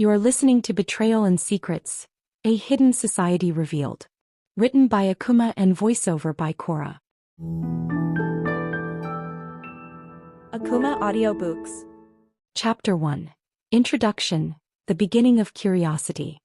You are listening to Betrayal and Secrets, a hidden society revealed. Written by Akumah and voiceover by Sara. Akumah Audiobooks. Chapter 1. Introduction, the beginning of curiosity.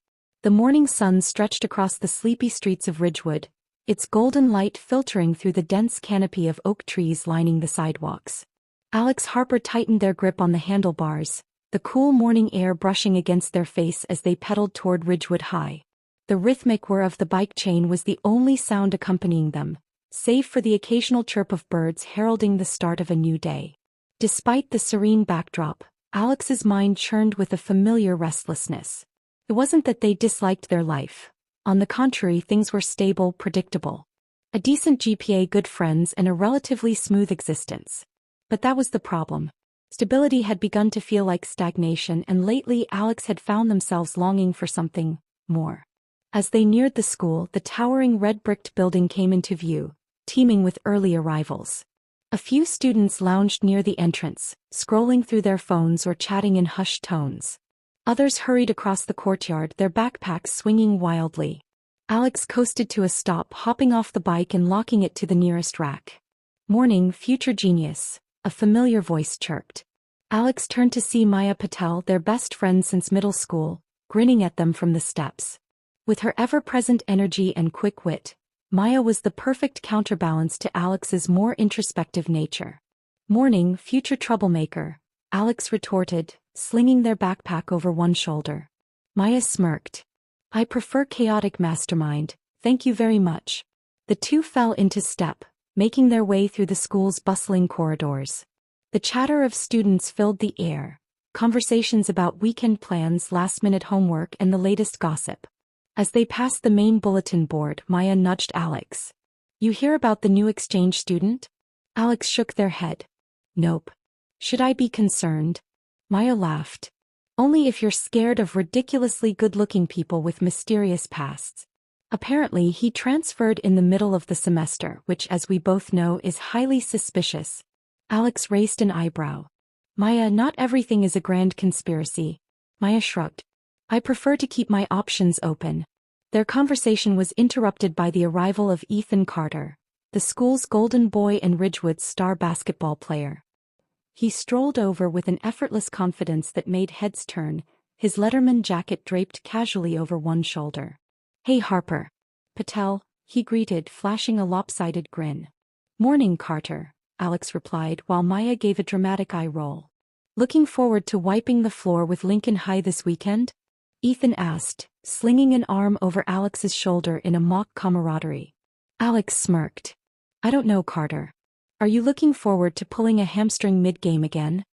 The morning sun stretched across the sleepy streets of Ridgewood, its golden light filtering through the dense canopy of oak trees lining the sidewalks. Alex Harper tightened their grip on the handlebars, the cool morning air brushing against their face as they pedaled toward Ridgewood High. The rhythmic whir of the bike chain was the only sound accompanying them, save for the occasional chirp of birds heralding the start of a new day. Despite the serene backdrop, Alex's mind churned with a familiar restlessness. It wasn't that they disliked their life. On the contrary, things were stable, predictable. A decent GPA, good friends, and a relatively smooth existence. But that was the problem. Stability had begun to feel like stagnation, and lately Alex had found themselves longing for something more. As they neared the school, the towering red-bricked building came into view, teeming with early arrivals. A few students lounged near the entrance, scrolling through their phones or chatting in hushed tones. Others hurried across the courtyard, their backpacks swinging wildly. Alex coasted to a stop, hopping off the bike and locking it to the nearest rack. "Morning, future genius," a familiar voice chirped. Alex turned to see Maya Patel, their best friend since middle school, grinning at them from the steps. With her ever-present energy and quick wit, Maya was the perfect counterbalance to Alex's more introspective nature. "Morning, future troublemaker," Alex retorted, slinging their backpack over one shoulder. Maya smirked. "I prefer chaotic mastermind, thank you very much." The two fell into step, making their way through the school's bustling corridors. The chatter of students filled the air, conversations about weekend plans, last-minute homework, and the latest gossip. As they passed the main bulletin board, Maya nudged Alex. "You hear about the new exchange student?" Alex shook their head. "Nope. Should I be concerned?" Maya laughed. "Only if you're scared of ridiculously good-looking people with mysterious pasts. Apparently he transferred in the middle of the semester, which, as we both know, is highly suspicious." Alex raised an eyebrow. "Maya, not everything is a grand conspiracy." Maya shrugged. "I prefer to keep my options open." Their conversation was interrupted by the arrival of Ethan Carter, the school's golden boy and Ridgewood's star basketball player. He strolled over with an effortless confidence that made heads turn, his Letterman jacket draped casually over one shoulder. "Hey Harper." "Patel," he greeted, flashing a lopsided grin. "Morning, Carter," Alex replied while Maya gave a dramatic eye roll. "Looking forward to wiping the floor with Lincoln High this weekend?" Ethan asked, slinging an arm over Alex's shoulder in a mock camaraderie. Alex smirked. "I don't know, Carter. Are you looking forward to pulling a hamstring mid-game again?"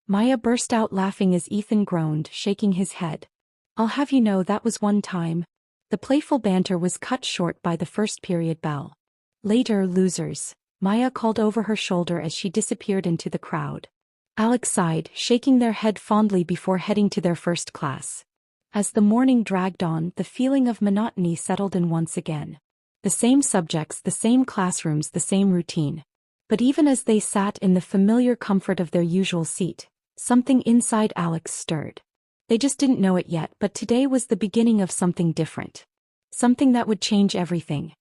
Maya burst out laughing as Ethan groaned, shaking his head. "I'll have you know that was one time." The playful banter was cut short by the first period bell. "Later, losers," Maya called over her shoulder as she disappeared into the crowd. Alex sighed, shaking their head fondly before heading to their first class. As the morning dragged on, the feeling of monotony settled in once again. The same subjects, the same classrooms, the same routine. But even as they sat in the familiar comfort of their usual seat, something inside Alex stirred. They just didn't know it yet, but today was the beginning of something different. Something that would change everything.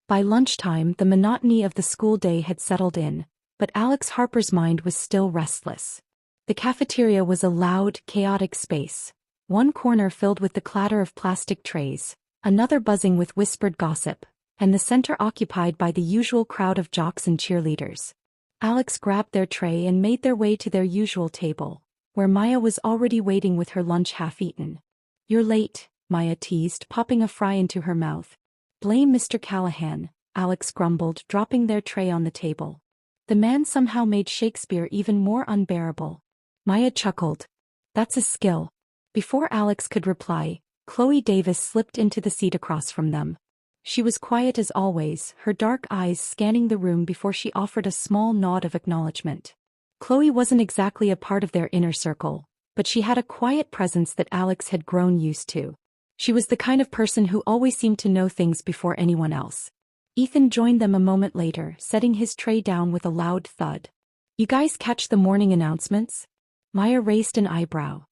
By lunchtime, the monotony of the school day had settled in, but Alex Harper's mind was still restless. The cafeteria was a loud, chaotic space. One corner filled with the clatter of plastic trays, another buzzing with whispered gossip, and the center occupied by the usual crowd of jocks and cheerleaders. Alex grabbed their tray and made their way to their usual table, where Maya was already waiting with her lunch half-eaten. "You're late," Maya teased, popping a fry into her mouth. "Blame Mr. Callahan," Alex grumbled, dropping their tray on the table. The man somehow made Shakespeare even more unbearable. Maya chuckled. "That's a skill." Before Alex could reply, Chloe Davis slipped into the seat across from them. She was quiet as always, her dark eyes scanning the room before she offered a small nod of acknowledgement. Chloe wasn't exactly a part of their inner circle, but she had a quiet presence that Alex had grown used to. She was the kind of person who always seemed to know things before anyone else. Ethan joined them a moment later, setting his tray down with a loud thud. "You guys catch the morning announcements?" Maya raised an eyebrow.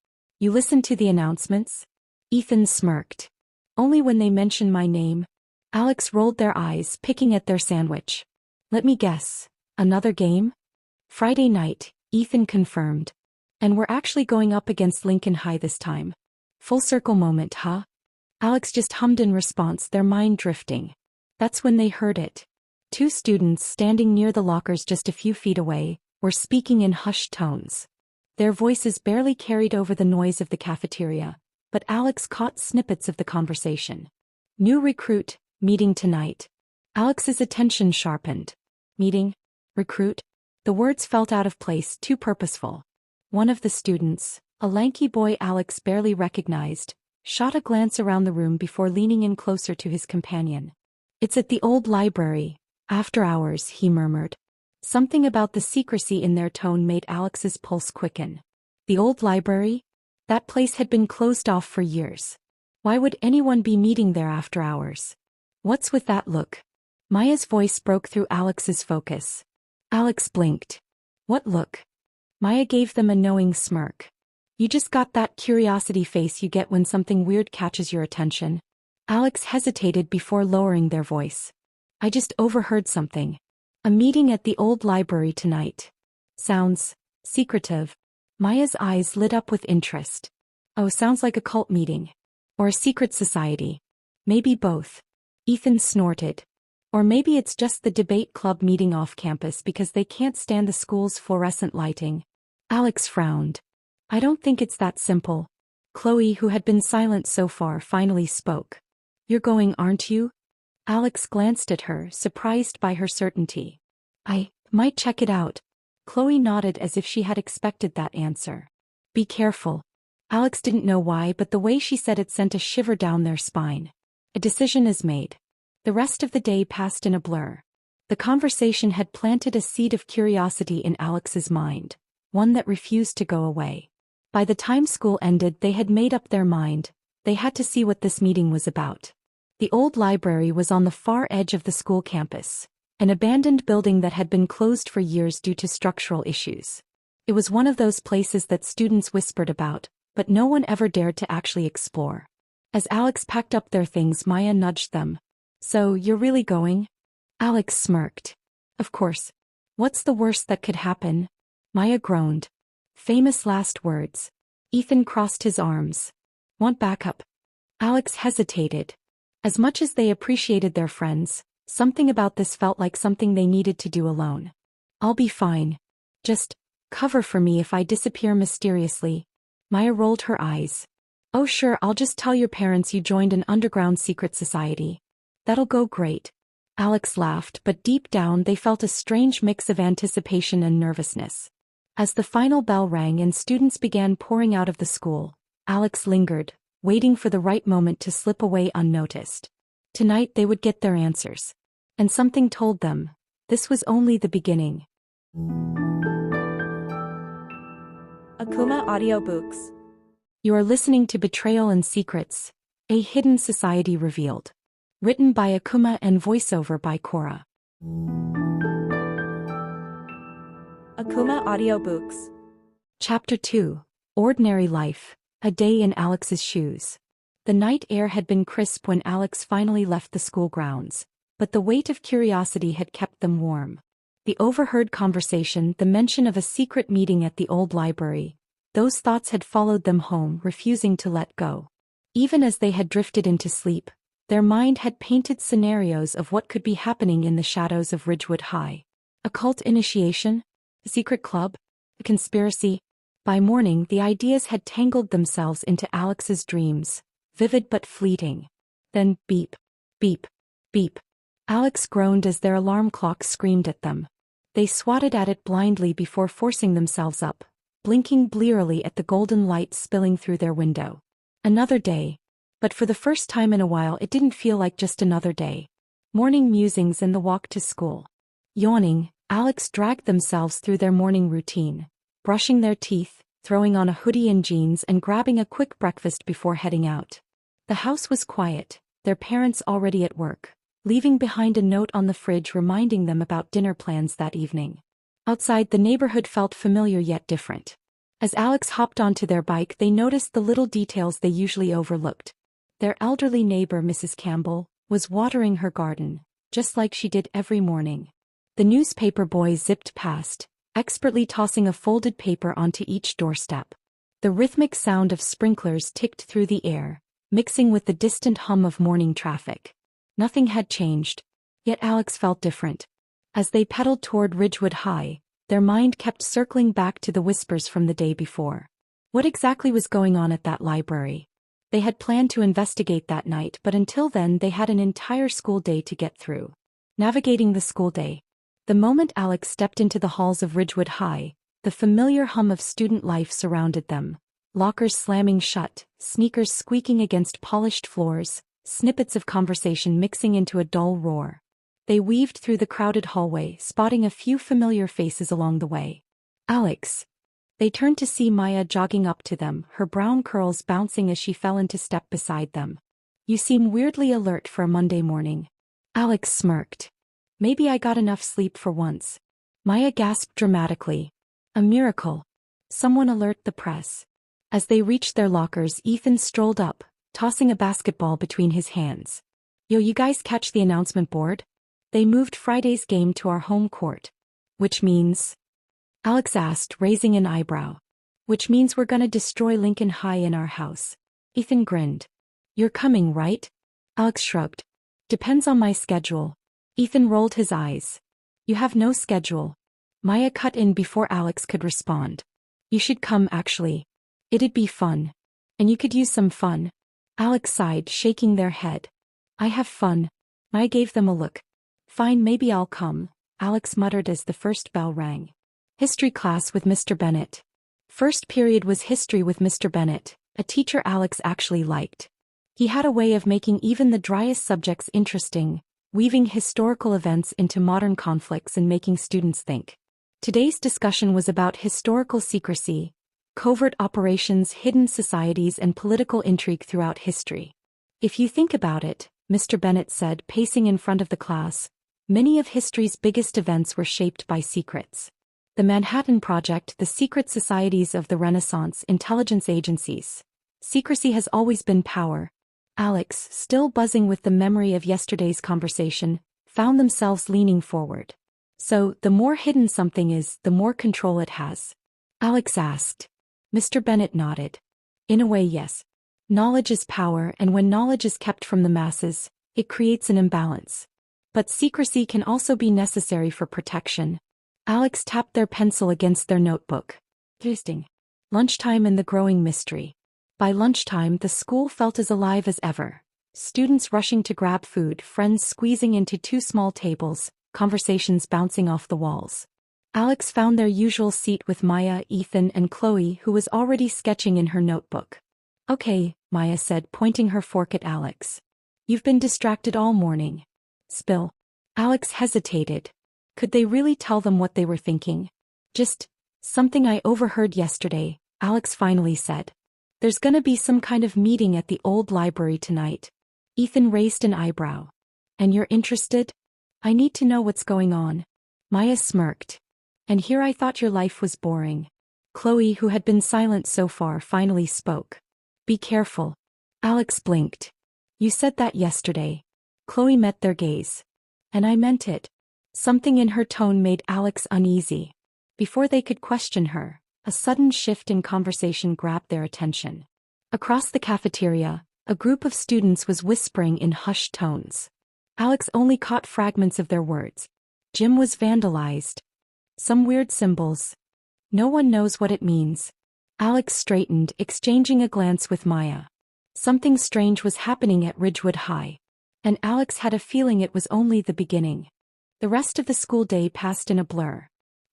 You listen to the announcements? Ethan smirked. Only when they mention my name. Alex rolled their eyes, picking at their sandwich. Let me guess. Another game? Friday night, Ethan confirmed. And we're actually going up against Lincoln High this time. Full circle moment, huh? Alex just hummed in response, their mind drifting. That's when they heard it. Two students standing near the lockers just a few feet away were speaking in hushed tones. Their voices barely carried over the noise of the cafeteria, but Alex caught snippets of the conversation. New recruit, meeting tonight. Alex's attention sharpened. Meeting? Recruit? The words felt out of place, too purposeful. One of the students, a lanky boy Alex barely recognized, shot a glance around the room before leaning in closer to his companion. It's at the old library, after hours, he murmured. Something about the secrecy in their tone made Alex's pulse quicken. The old library? That place had been closed off for years. Why would anyone be meeting there after hours? What's with that look? Maya's voice broke through Alex's focus. Alex blinked. What look? Maya gave them a knowing smirk. You just got that curiosity face you get when something weird catches your attention. Alex hesitated before lowering their voice. I just overheard something. A meeting at the old library tonight. Sounds secretive. Maya's eyes lit up with interest. Oh, sounds like a cult meeting. Or a secret society. Maybe both. Ethan snorted. Or maybe it's just the debate club meeting off campus because they can't stand the school's fluorescent lighting. Alex frowned. I don't think it's that simple. Chloe, who had been silent so far, finally spoke. You're going, aren't you? Alex glanced at her, surprised by her certainty. I might check it out. Chloe nodded as if she had expected that answer. Be careful. Alex didn't know why, but the way she said it sent a shiver down their spine. A decision is made. The rest of the day passed in a blur. The conversation had planted a seed of curiosity in Alex's mind, one that refused to go away. By the time school ended, they had made up their mind. They had to see what this meeting was about. The old library was on the far edge of the school campus, an abandoned building that had been closed for years due to structural issues. It was one of those places that students whispered about, but no one ever dared to actually explore. As Alex packed up their things, Maya nudged them. So, you're really going? Alex smirked. Of course. What's the worst that could happen? Maya groaned. Famous last words. Ethan crossed his arms. Want backup? Alex hesitated. As much as they appreciated their friends, something about this felt like something they needed to do alone. I'll be fine. Just cover for me if I disappear mysteriously. Maya rolled her eyes. Oh sure, I'll just tell your parents you joined an underground secret society. That'll go great. Alex laughed, but deep down they felt a strange mix of anticipation and nervousness. As the final bell rang and students began pouring out of the school, Alex lingered, waiting for the right moment to slip away unnoticed. Tonight they would get their answers. And something told them, this was only the beginning. Akumah Audiobooks. You are listening to Betrayal and Secrets, a hidden society revealed. Written by Akumah and voiceover by Sara. Akumah Audiobooks. Chapter 2. Ordinary Life, a day in Alex's shoes. The night air had been crisp when Alex finally left the school grounds, but the weight of curiosity had kept them warm. The overheard conversation, the mention of a secret meeting at the old library, those thoughts had followed them home, refusing to let go. Even as they had drifted into sleep, their mind had painted scenarios of what could be happening in the shadows of Ridgewood High. A cult initiation? A secret club? A conspiracy? By morning, the ideas had tangled themselves into Alex's dreams, vivid but fleeting. Then, beep, beep, beep. Alex groaned as their alarm clock screamed at them. They swatted at it blindly before forcing themselves up, blinking blearily at the golden light spilling through their window. Another day. But for the first time in a while it didn't feel like just another day. Morning musings and the walk to school. Yawning, Alex dragged themselves through their morning routine, brushing their teeth, throwing on a hoodie and jeans and grabbing a quick breakfast before heading out. The house was quiet, their parents already at work, leaving behind a note on the fridge reminding them about dinner plans that evening. Outside, the neighborhood felt familiar yet different. As Alex hopped onto their bike, they noticed the little details they usually overlooked. Their elderly neighbor, Mrs. Campbell, was watering her garden, just like she did every morning. The newspaper boy zipped past, expertly tossing a folded paper onto each doorstep. The rhythmic sound of sprinklers ticked through the air, mixing with the distant hum of morning traffic. Nothing had changed, yet Alex felt different. As they pedaled toward Ridgewood High, their mind kept circling back to the whispers from the day before. What exactly was going on at that library? They had planned to investigate that night, but until then they had an entire school day to get through. Navigating the school day. The moment Alex stepped into the halls of Ridgewood High, the familiar hum of student life surrounded them. Lockers slamming shut, sneakers squeaking against polished floors, snippets of conversation mixing into a dull roar. They weaved through the crowded hallway, spotting a few familiar faces along the way. Alex. They turned to see Maya jogging up to them, her brown curls bouncing as she fell into step beside them. You seem weirdly alert for a Monday morning. Alex smirked. Maybe I got enough sleep for once. Maya gasped dramatically. A miracle. Someone alert the press. As they reached their lockers, Ethan strolled up, tossing a basketball between his hands. Yo, you guys catch the announcement board? They moved Friday's game to our home court. Which means? Alex asked, raising an eyebrow. Which means we're gonna destroy Lincoln High in our house. Ethan grinned. You're coming, right? Alex shrugged. Depends on my schedule. Ethan rolled his eyes. You have no schedule. Maya cut in before Alex could respond. You should come, actually. It'd be fun. And you could use some fun. Alex sighed, shaking their head. I have fun. Maya gave them a look. Fine, maybe I'll come, Alex muttered as the first bell rang. History class with Mr. Bennett. First period was history with Mr. Bennett, a teacher Alex actually liked. He had a way of making even the driest subjects interesting, weaving historical events into modern conflicts and making students think. Today's discussion was about historical secrecy, covert operations, hidden societies, and political intrigue throughout history. If you think about it, Mr. Bennett said, pacing in front of the class, many of history's biggest events were shaped by secrets. The Manhattan Project, the secret societies of the Renaissance, intelligence agencies. Secrecy has always been power. Alex, still buzzing with the memory of yesterday's conversation, found themselves leaning forward. So, the more hidden something is, the more control it has? Alex asked. Mr. Bennett nodded. In a way, yes. Knowledge is power, and when knowledge is kept from the masses, it creates an imbalance. But secrecy can also be necessary for protection. Alex tapped their pencil against their notebook. Interesting. Lunchtime and the growing mystery. By lunchtime, the school felt as alive as ever. Students rushing to grab food, friends squeezing into two small tables, conversations bouncing off the walls. Alex found their usual seat with Maya, Ethan, and Chloe, who was already sketching in her notebook. Okay, Maya said, pointing her fork at Alex. You've been distracted all morning. Spill. Alex hesitated. Could they really tell them what they were thinking? Just something I overheard yesterday, Alex finally said. There's gonna be some kind of meeting at the old library tonight. Ethan raised an eyebrow. And you're interested? I need to know what's going on. Maya smirked. And here I thought your life was boring. Chloe, who had been silent so far, finally spoke. Be careful. Alex blinked. You said that yesterday. Chloe met their gaze. And I meant it. Something in her tone made Alex uneasy. Before they could question her, a sudden shift in conversation grabbed their attention. Across the cafeteria, a group of students was whispering in hushed tones. Alex only caught fragments of their words. Gym was vandalized. Some weird symbols. No one knows what it means. Alex straightened, exchanging a glance with Maya. Something strange was happening at Ridgewood High. And Alex had a feeling it was only the beginning. The rest of the school day passed in a blur.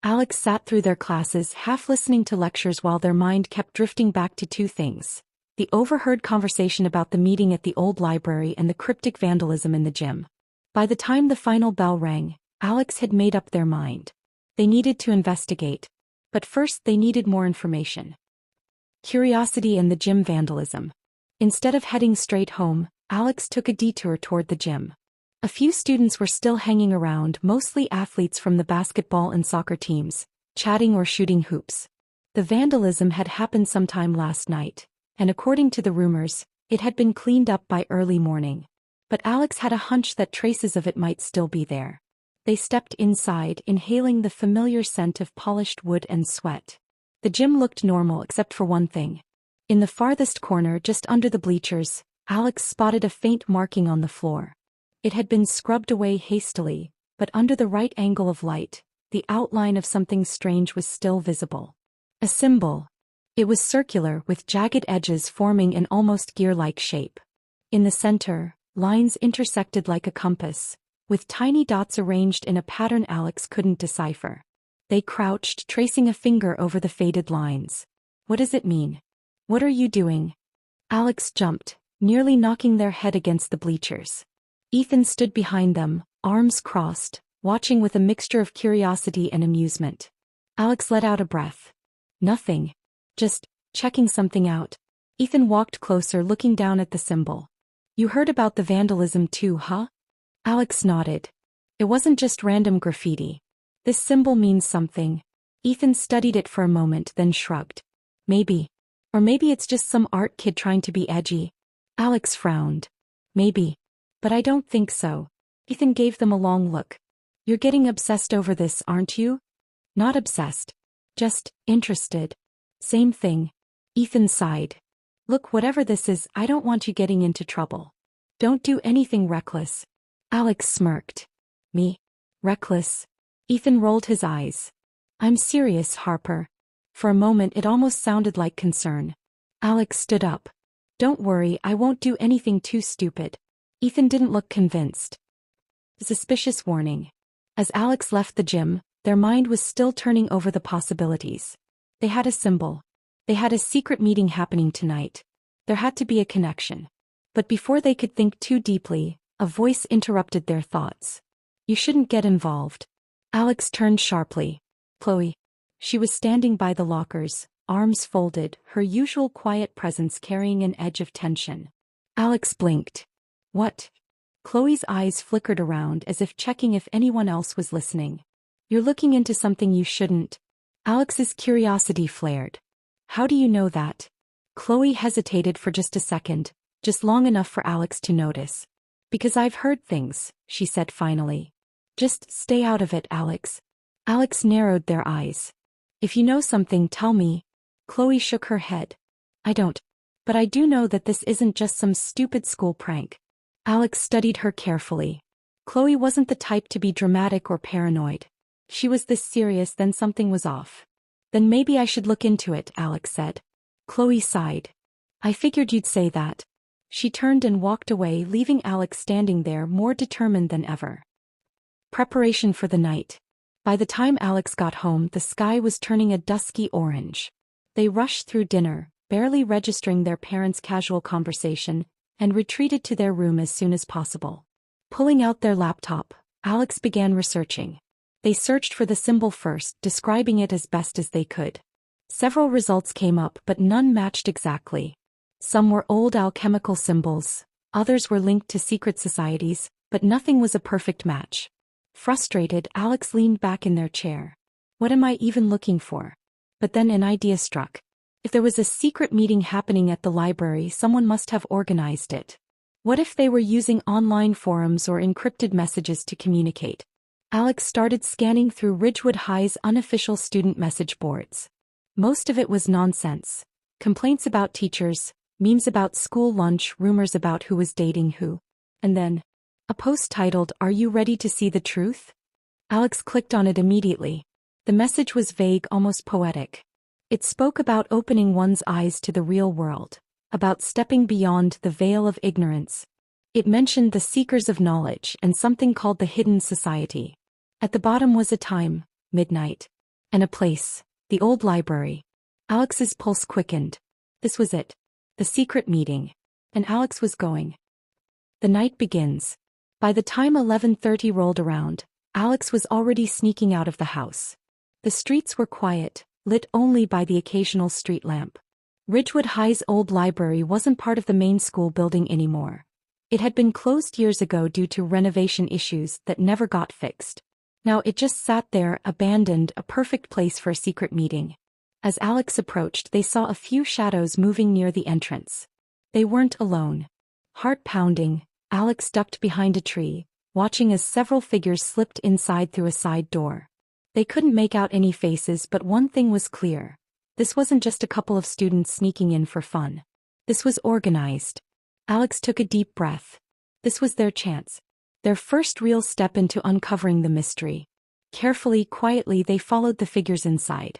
Alex sat through their classes, half listening to lectures while their mind kept drifting back to two things. The overheard conversation about the meeting at the old library and the cryptic vandalism in the gym. By the time the final bell rang, Alex had made up their mind. They needed to investigate. But first they needed more information. Curiosity and the gym vandalism. Instead of heading straight home, Alex took a detour toward the gym. A few students were still hanging around, mostly athletes from the basketball and soccer teams, chatting or shooting hoops. The vandalism had happened sometime last night, and according to the rumors, it had been cleaned up by early morning. But Alex had a hunch that traces of it might still be there. They stepped inside, inhaling the familiar scent of polished wood and sweat. The gym looked normal except for one thing. In the farthest corner, just under the bleachers, Alex spotted a faint marking on the floor. It had been scrubbed away hastily, but under the right angle of light, the outline of something strange was still visible. A symbol. It was circular, with jagged edges forming an almost gear-like shape. In the center, lines intersected like a compass, with tiny dots arranged in a pattern Alex couldn't decipher. They crouched, tracing a finger over the faded lines. What does it mean? What are you doing? Alex jumped, nearly knocking their head against the bleachers. Ethan stood behind them, arms crossed, watching with a mixture of curiosity and amusement. Alex let out a breath. Nothing. Just checking something out. Ethan walked closer, looking down at the symbol. You heard about the vandalism too, huh? Alex nodded. It wasn't just random graffiti. This symbol means something. Ethan studied it for a moment, then shrugged. Maybe. Or maybe it's just some art kid trying to be edgy. Alex frowned. Maybe. But I don't think so. Ethan gave them a long look. You're getting obsessed over this, aren't you? Not obsessed. Just interested. Same thing. Ethan sighed. Look, whatever this is, I don't want you getting into trouble. Don't do anything reckless. Alex smirked. Me? Reckless? Ethan rolled his eyes. I'm serious, Harper. For a moment it almost sounded like concern. Alex stood up. Don't worry, I won't do anything too stupid. Ethan didn't look convinced. Suspicious warning. As Alex left the gym, their mind was still turning over the possibilities. They had a symbol. They had a secret meeting happening tonight. There had to be a connection. But before they could think too deeply, a voice interrupted their thoughts. You shouldn't get involved. Alex turned sharply. Chloe. She was standing by the lockers, arms folded, her usual quiet presence carrying an edge of tension. Alex blinked. What? Chloe's eyes flickered around as if checking if anyone else was listening. You're looking into something you shouldn't. Alex's curiosity flared. How do you know that? Chloe hesitated for just a second, just long enough for Alex to notice. Because I've heard things, she said finally. Just stay out of it, Alex. Alex narrowed their eyes. If you know something, tell me. Chloe shook her head. I don't. But I do know that this isn't just some stupid school prank. Alex studied her carefully. Chloe wasn't the type to be dramatic or paranoid. She was this serious, then something was off. Then maybe I should look into it, Alex said. Chloe sighed. I figured you'd say that. She turned and walked away, leaving Alex standing there more determined than ever. Preparation for the night. By the time Alex got home, the sky was turning a dusky orange. They rushed through dinner, barely registering their parents' casual conversation, and retreated to their room as soon as possible. Pulling out their laptop, Alex began researching. They searched for the symbol first, describing it as best as they could. Several results came up, but none matched exactly. Some were old alchemical symbols, others were linked to secret societies, but nothing was a perfect match. Frustrated, Alex leaned back in their chair. What am I even looking for? But then an idea struck. If there was a secret meeting happening at the library, someone must have organized it. What if they were using online forums or encrypted messages to communicate? Alex started scanning through Ridgewood High's unofficial student message boards. Most of it was nonsense. Complaints about teachers, memes about school lunch, rumors about who was dating who. And then, a post titled, "Are you ready to see the truth?" Alex clicked on it immediately. The message was vague, almost poetic. It spoke about opening one's eyes to the real world, about stepping beyond the veil of ignorance. It mentioned the seekers of knowledge and something called the Hidden Society. At the bottom was a time, midnight, and a place, the old library. Alex's pulse quickened. This was it. The secret meeting. And Alex was going. The night begins. By the time 11:30 rolled around, Alex was already sneaking out of the house. The streets were quiet, lit only by the occasional street lamp. Ridgewood High's old library wasn't part of the main school building anymore. It had been closed years ago due to renovation issues that never got fixed. Now it just sat there, abandoned, a perfect place for a secret meeting. As Alex approached, they saw a few shadows moving near the entrance. They weren't alone. Heart pounding, Alex ducked behind a tree, watching as several figures slipped inside through a side door. They couldn't make out any faces, but one thing was clear. This wasn't just a couple of students sneaking in for fun. This was organized. Alex took a deep breath. This was their chance. Their first real step into uncovering the mystery. Carefully, quietly, they followed the figures inside.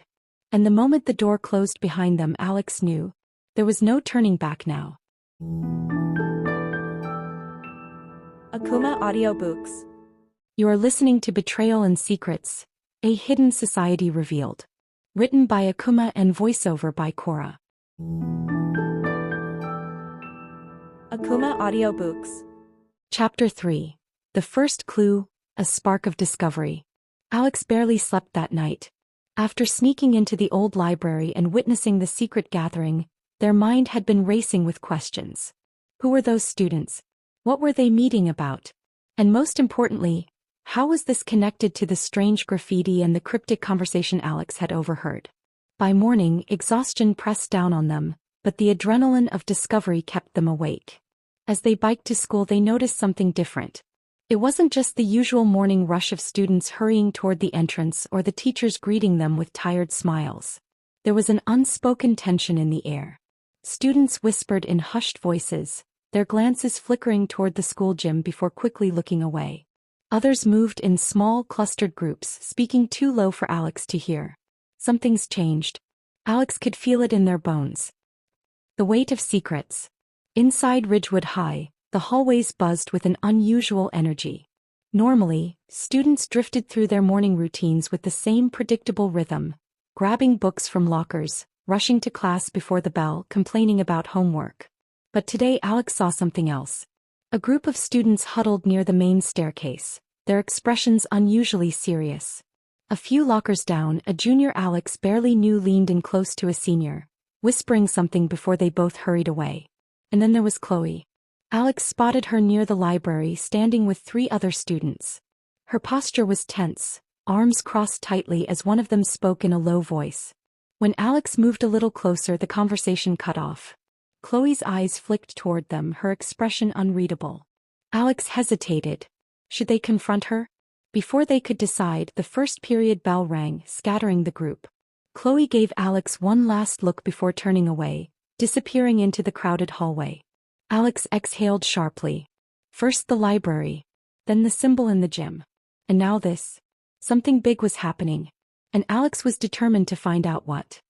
And the moment the door closed behind them, Alex knew. There was no turning back now. Akumah Audiobooks. You are listening to Betrayal and Secrets, A Hidden Society Revealed. Written by Akumah and voiceover by Sara. Akumah Audiobooks. Chapter 3. The First Clue, A Spark of Discovery. Alex barely slept that night. After sneaking into the old library and witnessing the secret gathering, their mind had been racing with questions. Who were those students? What were they meeting about? And most importantly, how was this connected to the strange graffiti and the cryptic conversation Alex had overheard? By morning, exhaustion pressed down on them, but the adrenaline of discovery kept them awake. As they biked to school, they noticed something different. It wasn't just the usual morning rush of students hurrying toward the entrance or the teachers greeting them with tired smiles. There was an unspoken tension in the air. Students whispered in hushed voices, their glances flickering toward the school gym before quickly looking away. Others moved in small, clustered groups, speaking too low for Alex to hear. Something's changed. Alex could feel it in their bones. The weight of secrets. Inside Ridgewood High, the hallways buzzed with an unusual energy. Normally, students drifted through their morning routines with the same predictable rhythm, grabbing books from lockers, rushing to class before the bell, complaining about homework. But today Alex saw something else. A group of students huddled near the main staircase, their expressions unusually serious. A few lockers down, a junior Alex barely knew leaned in close to a senior, whispering something before they both hurried away. And then there was Chloe. Alex spotted her near the library, standing with 3 other students. Her posture was tense, arms crossed tightly as one of them spoke in a low voice. When Alex moved a little closer, the conversation cut off. Chloe's eyes flicked toward them, her expression unreadable. Alex hesitated. Should they confront her? Before they could decide, the first period bell rang, scattering the group. Chloe gave Alex one last look before turning away, disappearing into the crowded hallway. Alex exhaled sharply. First the library, then the symbol in the gym. And now this. Something big was happening. And Alex was determined to find out what.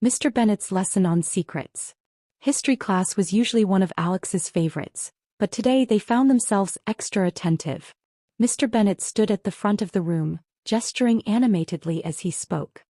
Mr. Bennett's lesson on secrets. History class was usually one of Alex's favorites, but today they found themselves extra attentive. Mr. Bennett stood at the front of the room, gesturing animatedly as he spoke.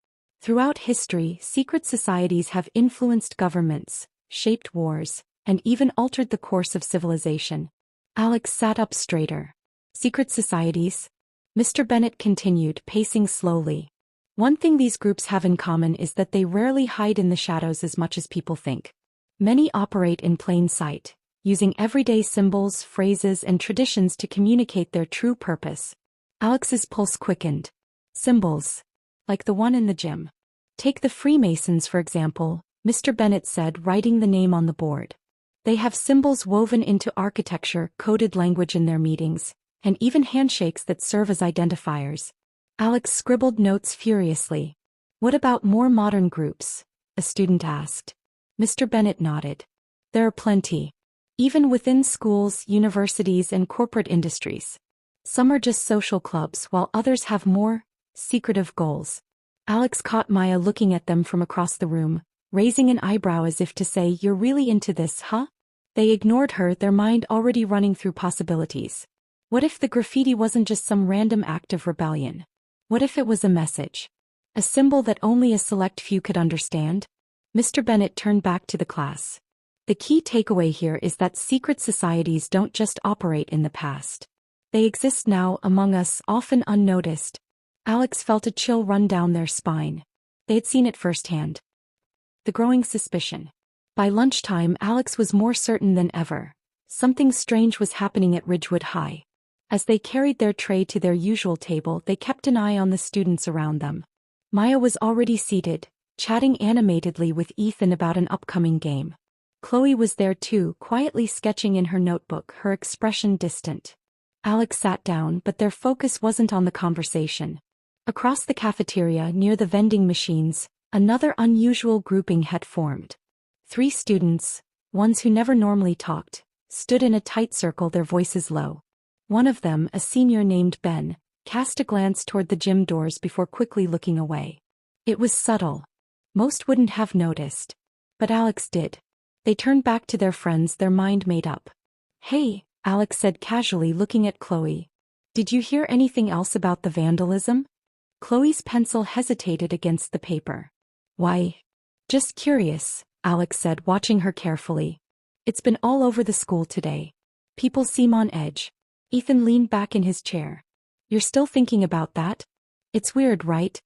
Throughout history, secret societies have influenced governments, shaped wars, and even altered the course of civilization. Alex sat up straighter. Secret societies? Mr. Bennett continued, pacing slowly. One thing these groups have in common is that they rarely hide in the shadows as much as people think. Many operate in plain sight, using everyday symbols, phrases, and traditions to communicate their true purpose. Alex's pulse quickened. Symbols. Like the one in the gym. Take the Freemasons, for example, Mr. Bennett said, writing the name on the board. They have symbols woven into architecture, coded language in their meetings, and even handshakes that serve as identifiers. Alex scribbled notes furiously. What about more modern groups? A student asked. Mr. Bennett nodded. There are plenty. Even within schools, universities, and corporate industries. Some are just social clubs, while others have more secretive goals. Alex caught Maya looking at them from across the room, raising an eyebrow as if to say, "You're really into this, huh?" They ignored her, their mind already running through possibilities. What if the graffiti wasn't just some random act of rebellion? What if it was a message? A symbol that only a select few could understand? Mr. Bennett turned back to the class. The key takeaway here is that secret societies don't just operate in the past. They exist now among us, often unnoticed. Alex felt a chill run down their spine. They had seen it firsthand. The growing suspicion. By lunchtime, Alex was more certain than ever. Something strange was happening at Ridgewood High. As they carried their tray to their usual table, they kept an eye on the students around them. Maya was already seated, chatting animatedly with Ethan about an upcoming game. Chloe was there too, quietly sketching in her notebook, her expression distant. Alex sat down, but their focus wasn't on the conversation. Across the cafeteria, near the vending machines, another unusual grouping had formed. 3 students, ones who never normally talked, stood in a tight circle, their voices low. One of them, a senior named Ben, cast a glance toward the gym doors before quickly looking away. It was subtle. Most wouldn't have noticed. But Alex did. They turned back to their friends, their mind made up. "Hey," Alex said casually, looking at Chloe. "Did you hear anything else about the vandalism?" Chloe's pencil hesitated against the paper. "Why? Just curious," Alex said, watching her carefully. "It's been all over the school today. People seem on edge." Ethan leaned back in his chair. "You're still thinking about that? It's weird, right?"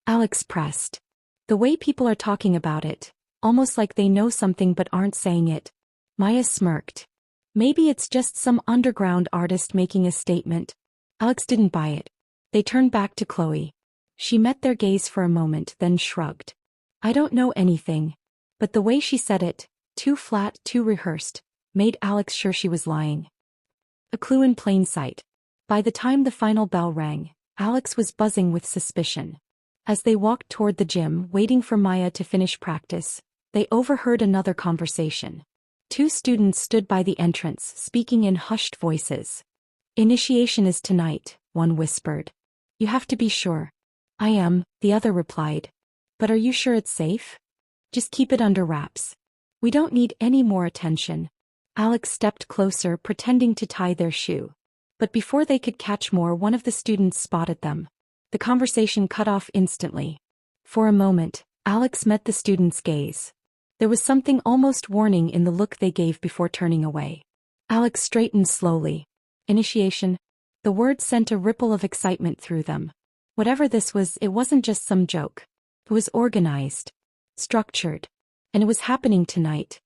Alex pressed. "The way people are talking about it, almost like they know something but aren't saying it." Maya smirked. "Maybe it's just some underground artist making a statement." Alex didn't buy it. They turned back to Chloe. She met their gaze for a moment, then shrugged. "I don't know anything." But the way she said it, too flat, too rehearsed, made Alex sure she was lying. A clue in plain sight. By the time the final bell rang, Alex was buzzing with suspicion. As they walked toward the gym, waiting for Maya to finish practice, they overheard another conversation. 2 students stood by the entrance, speaking in hushed voices. "Initiation is tonight," one whispered. "You have to be sure." "I am," the other replied. "But are you sure it's safe? Just keep it under wraps. We don't need any more attention." Alex stepped closer, pretending to tie their shoe. But before they could catch more, one of the students spotted them. The conversation cut off instantly. For a moment, Alex met the student's gaze. There was something almost warning in the look they gave before turning away. Alex straightened slowly. "Initiation?" The word sent a ripple of excitement through them. Whatever this was, it wasn't just some joke. It was organized, structured, and it was happening tonight.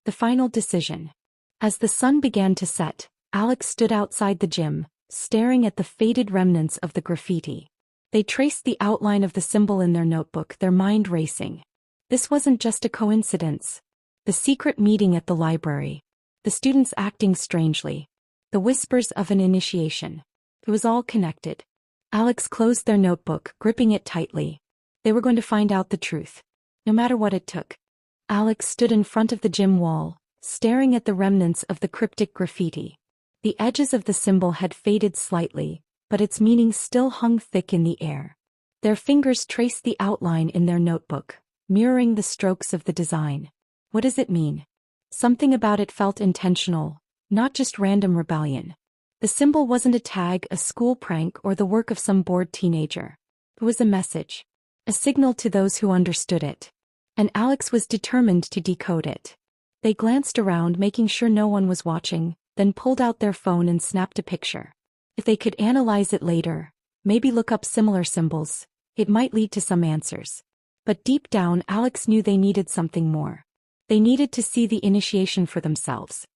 The final decision. As the sun began to set, Alex stood outside the gym, staring at the faded remnants of the graffiti. They traced the outline of the symbol in their notebook, their mind racing. This wasn't just a coincidence. The secret meeting at the library. The students acting strangely. The whispers of an initiation. It was all connected. Alex closed their notebook, gripping it tightly. They were going to find out the truth. No matter what it took. Alex stood in front of the gym wall, staring at the remnants of the cryptic graffiti. The edges of the symbol had faded slightly, but its meaning still hung thick in the air. Their fingers traced the outline in their notebook, mirroring the strokes of the design. What does it mean? Something about it felt intentional, not just random rebellion. The symbol wasn't a tag, a school prank, or the work of some bored teenager. It was a message. A signal to those who understood it. And Alex was determined to decode it. They glanced around, making sure no one was watching, then pulled out their phone and snapped a picture. If they could analyze it later, maybe look up similar symbols, it might lead to some answers. But deep down, Alex knew they needed something more. They needed to see the initiation for themselves.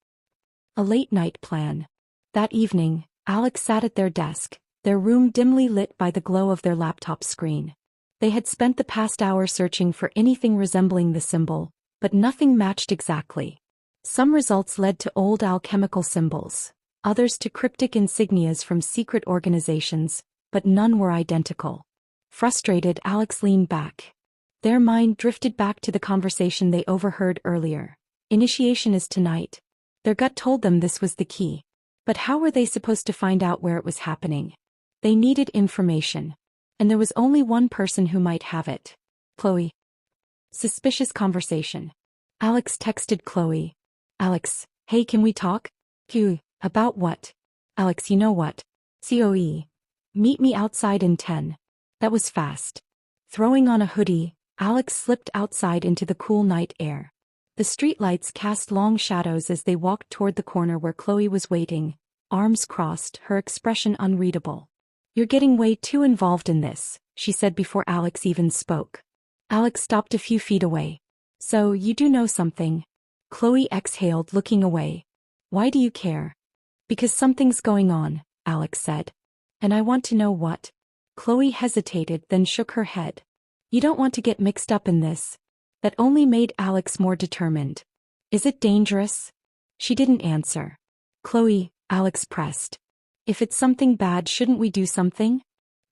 A late-night plan. That evening, Alex sat at their desk, their room dimly lit by the glow of their laptop screen. They had spent the past hour searching for anything resembling the symbol, but nothing matched exactly. Some results led to old alchemical symbols, others to cryptic insignias from secret organizations, but none were identical. Frustrated, Alex leaned back. Their mind drifted back to the conversation they overheard earlier. Initiation is tonight. Their gut told them this was the key. But how were they supposed to find out where it was happening? They needed information. And there was only one person who might have it. Chloe. Suspicious conversation. Alex texted Chloe. "Alex, hey, can we talk?" "Q, about what?" "Alex, you know what? COE. Meet me outside in 10. That was fast. Throwing on a hoodie, Alex slipped outside into the cool night air. The streetlights cast long shadows as they walked toward the corner where Chloe was waiting, arms crossed, her expression unreadable. "You're getting way too involved in this," she said before Alex even spoke. Alex stopped a few feet away. "So, you do know something?" Chloe exhaled, looking away. "Why do you care?" "Because something's going on," Alex said. "And I want to know what." Chloe hesitated, then shook her head. You don't want to get mixed up in this. That only made Alex more determined. Is it dangerous? She didn't answer. Chloe, Alex pressed. If it's something bad, shouldn't we do something?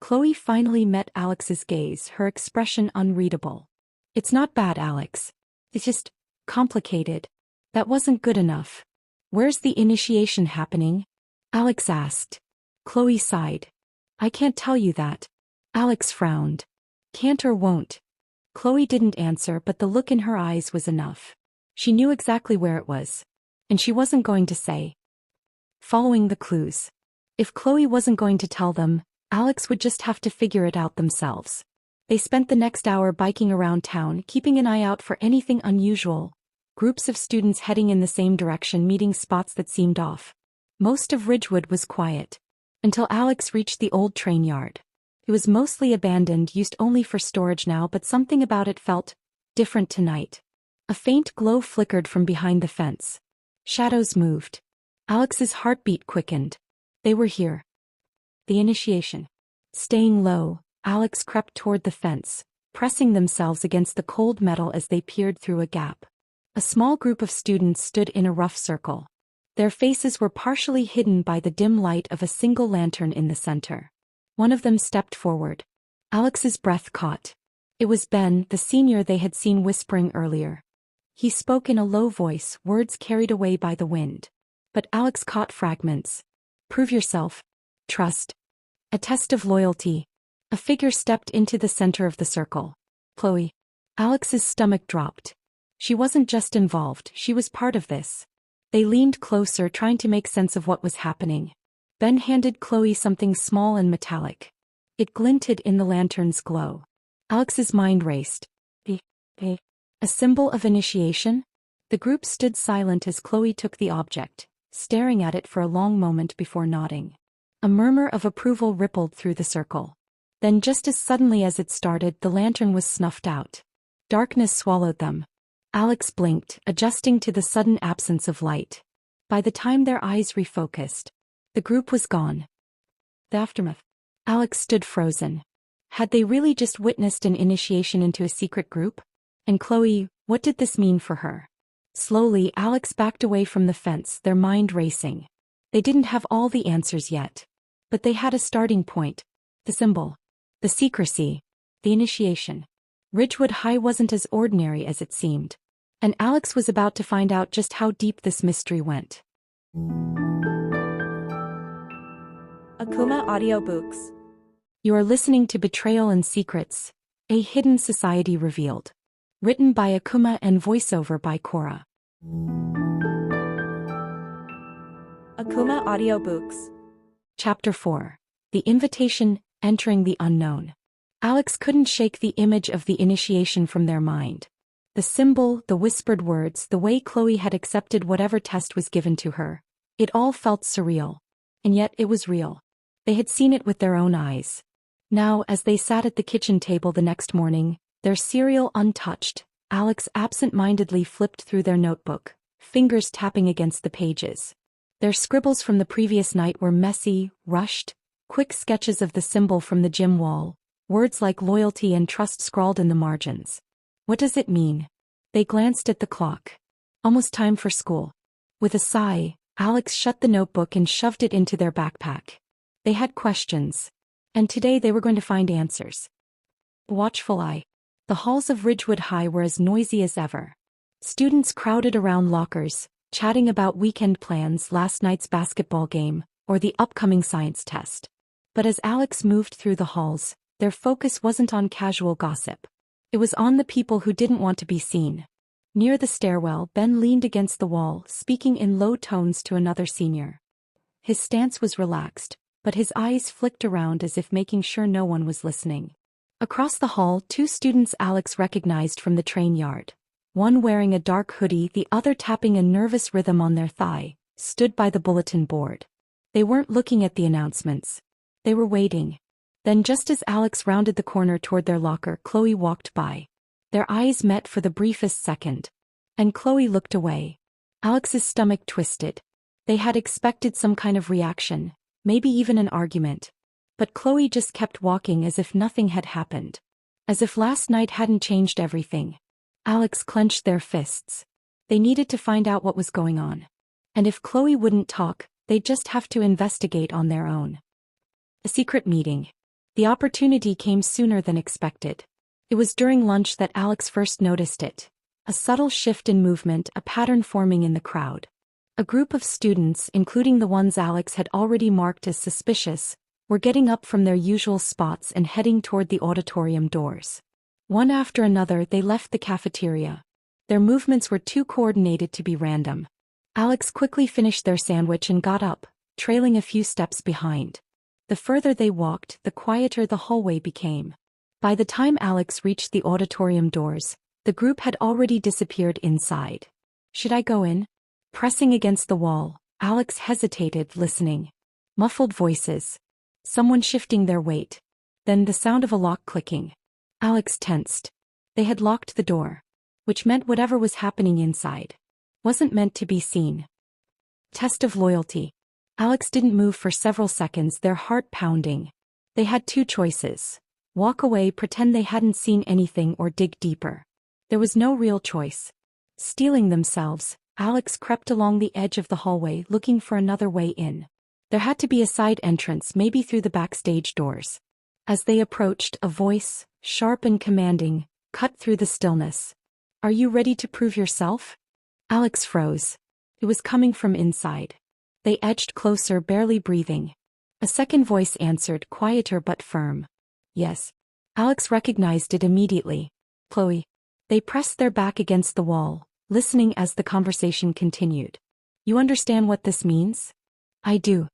Chloe finally met Alex's gaze, her expression unreadable. It's not bad, Alex. It's just complicated. That wasn't good enough. Where's the initiation happening? Alex asked. Chloe sighed. I can't tell you that. Alex frowned. Can't or won't? Chloe didn't answer, but the look in her eyes was enough. She knew exactly where it was. And she wasn't going to say. Following the clues. If Chloe wasn't going to tell them, Alex would just have to figure it out themselves. They spent the next hour biking around town, keeping an eye out for anything unusual. Groups of students heading in the same direction, meeting spots that seemed off. Most of Ridgewood was quiet. Until Alex reached the old train yard. It was mostly abandoned, used only for storage now, but something about it felt different tonight. A faint glow flickered from behind the fence. Shadows moved. Alex's heartbeat quickened. They were here. The initiation. Staying low, Alex crept toward the fence, pressing themselves against the cold metal as they peered through a gap. A small group of students stood in a rough circle. Their faces were partially hidden by the dim light of a single lantern in the center. One of them stepped forward. Alex's breath caught. It was Ben, the senior they had seen whispering earlier. He spoke in a low voice, words carried away by the wind. But Alex caught fragments. Prove yourself. Trust. A test of loyalty. A figure stepped into the center of the circle. Chloe. Alex's stomach dropped. She wasn't just involved, she was part of this. They leaned closer, trying to make sense of what was happening. Ben handed Chloe something small and metallic. It glinted in the lantern's glow. Alex's mind raced. A symbol of initiation? The group stood silent as Chloe took the object, staring at it for a long moment before nodding. A murmur of approval rippled through the circle. Then, just as suddenly as it started, the lantern was snuffed out. Darkness swallowed them. Alex blinked, adjusting to the sudden absence of light. By the time their eyes refocused, the group was gone. The aftermath. Alex stood frozen. Had they really just witnessed an initiation into a secret group? And Chloe, what did this mean for her? Slowly, Alex backed away from the fence, their mind racing. They didn't have all the answers yet. But they had a starting point. The symbol. The secrecy. The initiation. Ridgewood High wasn't as ordinary as it seemed. And Alex was about to find out just how deep this mystery went. Akumah Audiobooks. You are listening to Betrayal and Secrets, A Hidden Society Revealed. Written by Akumah and voiceover by Sara. Akumah Audiobooks. Chapter 4. The Invitation, Entering the Unknown. Alex couldn't shake the image of the initiation from their mind. The symbol, the whispered words, the way Chloe had accepted whatever test was given to her. It all felt surreal. And yet it was real. They had seen it with their own eyes. Now, as they sat at the kitchen table the next morning, their cereal untouched, Alex absent-mindedly flipped through their notebook, fingers tapping against the pages. Their scribbles from the previous night were messy, rushed, quick sketches of the symbol from the gym wall, words like loyalty and trust scrawled in the margins. What does it mean? They glanced at the clock. Almost time for school. With a sigh, Alex shut the notebook and shoved it into their backpack. They had questions. And today they were going to find answers. Watchful eye. The halls of Ridgewood High were as noisy as ever. Students crowded around lockers, chatting about weekend plans, last night's basketball game, or the upcoming science test. But as Alex moved through the halls, their focus wasn't on casual gossip. It was on the people who didn't want to be seen. Near the stairwell, Ben leaned against the wall, speaking in low tones to another senior. His stance was relaxed, but his eyes flicked around as if making sure no one was listening. Across the hall, two students Alex recognized from the train yard. One wearing a dark hoodie, the other tapping a nervous rhythm on their thigh, stood by the bulletin board. They weren't looking at the announcements. They were waiting. Then just as Alex rounded the corner toward their locker, Chloe walked by. Their eyes met for the briefest second. And Chloe looked away. Alex's stomach twisted. They had expected some kind of reaction, maybe even an argument. But Chloe just kept walking as if nothing had happened. As if last night hadn't changed everything. Alex clenched their fists. They needed to find out what was going on. And if Chloe wouldn't talk, they'd just have to investigate on their own. A secret meeting. The opportunity came sooner than expected. It was during lunch that Alex first noticed it. A subtle shift in movement, a pattern forming in the crowd. A group of students, including the ones Alex had already marked as suspicious, were getting up from their usual spots and heading toward the auditorium doors. One after another, they left the cafeteria. Their movements were too coordinated to be random. Alex quickly finished their sandwich and got up, trailing a few steps behind. The further they walked, the quieter the hallway became. By the time Alex reached the auditorium doors, the group had already disappeared inside. Should I go in? Pressing against the wall, Alex hesitated, listening. Muffled voices. Someone shifting their weight. Then the sound of a lock clicking. Alex tensed. They had locked the door. Which meant whatever was happening inside wasn't meant to be seen. Test of loyalty. Alex didn't move for several seconds, their heart pounding. They had two choices. Walk away, pretend they hadn't seen anything, or dig deeper. There was no real choice. Steeling themselves, Alex crept along the edge of the hallway looking for another way in. There had to be a side entrance, maybe through the backstage doors. As they approached, a voice, sharp and commanding, cut through the stillness. Are you ready to prove yourself? Alex froze. It was coming from inside. They edged closer, barely breathing. A second voice answered, quieter but firm. Yes. Alex recognized it immediately. Chloe. They pressed their back against the wall, listening as the conversation continued. You understand what this means? I do.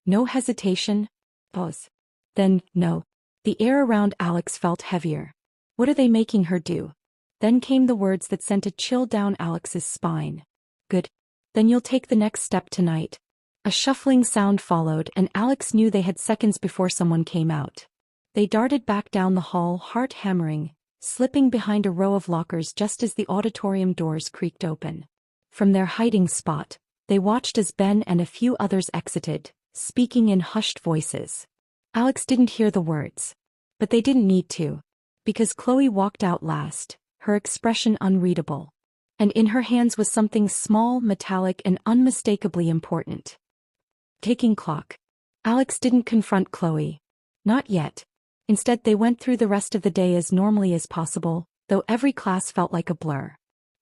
No hesitation. Pause. Then, no. The air around Alex felt heavier. What are they making her do? Then came the words that sent a chill down Alex's spine. Good. Then you'll take the next step tonight. A shuffling sound followed, and Alex knew they had seconds before someone came out. They darted back down the hall, heart hammering, slipping behind a row of lockers just as the auditorium doors creaked open. From their hiding spot, they watched as Ben and a few others exited, speaking in hushed voices. Alex didn't hear the words. But they didn't need to. Because Chloe walked out last, her expression unreadable. And in her hands was something small, metallic, and unmistakably important. Ticking clock. Alex didn't confront Chloe. Not yet. Instead, they went through the rest of the day as normally as possible, though every class felt like a blur.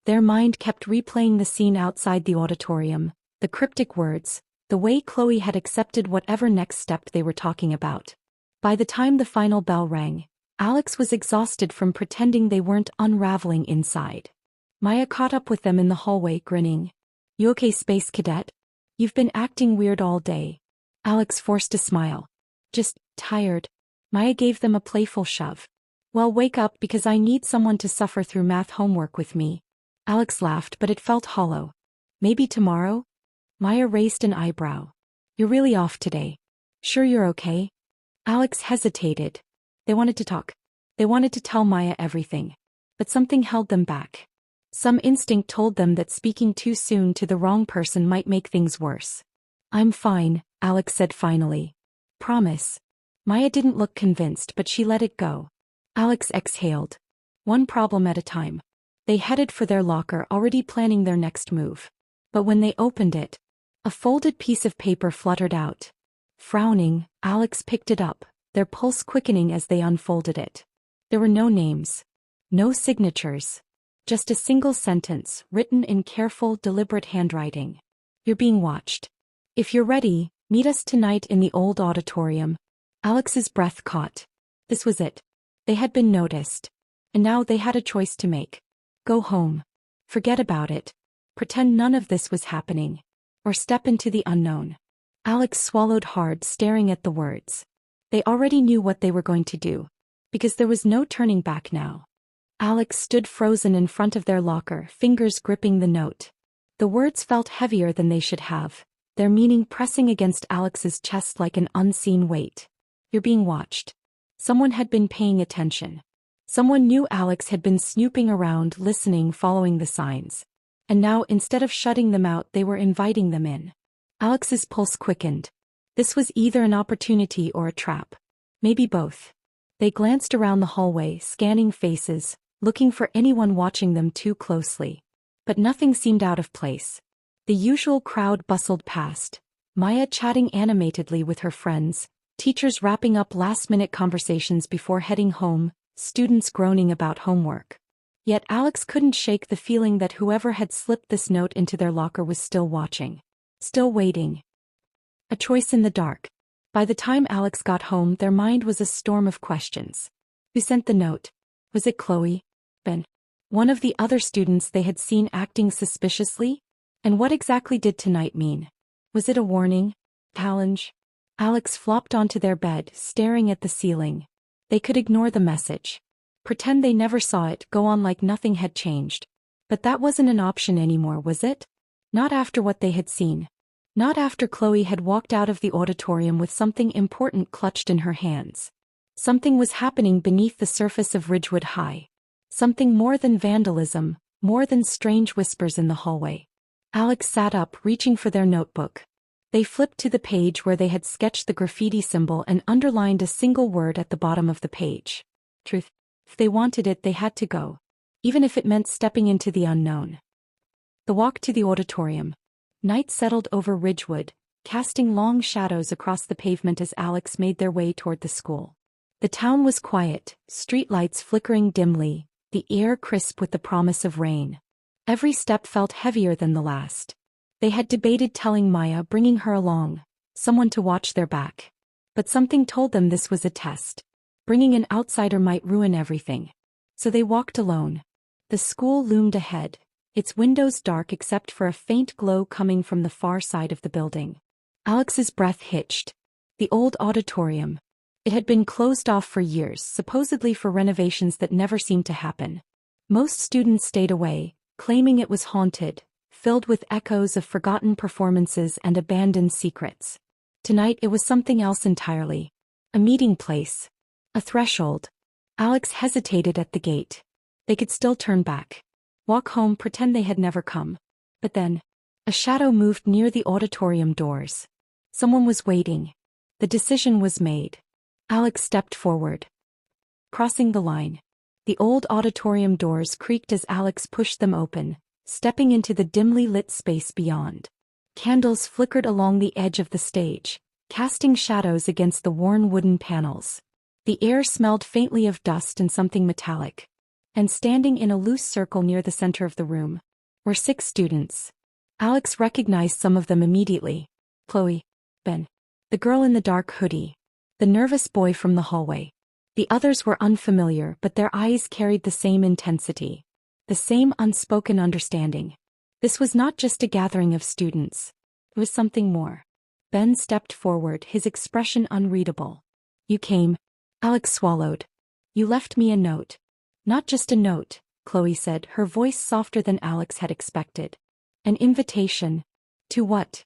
Their mind kept replaying the scene outside the auditorium, the cryptic words, the way Chloe had accepted whatever next step they were talking about. By the time the final bell rang, Alex was exhausted from pretending they weren't unraveling inside. Maya caught up with them in the hallway, grinning. You okay, Space Cadet? You've been acting weird all day. Alex forced a smile. Just tired. Maya gave them a playful shove. Well, wake up, because I need someone to suffer through math homework with me. Alex laughed, but it felt hollow. Maybe tomorrow? Maya raised an eyebrow. You're really off today. Sure you're okay? Alex hesitated. They wanted to talk. They wanted to tell Maya everything. But something held them back. Some instinct told them that speaking too soon to the wrong person might make things worse. I'm fine, Alex said finally. Promise. Maya didn't look convinced, but she let it go. Alex exhaled. One problem at a time. They headed for their locker, already planning their next move. But when they opened it, a folded piece of paper fluttered out. Frowning, Alex picked it up, their pulse quickening as they unfolded it. There were no names. No signatures. Just a single sentence, written in careful, deliberate handwriting. You're being watched. If you're ready, meet us tonight in the old auditorium. Alex's breath caught. This was it. They had been noticed. And now they had a choice to make. Go home. Forget about it. Pretend none of this was happening. Or step into the unknown. Alex swallowed hard, staring at the words. They already knew what they were going to do. Because there was no turning back now. Alex stood frozen in front of their locker, fingers gripping the note. The words felt heavier than they should have, their meaning pressing against Alex's chest like an unseen weight. You're being watched. Someone had been paying attention. Someone knew Alex had been snooping around, listening, following the signs. And now, instead of shutting them out, they were inviting them in. Alex's pulse quickened. This was either an opportunity or a trap. Maybe both. They glanced around the hallway, scanning faces, looking for anyone watching them too closely. But nothing seemed out of place. The usual crowd bustled past, Maya chatting animatedly with her friends, teachers wrapping up last-minute conversations before heading home, students groaning about homework. Yet Alex couldn't shake the feeling that whoever had slipped this note into their locker was still watching. Still waiting. A choice in the dark. By the time Alex got home, their mind was a storm of questions. Who sent the note? Was it Chloe? Ben? One of the other students they had seen acting suspiciously? And what exactly did tonight mean? Was it a warning? Challenge? Alex flopped onto their bed, staring at the ceiling. They could ignore the message. Pretend they never saw it, go on like nothing had changed. But that wasn't an option anymore, was it? Not after what they had seen. Not after Chloe had walked out of the auditorium with something important clutched in her hands. Something was happening beneath the surface of Ridgewood High. Something more than vandalism, more than strange whispers in the hallway. Alex sat up, reaching for their notebook. They flipped to the page where they had sketched the graffiti symbol and underlined a single word at the bottom of the page. Truth. If they wanted it, they had to go. Even if it meant stepping into the unknown. The walk to the auditorium. Night settled over Ridgewood, casting long shadows across the pavement as Alex made their way toward the school. The town was quiet, streetlights flickering dimly, the air crisp with the promise of rain. Every step felt heavier than the last. They had debated telling Maya, bringing her along, someone to watch their back. But something told them this was a test. Bringing an outsider might ruin everything. So they walked alone. The school loomed ahead, its windows dark except for a faint glow coming from the far side of the building. Alex's breath hitched. The old auditorium. It had been closed off for years, supposedly for renovations that never seemed to happen. Most students stayed away, claiming it was haunted, filled with echoes of forgotten performances and abandoned secrets. Tonight it was something else entirely. A meeting place. A threshold. Alex hesitated at the gate. They could still turn back. Walk home, pretend they had never come. But then, a shadow moved near the auditorium doors. Someone was waiting. The decision was made. Alex stepped forward. Crossing the line. The old auditorium doors creaked as Alex pushed them open, stepping into the dimly lit space beyond. Candles flickered along the edge of the stage, casting shadows against the worn wooden panels. The air smelled faintly of dust and something metallic. And standing in a loose circle near the center of the room were 6 students. Alex recognized some of them immediately. Chloe, Ben, the girl in the dark hoodie, the nervous boy from the hallway. The others were unfamiliar, but their eyes carried the same intensity, the same unspoken understanding. This was not just a gathering of students. It was something more. Ben stepped forward, his expression unreadable. You came. Alex swallowed. You left me a note. Not just a note, Chloe said, her voice softer than Alex had expected. An invitation. To what?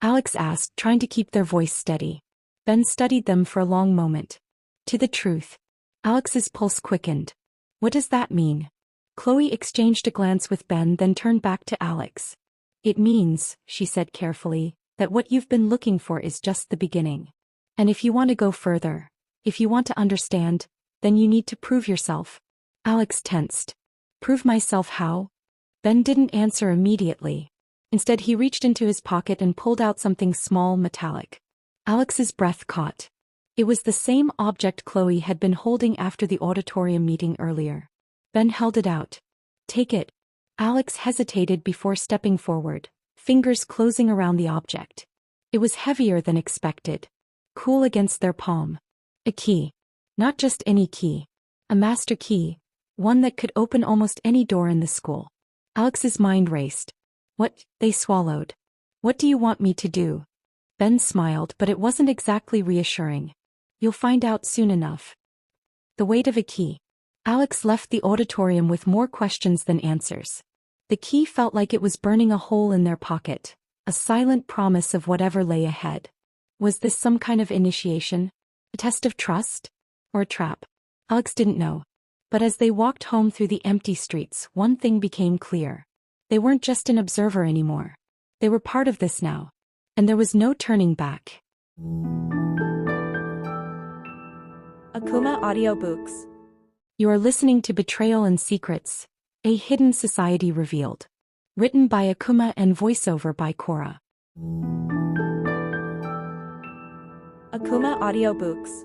Alex asked, trying to keep their voice steady. Ben studied them for a long moment. To the truth. Alex's pulse quickened. What does that mean? Chloe exchanged a glance with Ben, then turned back to Alex. It means, she said carefully, that what you've been looking for is just the beginning. And if you want to go further, if you want to understand, then you need to prove yourself. Alex tensed. Prove myself how? Ben didn't answer immediately. Instead, he reached into his pocket and pulled out something small, metallic. Alex's breath caught. It was the same object Chloe had been holding after the auditorium meeting earlier. Ben held it out. Take it. Alex hesitated before stepping forward, fingers closing around the object. It was heavier than expected. Cool against their palm. A key. Not just any key. A master key. One that could open almost any door in the school. Alex's mind raced. What? They swallowed. What do you want me to do? Ben smiled, but it wasn't exactly reassuring. You'll find out soon enough. The weight of a key. Alex left the auditorium with more questions than answers. The key felt like it was burning a hole in their pocket, a silent promise of whatever lay ahead. Was this some kind of initiation? A test of trust? Or a trap? Alex didn't know. But as they walked home through the empty streets, one thing became clear. They weren't just an observer anymore. They were part of this now. And there was no turning back. Akumah Audiobooks. You are listening to Betrayal and Secrets, A Hidden Society Revealed. Written by Akumah and voiceover by Sara. Akumah Audiobooks.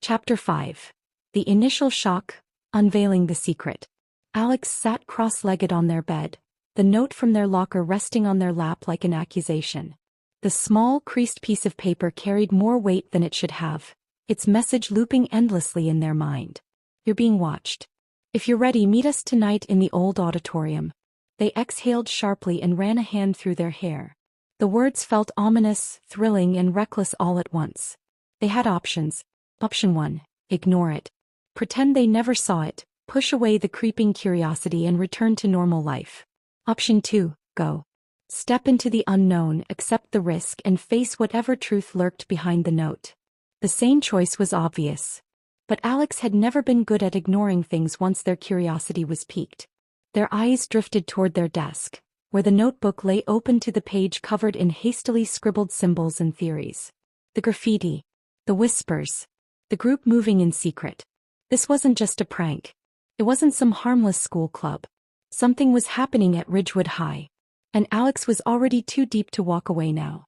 Chapter 5. The Initial Shock, Unveiling the Secret. Alex sat cross-legged on their bed, the note from their locker resting on their lap like an accusation. The small, creased piece of paper carried more weight than it should have, its message looping endlessly in their mind. You're being watched. If you're ready, meet us tonight in the old auditorium. They exhaled sharply and ran a hand through their hair. The words felt ominous, thrilling, and reckless all at once. They had options. Option 1, ignore it. Pretend they never saw it, push away the creeping curiosity and return to normal life. Option 2, go. Step into the unknown, accept the risk, and face whatever truth lurked behind the note. The sane choice was obvious. But Alex had never been good at ignoring things once their curiosity was piqued. Their eyes drifted toward their desk, where the notebook lay open to the page covered in hastily scribbled symbols and theories. The graffiti. The whispers. The group moving in secret. This wasn't just a prank. It wasn't some harmless school club. Something was happening at Ridgewood High. And Alex was already too deep to walk away now.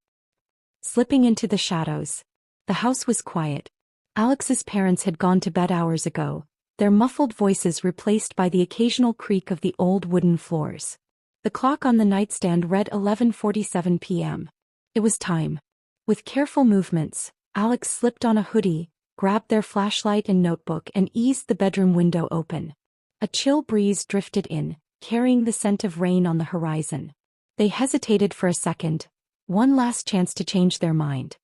Slipping into the shadows. The house was quiet. Alex's parents had gone to bed hours ago, their muffled voices replaced by the occasional creak of the old wooden floors. The clock on the nightstand read 11:47 p.m. It was time. With careful movements, Alex slipped on a hoodie, grabbed their flashlight and notebook and eased the bedroom window open. A chill breeze drifted in, carrying the scent of rain on the horizon. They hesitated for a second, one last chance to change their mind.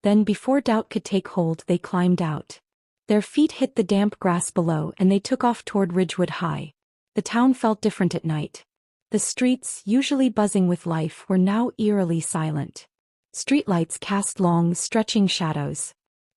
Then, before doubt could take hold, they climbed out. Their feet hit the damp grass below and they took off toward Ridgewood High. The town felt different at night. The streets, usually buzzing with life, were now eerily silent. Streetlights cast long, stretching shadows.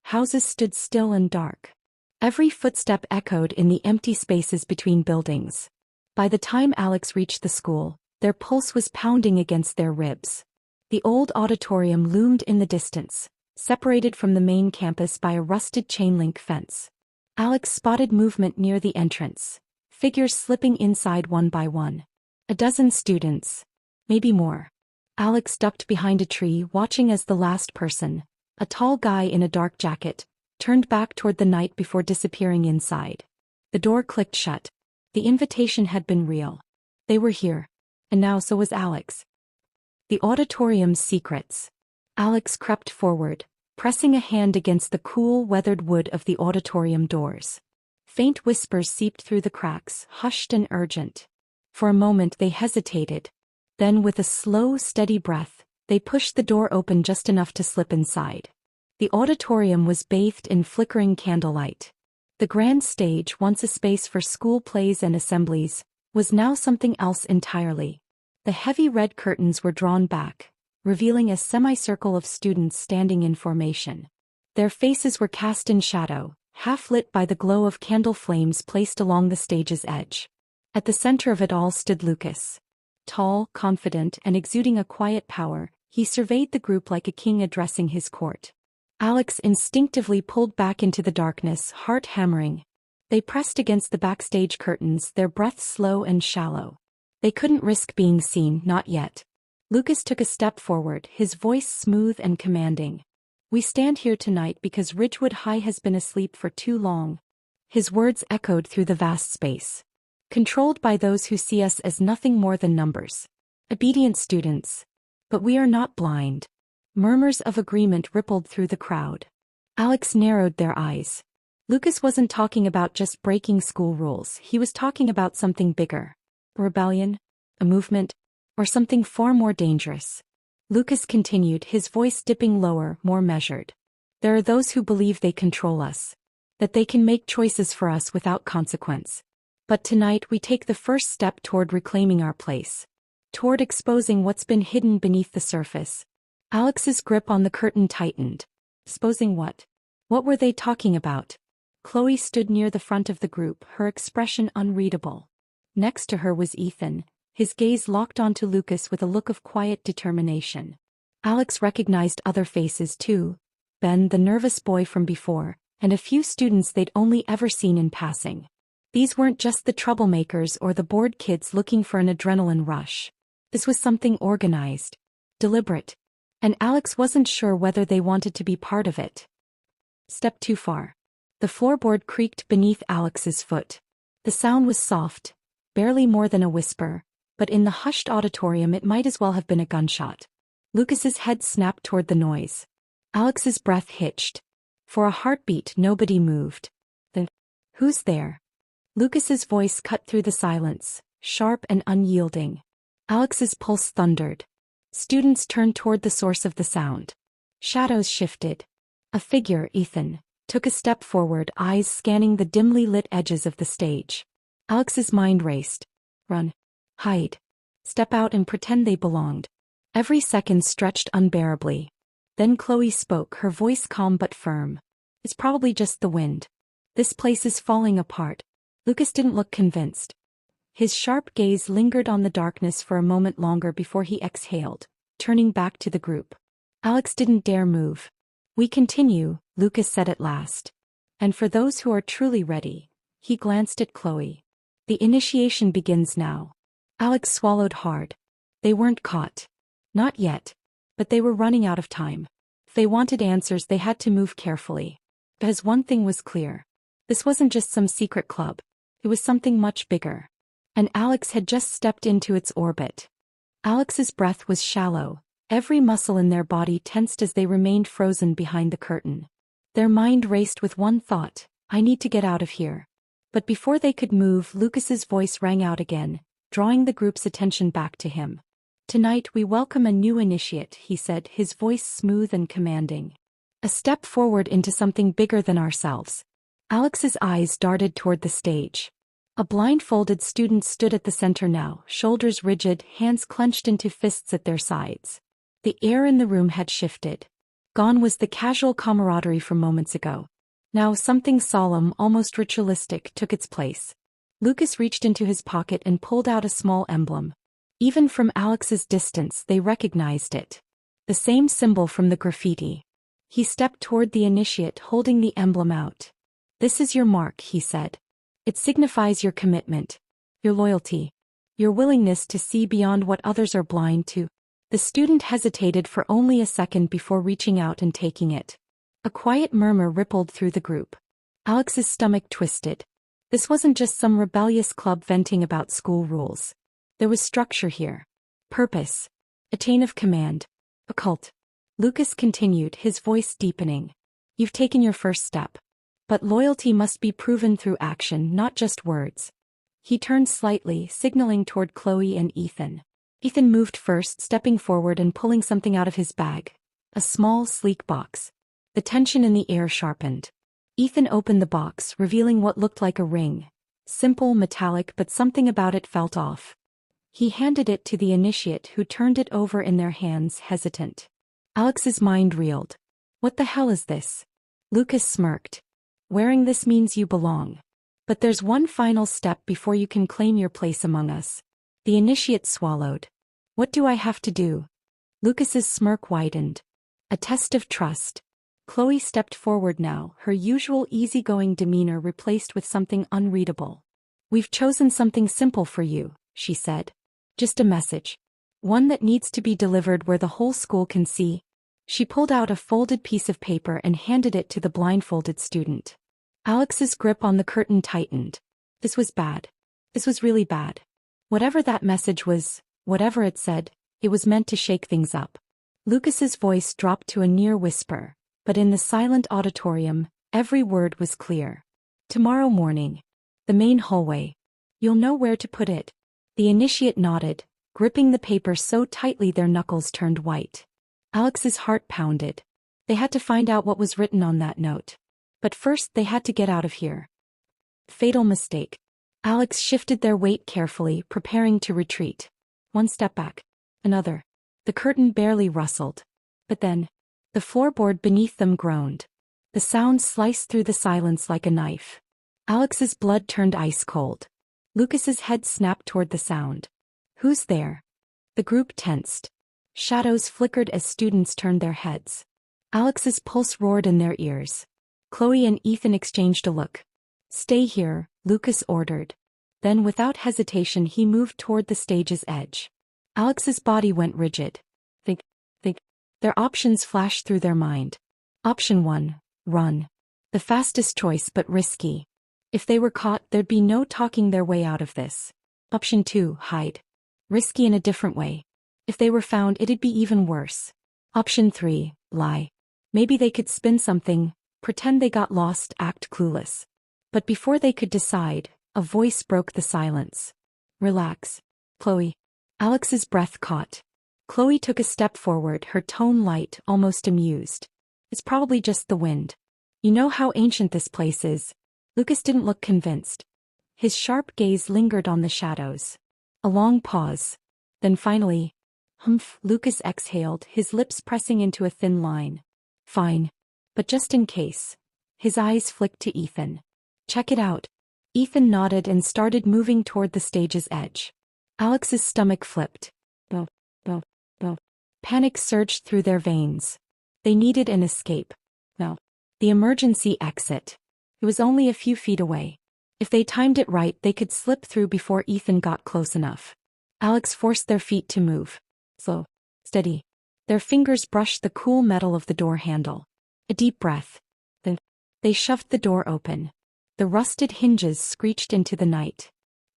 Houses stood still and dark. Every footstep echoed in the empty spaces between buildings. By the time Alex reached the school, their pulse was pounding against their ribs. The old auditorium loomed in the distance, separated from the main campus by a rusted chain-link fence. Alex spotted movement near the entrance, figures slipping inside one by one. A dozen students. Maybe more. Alex ducked behind a tree, watching as the last person, a tall guy in a dark jacket, turned back toward the night before disappearing inside. The door clicked shut. The invitation had been real. They were here. And now so was Alex. The auditorium's secrets. Alex crept forward, pressing a hand against the cool, weathered wood of the auditorium doors. Faint whispers seeped through the cracks, hushed and urgent. For a moment they hesitated. Then, with a slow, steady breath, they pushed the door open just enough to slip inside. The auditorium was bathed in flickering candlelight. The grand stage, once a space for school plays and assemblies, was now something else entirely. The heavy red curtains were drawn back, revealing a semicircle of students standing in formation. Their faces were cast in shadow, half lit by the glow of candle flames placed along the stage's edge. At the center of it all stood Lucas. Tall, confident, and exuding a quiet power, he surveyed the group like a king addressing his court. Alex instinctively pulled back into the darkness, heart hammering. They pressed against the backstage curtains, their breaths slow and shallow. They couldn't risk being seen, not yet. Lucas took a step forward, his voice smooth and commanding. "We stand here tonight because Ridgewood High has been asleep for too long." His words echoed through the vast space. "Controlled by those who see us as nothing more than numbers. Obedient students. But we are not blind." Murmurs of agreement rippled through the crowd. Alex narrowed their eyes. Lucas wasn't talking about just breaking school rules, he was talking about something bigger. A rebellion? A movement? Or something far more dangerous. Lucas continued, his voice dipping lower, more measured. "There are those who believe they control us. That they can make choices for us without consequence. But tonight we take the first step toward reclaiming our place. Toward exposing what's been hidden beneath the surface." Alex's grip on the curtain tightened. Exposing what? What were they talking about? Chloe stood near the front of the group, her expression unreadable. Next to her was Ethan, his gaze locked onto Lucas with a look of quiet determination. Alex recognized other faces too. Ben, the nervous boy from before, and a few students they'd only ever seen in passing. These weren't just the troublemakers or the bored kids looking for an adrenaline rush. This was something organized, deliberate, and Alex wasn't sure whether they wanted to be part of it. Step too far. The floorboard creaked beneath Alex's foot. The sound was soft, barely more than a whisper, but in the hushed auditorium it might as well have been a gunshot. Lucas's head snapped toward the noise. Alex's breath hitched. For a heartbeat nobody moved. Then, "Who's there?" Lucas's voice cut through the silence, sharp and unyielding. Alex's pulse thundered. Students turned toward the source of the sound. Shadows shifted. A figure, Ethan, took a step forward, eyes scanning the dimly lit edges of the stage. Alex's mind raced. Run. Hide. Step out and pretend they belonged. Every second stretched unbearably. Then Chloe spoke, her voice calm but firm. "It's probably just the wind. This place is falling apart." Lucas didn't look convinced. His sharp gaze lingered on the darkness for a moment longer before he exhaled, turning back to the group. Alex didn't dare move. "We continue," Lucas said at last. "And for those who are truly ready," he glanced at Chloe. "The initiation begins now." Alex swallowed hard. They weren't caught. Not yet. But they were running out of time. If they wanted answers, they had to move carefully. Because one thing was clear. This wasn't just some secret club. It was something much bigger. And Alex had just stepped into its orbit. Alex's breath was shallow, every muscle in their body tensed as they remained frozen behind the curtain. Their mind raced with one thought: "I need to get out of here." But before they could move, Lucas's voice rang out again, drawing the group's attention back to him. "Tonight we welcome a new initiate," he said, his voice smooth and commanding. "A step forward into something bigger than ourselves." Alex's eyes darted toward the stage. A blindfolded student stood at the center now, shoulders rigid, hands clenched into fists at their sides. The air in the room had shifted. Gone was the casual camaraderie from moments ago. Now something solemn, almost ritualistic, took its place. Lucas reached into his pocket and pulled out a small emblem. Even from Alex's distance they recognized it. The same symbol from the graffiti. He stepped toward the initiate, holding the emblem out. "This is your mark," he said. "It signifies your commitment, your loyalty, your willingness to see beyond what others are blind to." The student hesitated for only a second before reaching out and taking it. A quiet murmur rippled through the group. Alex's stomach twisted. This wasn't just some rebellious club venting about school rules. There was structure here. Purpose. A chain of command. A cult. Lucas continued, his voice deepening. "You've taken your first step. But loyalty must be proven through action, not just words." He turned slightly, signaling toward Chloe and Ethan. Ethan moved first, stepping forward and pulling something out of his bag. A small, sleek box. The tension in the air sharpened. Ethan opened the box, revealing what looked like a ring. Simple, metallic, but something about it felt off. He handed it to the initiate, who turned it over in their hands, hesitant. Alex's mind reeled. "What the hell is this?" Lucas smirked. "Wearing this means you belong. But there's one final step before you can claim your place among us." The initiate swallowed. "What do I have to do?" Lucas's smirk widened. "A test of trust." Chloe stepped forward now, her usual easygoing demeanor replaced with something unreadable. "We've chosen something simple for you," she said. "Just a message. One that needs to be delivered where the whole school can see." She pulled out a folded piece of paper and handed it to the blindfolded student. Alex's grip on the curtain tightened. This was bad. This was really bad. Whatever that message was, whatever it said, it was meant to shake things up. Lucas's voice dropped to a near whisper, but in the silent auditorium, every word was clear. "Tomorrow morning. The main hallway. You'll know where to put it." The initiate nodded, gripping the paper so tightly their knuckles turned white. Alex's heart pounded. They had to find out what was written on that note. But first they had to get out of here. Fatal mistake. Alex shifted their weight carefully, preparing to retreat. One step back. Another. The curtain barely rustled. But then, the floorboard beneath them groaned. The sound sliced through the silence like a knife. Alex's blood turned ice cold. Lucas's head snapped toward the sound. "Who's there?" The group tensed. Shadows flickered as students turned their heads. Alex's pulse roared in their ears. Chloe and Ethan exchanged a look. Stay here, Lucas ordered. Then without hesitation he moved toward the stage's edge. Alex's body went rigid. Think. Their options flashed through their mind. Option 1, run. The fastest choice but risky. If they were caught, there'd be no talking their way out of this. Option 2, hide. Risky in a different way. If they were found, it'd be even worse. Option 3, lie. Maybe they could spin something, pretend they got lost, act clueless. But before they could decide, a voice broke the silence. Relax, Chloe. Alex's breath caught. Chloe took a step forward, her tone light, almost amused. It's probably just the wind. You know how ancient this place is. Lucas didn't look convinced. His sharp gaze lingered on the shadows. A long pause. Then finally, humph, Lucas exhaled, his lips pressing into a thin line. Fine. But just in case. His eyes flicked to Ethan. Check it out. Ethan nodded and started moving toward the stage's edge. Alex's stomach flipped. Bo. Panic surged through their veins. They needed an escape. No. The emergency exit. It was only a few feet away. If they timed it right, they could slip through before Ethan got close enough. Alex forced their feet to move. Slow. Steady. Their fingers brushed the cool metal of the door handle. A deep breath. Then they shoved the door open. The rusted hinges screeched into the night.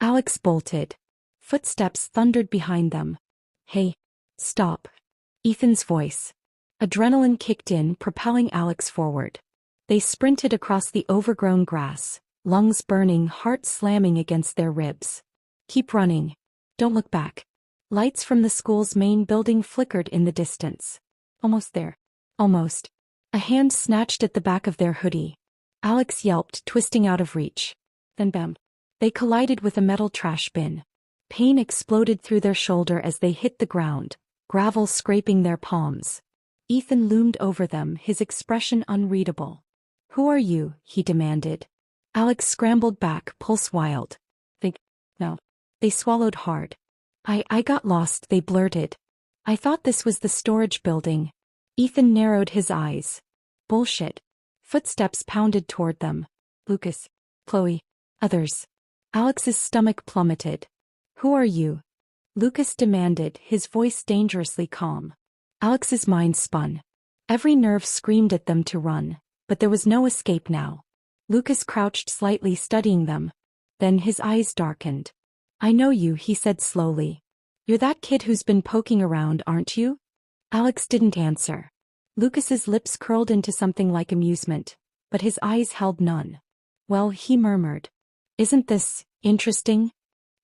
Alex bolted. Footsteps thundered behind them. Hey. Stop. Ethan's voice. Adrenaline kicked in, propelling Alex forward. They sprinted across the overgrown grass, lungs burning, heart slamming against their ribs. Keep running. Don't look back. Lights from the school's main building flickered in the distance. Almost there. Almost. A hand snatched at the back of their hoodie. Alex yelped, twisting out of reach. Then bam. They collided with a metal trash bin. Pain exploded through their shoulder as they hit the ground, gravel scraping their palms. Ethan loomed over them, his expression unreadable. Who are you? He demanded. Alex scrambled back, pulse wild. No. They swallowed hard. I got lost, they blurted. I thought this was the storage building. Ethan narrowed his eyes. Bullshit. Footsteps pounded toward them. Lucas. Chloe. Others. Alex's stomach plummeted. Who are you? Lucas demanded, his voice dangerously calm. Alex's mind spun. Every nerve screamed at them to run, but there was no escape now. Lucas crouched slightly, studying them. Then his eyes darkened. I know you, he said slowly. You're that kid who's been poking around, aren't you? Alex didn't answer. Lucas's lips curled into something like amusement, but his eyes held none. Well, he murmured. Isn't this interesting?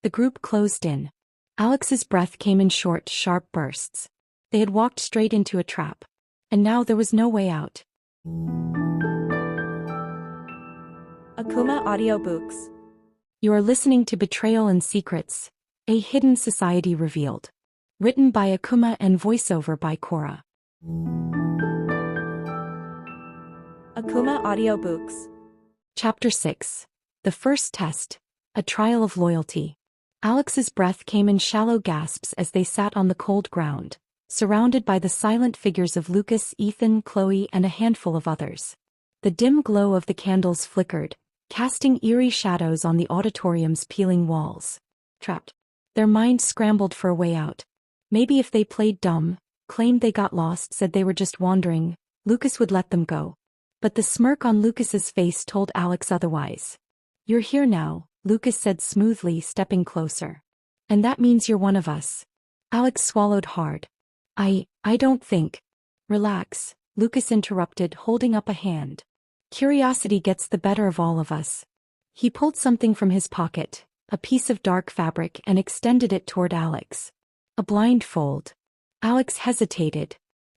The group closed in. Alex's breath came in short, sharp bursts. They had walked straight into a trap. And now there was no way out. Akumah Audiobooks. You are listening to Betrayal and Secrets, A Hidden Society Revealed. Written by Akumah and voiceover by Sara. Akumah Audiobooks. Chapter 6. The First Test. A Trial of Loyalty. Alex's breath came in shallow gasps as they sat on the cold ground, surrounded by the silent figures of Lucas, Ethan, Chloe, and a handful of others. The dim glow of the candles flickered, casting eerie shadows on the auditorium's peeling walls. Trapped. Their minds scrambled for a way out. Maybe if they played dumb, claimed they got lost, said they were just wandering, Lucas would let them go. But the smirk on Lucas's face told Alex otherwise. You're here now, Lucas said smoothly, stepping closer. And that means you're one of us. Alex swallowed hard. I don't think. Relax, Lucas interrupted, holding up a hand. Curiosity gets the better of all of us. He pulled something from his pocket, a piece of dark fabric, and extended it toward Alex. A blindfold. Alex hesitated.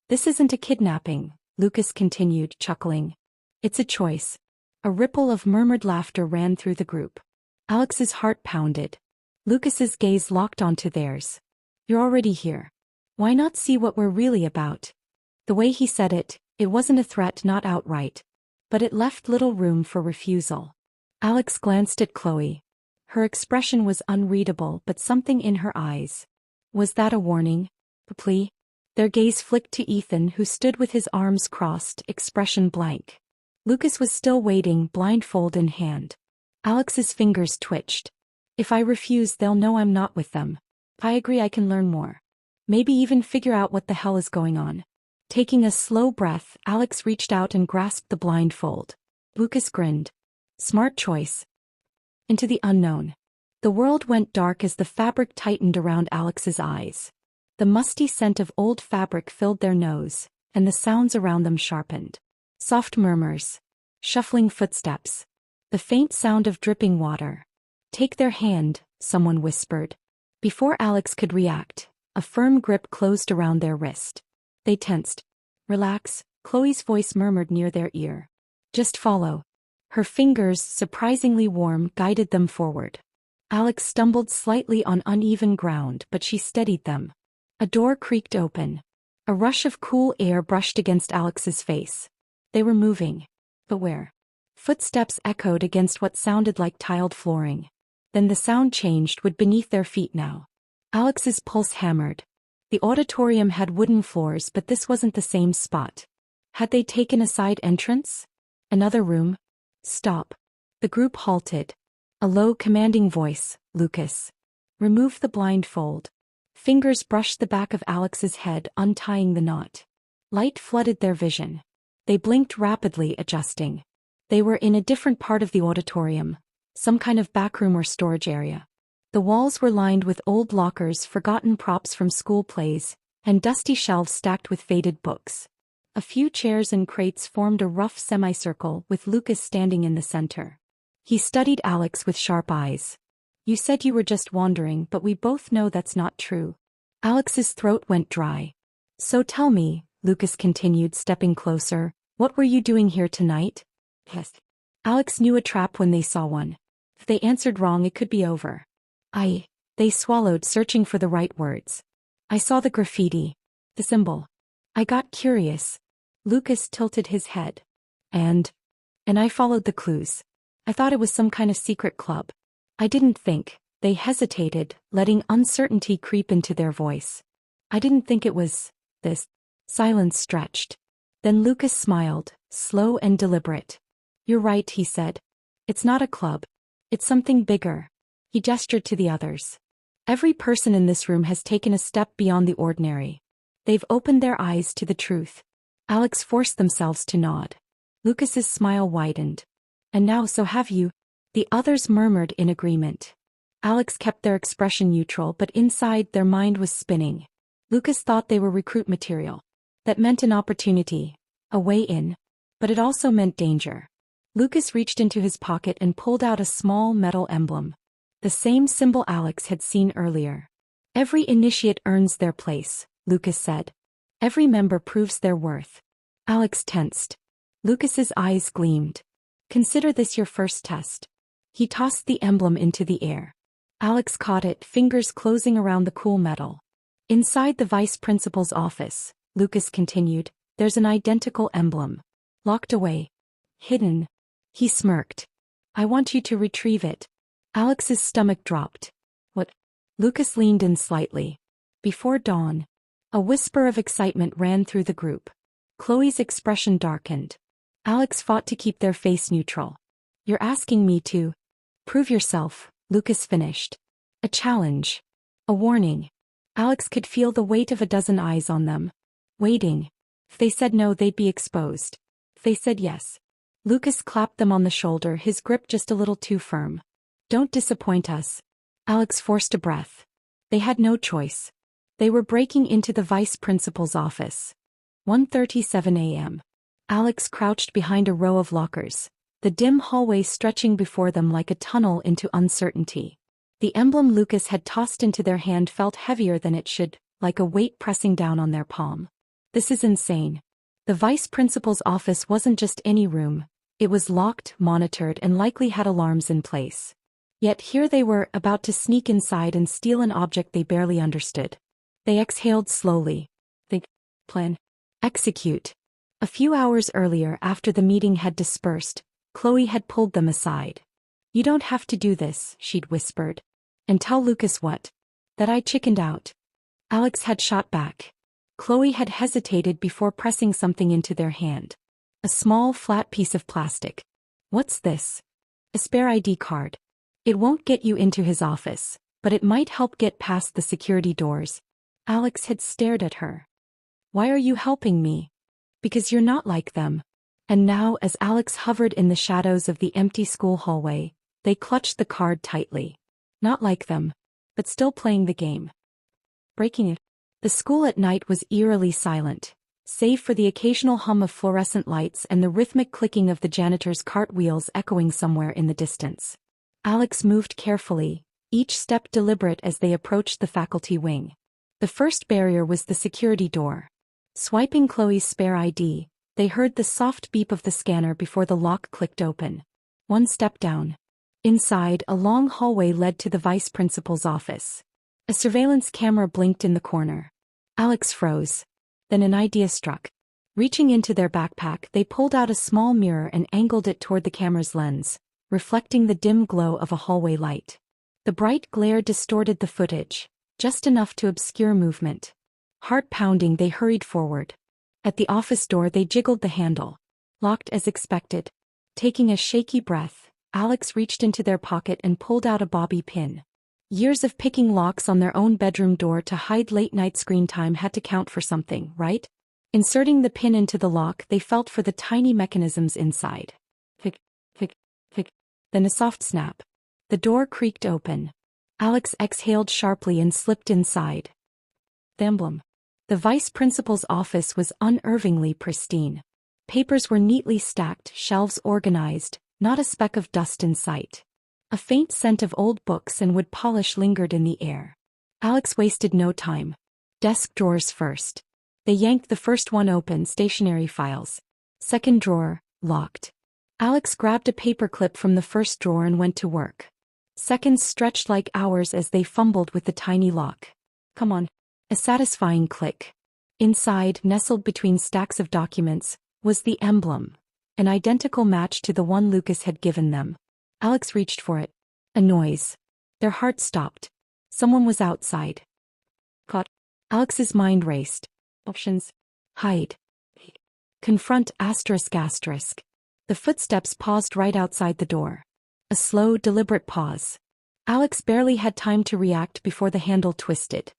This isn't a kidnapping, Lucas continued, chuckling. It's a choice. A ripple of murmured laughter ran through the group. Alex's heart pounded. Lucas's gaze locked onto theirs. You're already here. Why not see what we're really about? The way he said it, it wasn't a threat, not outright. But it left little room for refusal. Alex glanced at Chloe. Her expression was unreadable, but something in her eyes. Was that a warning? A plea? Their gaze flicked to Ethan, who stood with his arms crossed, expression blank. Lucas was still waiting, blindfold in hand. Alex's fingers twitched. If I refuse, they'll know I'm not with them. I agree, I can learn more. Maybe even figure out what the hell is going on. Taking a slow breath, Alex reached out and grasped the blindfold. Lucas grinned. Smart choice. Into the unknown. The world went dark as the fabric tightened around Alex's eyes. The musty scent of old fabric filled their nose, and the sounds around them sharpened. Soft murmurs. Shuffling footsteps. The faint sound of dripping water. Take their hand, someone whispered. Before Alex could react, a firm grip closed around their wrist. They tensed. Relax, Chloe's voice murmured near their ear. Just follow. Her fingers, surprisingly warm, guided them forward. Alex stumbled slightly on uneven ground, but she steadied them. A door creaked open. A rush of cool air brushed against Alex's face. They were moving. But where? Footsteps echoed against what sounded like tiled flooring. Then the sound changed, wood beneath their feet now. Alex's pulse hammered. The auditorium had wooden floors, but this wasn't the same spot. Had they taken a side entrance? Another room? Stop. The group halted. A low, commanding voice, Lucas. Remove the blindfold. Fingers brushed the back of Alex's head, untying the knot. Light flooded their vision. They blinked rapidly, adjusting. They were in a different part of the auditorium, some kind of backroom or storage area. The walls were lined with old lockers, forgotten props from school plays, and dusty shelves stacked with faded books. A few chairs and crates formed a rough semicircle, with Lucas standing in the center. He studied Alex with sharp eyes. You said you were just wandering, but we both know that's not true. Alex's throat went dry. So tell me, Lucas continued, stepping closer, what were you doing here tonight? Yes. Alex knew a trap when they saw one. If they answered wrong, it could be over. They swallowed, searching for the right words. I saw the graffiti. The symbol. I got curious. Lucas tilted his head. And I followed the clues. I thought it was some kind of secret club. I didn't think. They hesitated, letting uncertainty creep into their voice. I didn't think it was this. Silence stretched. Then Lucas smiled, slow and deliberate. You're right, he said. It's not a club. It's something bigger. He gestured to the others. Every person in this room has taken a step beyond the ordinary. They've opened their eyes to the truth. Alex forced themselves to nod. Lucas's smile widened. And now so have you. The others murmured in agreement. Alex kept their expression neutral, but inside their mind was spinning. Lucas thought they were recruit material. That meant an opportunity, a way in. But it also meant danger. Lucas reached into his pocket and pulled out a small metal emblem. The same symbol Alex had seen earlier. Every initiate earns their place, Lucas said. Every member proves their worth. Alex tensed. Lucas's eyes gleamed. Consider this your first test. He tossed the emblem into the air. Alex caught it, fingers closing around the cool metal. Inside the vice principal's office, Lucas continued, there's an identical emblem. Locked away. Hidden. He smirked. I want you to retrieve it. Alex's stomach dropped. What? Lucas leaned in slightly. Before dawn. A whisper of excitement ran through the group. Chloe's expression darkened. Alex fought to keep their face neutral. You're asking me to prove yourself, Lucas finished. A challenge. A warning. Alex could feel the weight of a dozen eyes on them. Waiting. If they said no, they'd be exposed. If they said yes. Lucas clapped them on the shoulder, his grip just a little too firm. Don't disappoint us. Alex forced a breath. They had no choice. They were breaking into the vice principal's office. 1:37 a.m. Alex crouched behind a row of lockers, the dim hallway stretching before them like a tunnel into uncertainty. The emblem Lucas had tossed into their hand felt heavier than it should, like a weight pressing down on their palm. This is insane. The vice principal's office wasn't just any room. It was locked, monitored, and likely had alarms in place. Yet here they were, about to sneak inside and steal an object they barely understood. They exhaled slowly. Think. Plan. Execute. A few hours earlier, after the meeting had dispersed, Chloe had pulled them aside. You don't have to do this, she'd whispered. And tell Lucas what? That I chickened out. Alex had shot back. Chloe had hesitated before pressing something into their hand. A small, flat piece of plastic. What's this? A spare ID card. It won't get you into his office, but it might help get past the security doors. Alex had stared at her. Why are you helping me? Because you're not like them. And now, as Alex hovered in the shadows of the empty school hallway, they clutched the card tightly. Not like them, but still playing the game. Breaking it. The school at night was eerily silent, save for the occasional hum of fluorescent lights and the rhythmic clicking of the janitor's cartwheels echoing somewhere in the distance. Alex moved carefully, each step deliberate as they approached the faculty wing. The first barrier was the security door. Swiping Chloe's spare ID, they heard the soft beep of the scanner before the lock clicked open. One step down. Inside, a long hallway led to the vice principal's office. A surveillance camera blinked in the corner. Alex froze. Then an idea struck. Reaching into their backpack, they pulled out a small mirror and angled it toward the camera's lens, reflecting the dim glow of a hallway light. The bright glare distorted the footage, just enough to obscure movement. Heart pounding, they hurried forward. At the office door, they jiggled the handle. Locked as expected. Taking a shaky breath, Alex reached into their pocket and pulled out a bobby pin. Years of picking locks on their own bedroom door to hide late-night screen time had to count for something, right? Inserting the pin into the lock, they felt for the tiny mechanisms inside. Click, click, click. Then a soft snap. The door creaked open. Alex exhaled sharply and slipped inside. The emblem. The vice principal's office was unervingly pristine. Papers were neatly stacked, shelves organized, not a speck of dust in sight. A faint scent of old books and wood polish lingered in the air. Alex wasted no time. Desk drawers first. They yanked the first one open, stationery files. Second drawer, locked. Alex grabbed a paperclip from the first drawer and went to work. Seconds stretched like hours as they fumbled with the tiny lock. Come on. A satisfying click. Inside, nestled between stacks of documents, was the emblem, an identical match to the one Lucas had given them. Alex reached for it. A noise. Their hearts stopped. Someone was outside. Caught. Alex's mind raced. Options. Hide. Confront asterisk asterisk. The footsteps paused right outside the door. A slow, deliberate pause. Alex barely had time to react before the handle twisted.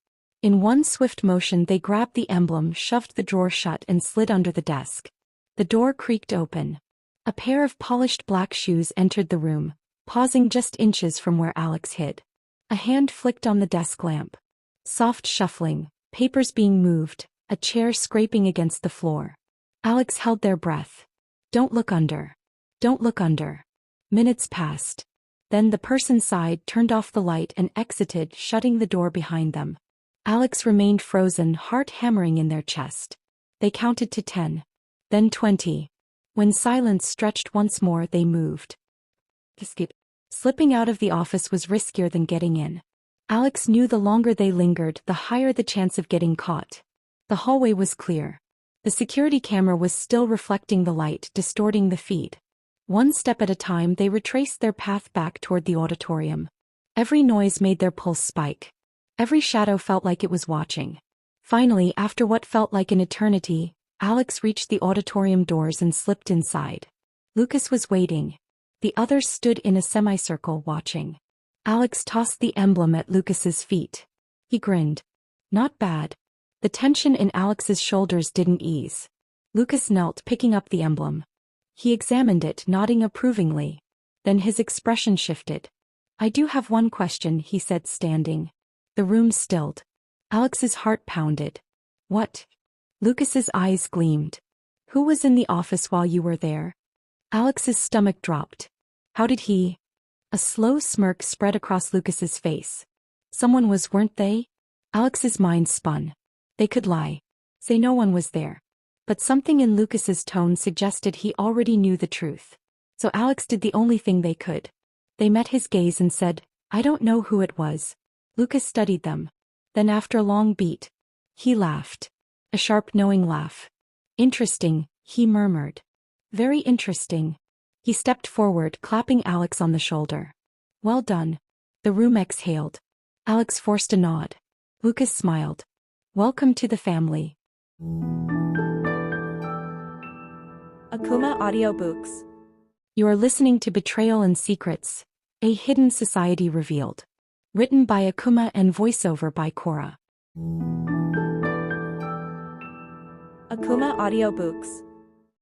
In one swift motion, they grabbed the emblem, shoved the drawer shut, and slid under the desk. The door creaked open. A pair of polished black shoes entered the room, pausing just inches from where Alex hid. A hand flicked on the desk lamp. Soft shuffling, papers being moved, a chair scraping against the floor. Alex held their breath. Don't look under. Don't look under. Minutes passed. Then the person sighed, turned off the light, and exited, shutting the door behind them. Alex remained frozen, heart hammering in their chest. They counted to 10. Then 20. When silence stretched once more, they moved. Escape. Slipping out of the office was riskier than getting in. Alex knew the longer they lingered, the higher the chance of getting caught. The hallway was clear. The security camera was still reflecting the light, distorting the feed. One step at a time, they retraced their path back toward the auditorium. Every noise made their pulse spike. Every shadow felt like it was watching. Finally, after what felt like an eternity, Alex reached the auditorium doors and slipped inside. Lucas was waiting. The others stood in a semicircle watching. Alex tossed the emblem at Lucas's feet. He grinned. Not bad. The tension in Alex's shoulders didn't ease. Lucas knelt, picking up the emblem. He examined it, nodding approvingly. Then his expression shifted. I do have one question, he said, standing. The room stilled. Alex's heart pounded. What? Lucas's eyes gleamed. Who was in the office while you were there? Alex's stomach dropped. How did he? A slow smirk spread across Lucas's face. Someone was, weren't they? Alex's mind spun. They could lie. Say no one was there. But something in Lucas's tone suggested he already knew the truth. So Alex did the only thing they could. They met his gaze and said, I don't know who it was. Lucas studied them. Then after a long beat, he laughed. A sharp, knowing laugh. Interesting, he murmured. Very interesting. He stepped forward, clapping Alex on the shoulder. Well done. The room exhaled. Alex forced a nod. Lucas smiled. Welcome to the family. Akumah Audiobooks. You are listening to Betrayal and Secrets, a hidden society revealed. Written by Akumah and voiceover by Sara. Akumah Audiobooks.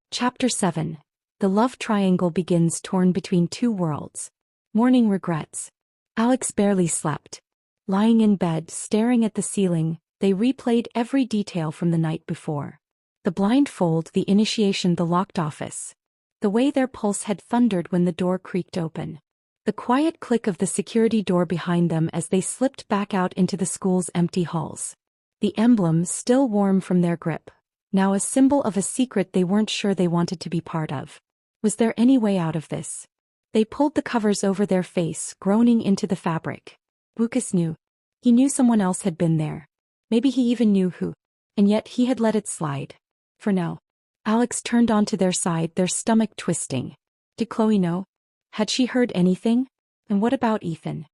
Chapter 7. The love triangle begins torn between two worlds. Morning regrets. Alex barely slept. Lying in bed, staring at the ceiling, they replayed every detail from the night before. The blindfold, the initiation, the locked office. The way their pulse had thundered when the door creaked open. The quiet click of the security door behind them as they slipped back out into the school's empty halls. The emblem, still warm from their grip, now a symbol of a secret they weren't sure they wanted to be part of. Was there any way out of this? They pulled the covers over their face, groaning into the fabric. Lucas knew. He knew someone else had been there. Maybe he even knew who. And yet he had let it slide. For now. Alex turned onto their side, their stomach twisting. Did Chloe know? Had she heard anything? And what about Ethan?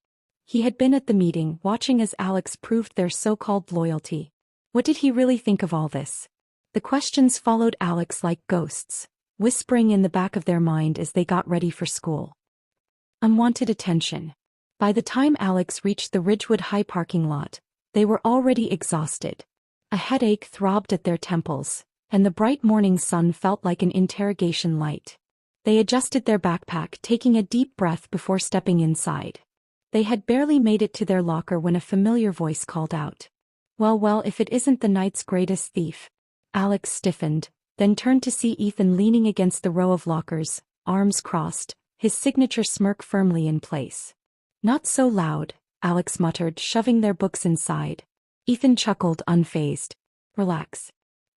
He had been at the meeting, watching as Alex proved their so-called loyalty. What did he really think of all this? The questions followed Alex like ghosts, whispering in the back of their mind as they got ready for school. Unwanted attention. By the time Alex reached the Ridgewood High parking lot, they were already exhausted. A headache throbbed at their temples, and the bright morning sun felt like an interrogation light. They adjusted their backpack, taking a deep breath before stepping inside. They had barely made it to their locker when a familiar voice called out. Well, if it isn't the night's greatest thief. Alex stiffened, then turned to see Ethan leaning against the row of lockers, arms crossed, his signature smirk firmly in place. Not so loud, Alex muttered, shoving their books inside. Ethan chuckled, unfazed. Relax.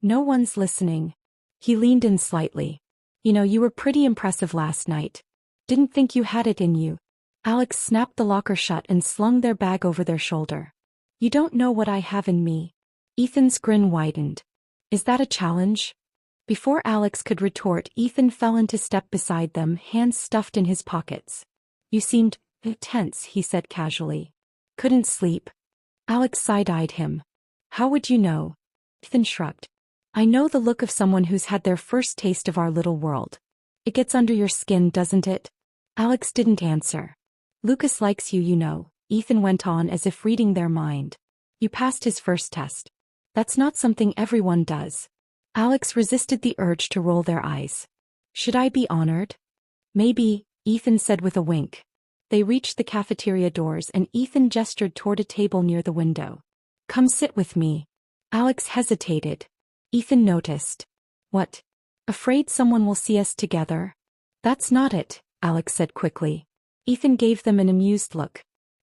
No one's listening. He leaned in slightly. You were pretty impressive last night. Didn't think you had it in you. Alex snapped the locker shut and slung their bag over their shoulder. You don't know what I have in me. Ethan's grin widened. Is that a challenge? Before Alex could retort, Ethan fell into step beside them, hands stuffed in his pockets. You seemed tense, he said casually. Couldn't sleep. Alex side-eyed him. How would you know? Ethan shrugged. I know the look of someone who's had their first taste of our little world. It gets under your skin, doesn't it? Alex didn't answer. Lucas likes you, Ethan went on as if reading their mind. You passed his first test. That's not something everyone does. Alex resisted the urge to roll their eyes. Should I be honored? Maybe, Ethan said with a wink. They reached the cafeteria doors and Ethan gestured toward a table near the window. Come sit with me. Alex hesitated. Ethan noticed. What? Afraid someone will see us together? That's not it, Alex said quickly. Ethan gave them an amused look.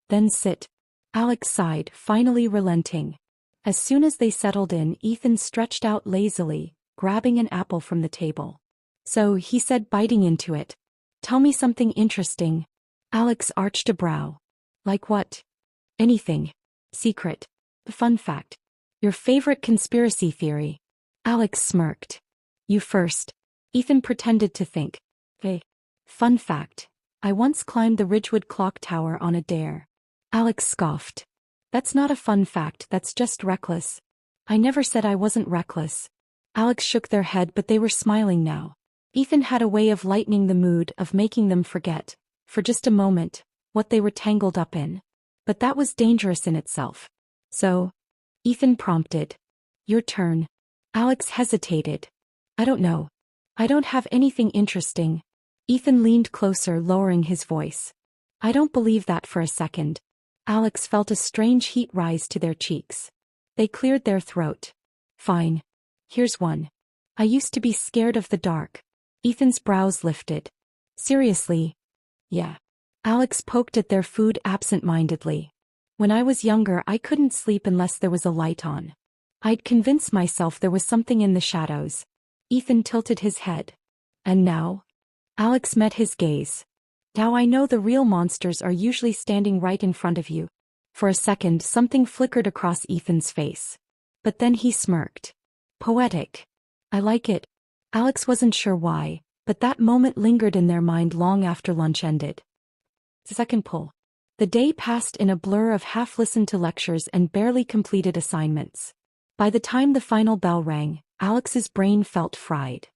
Then sit. Alex sighed, finally relenting. As soon as they settled in, Ethan stretched out lazily, grabbing an apple from the table. So, he said, biting into it. Tell me something interesting. Alex arched a brow. Like what? Anything. Secret. A fun fact. Your favorite conspiracy theory. Alex smirked. You first. Ethan pretended to think. Hey. Fun fact. I once climbed the Ridgewood clock tower on a dare. Alex scoffed. That's not a fun fact, that's just reckless. I never said I wasn't reckless. Alex shook their head, but they were smiling now. Ethan had a way of lightening the mood, of making them forget, for just a moment, what they were tangled up in. But that was dangerous in itself. So, Ethan prompted. Your turn. Alex hesitated. I don't know. I don't have anything interesting. Ethan leaned closer, lowering his voice. I don't believe that for a second. Alex felt a strange heat rise to their cheeks. They cleared their throat. Fine. Here's one. I used to be scared of the dark. Ethan's brows lifted. Seriously? Yeah. Alex poked at their food absent-mindedly. When I was younger, I couldn't sleep unless there was a light on. I'd convince myself there was something in the shadows. Ethan tilted his head. And now? Alex met his gaze. Now I know the real monsters are usually standing right in front of you. For a second, something flickered across Ethan's face. But then he smirked. Poetic. I like it. Alex wasn't sure why, but that moment lingered in their mind long after lunch ended. Second pull. The day passed in a blur of half-listened to lectures and barely completed assignments. By the time the final bell rang, Alex's brain felt fried.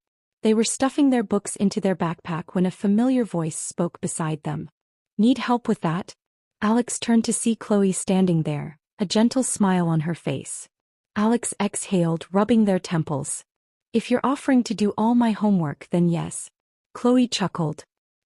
They were stuffing their books into their backpack when a familiar voice spoke beside them. Need help with that? Alex turned to see Chloe standing there, a gentle smile on her face. Alex exhaled, rubbing their temples. If you're offering to do all my homework, then yes. Chloe chuckled.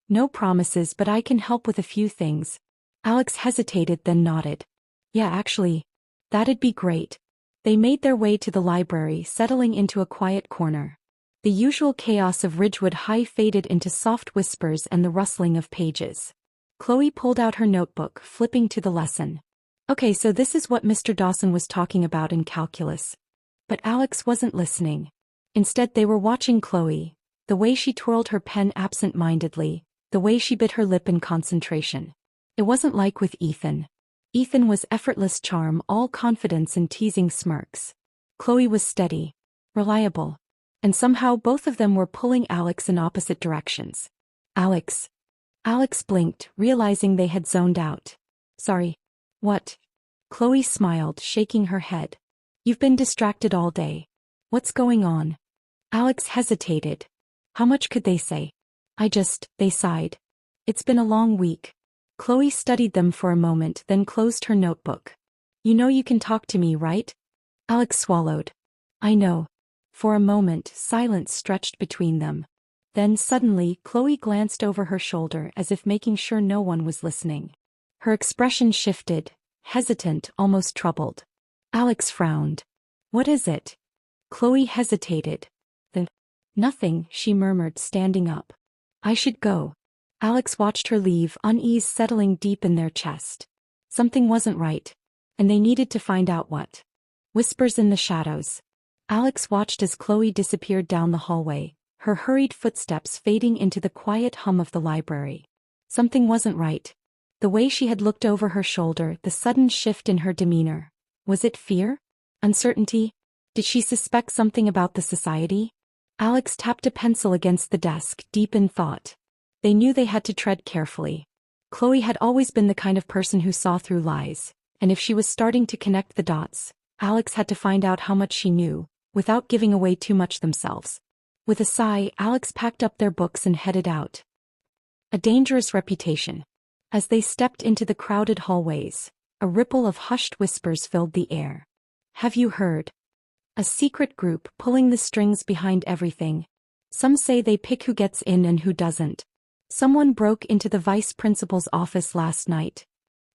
No promises, but I can help with a few things. Alex hesitated, then nodded. Yeah, actually, that'd be great. They made their way to the library, settling into a quiet corner. The usual chaos of Ridgewood High faded into soft whispers and the rustling of pages. Chloe pulled out her notebook, flipping to the lesson. Okay, so this is what Mr. Dawson was talking about in calculus. But Alex wasn't listening. Instead, they were watching Chloe, the way she twirled her pen absent-mindedly, the way she bit her lip in concentration. It wasn't like with Ethan. Ethan was effortless charm, all confidence and teasing smirks. Chloe was steady, reliable. And somehow both of them were pulling Alex in opposite directions. Alex blinked, realizing they had zoned out. Sorry. What? Chloe smiled, shaking her head. You've been distracted all day. What's going on? Alex hesitated. How much could they say? They sighed. It's been a long week. Chloe studied them for a moment, then closed her notebook. You know you can talk to me, right? Alex swallowed. I know. For a moment, silence stretched between them. Then suddenly, Chloe glanced over her shoulder as if making sure no one was listening. Her expression shifted, hesitant, almost troubled. Alex frowned. What is it? Chloe hesitated. Nothing, she murmured, standing up. I should go. Alex watched her leave, unease settling deep in their chest. Something wasn't right. And they needed to find out what. Whispers in the shadows. Alex watched as Chloe disappeared down the hallway, her hurried footsteps fading into the quiet hum of the library. Something wasn't right. The way she had looked over her shoulder, the sudden shift in her demeanor. Was it fear? Uncertainty? Did she suspect something about the society? Alex tapped a pencil against the desk, deep in thought. They knew they had to tread carefully. Chloe had always been the kind of person who saw through lies, and if she was starting to connect the dots, Alex had to find out how much she knew, without giving away too much themselves. With a sigh, Alex packed up their books and headed out. A dangerous reputation. As they stepped into the crowded hallways, a ripple of hushed whispers filled the air. Have you heard? A secret group pulling the strings behind everything. Some say they pick who gets in and who doesn't. Someone broke into the vice principal's office last night.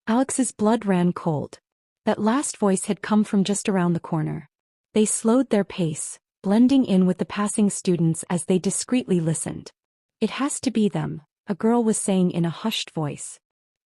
Alex's blood ran cold. That last voice had come from just around the corner. They slowed their pace, blending in with the passing students as they discreetly listened. It has to be them, a girl was saying in a hushed voice.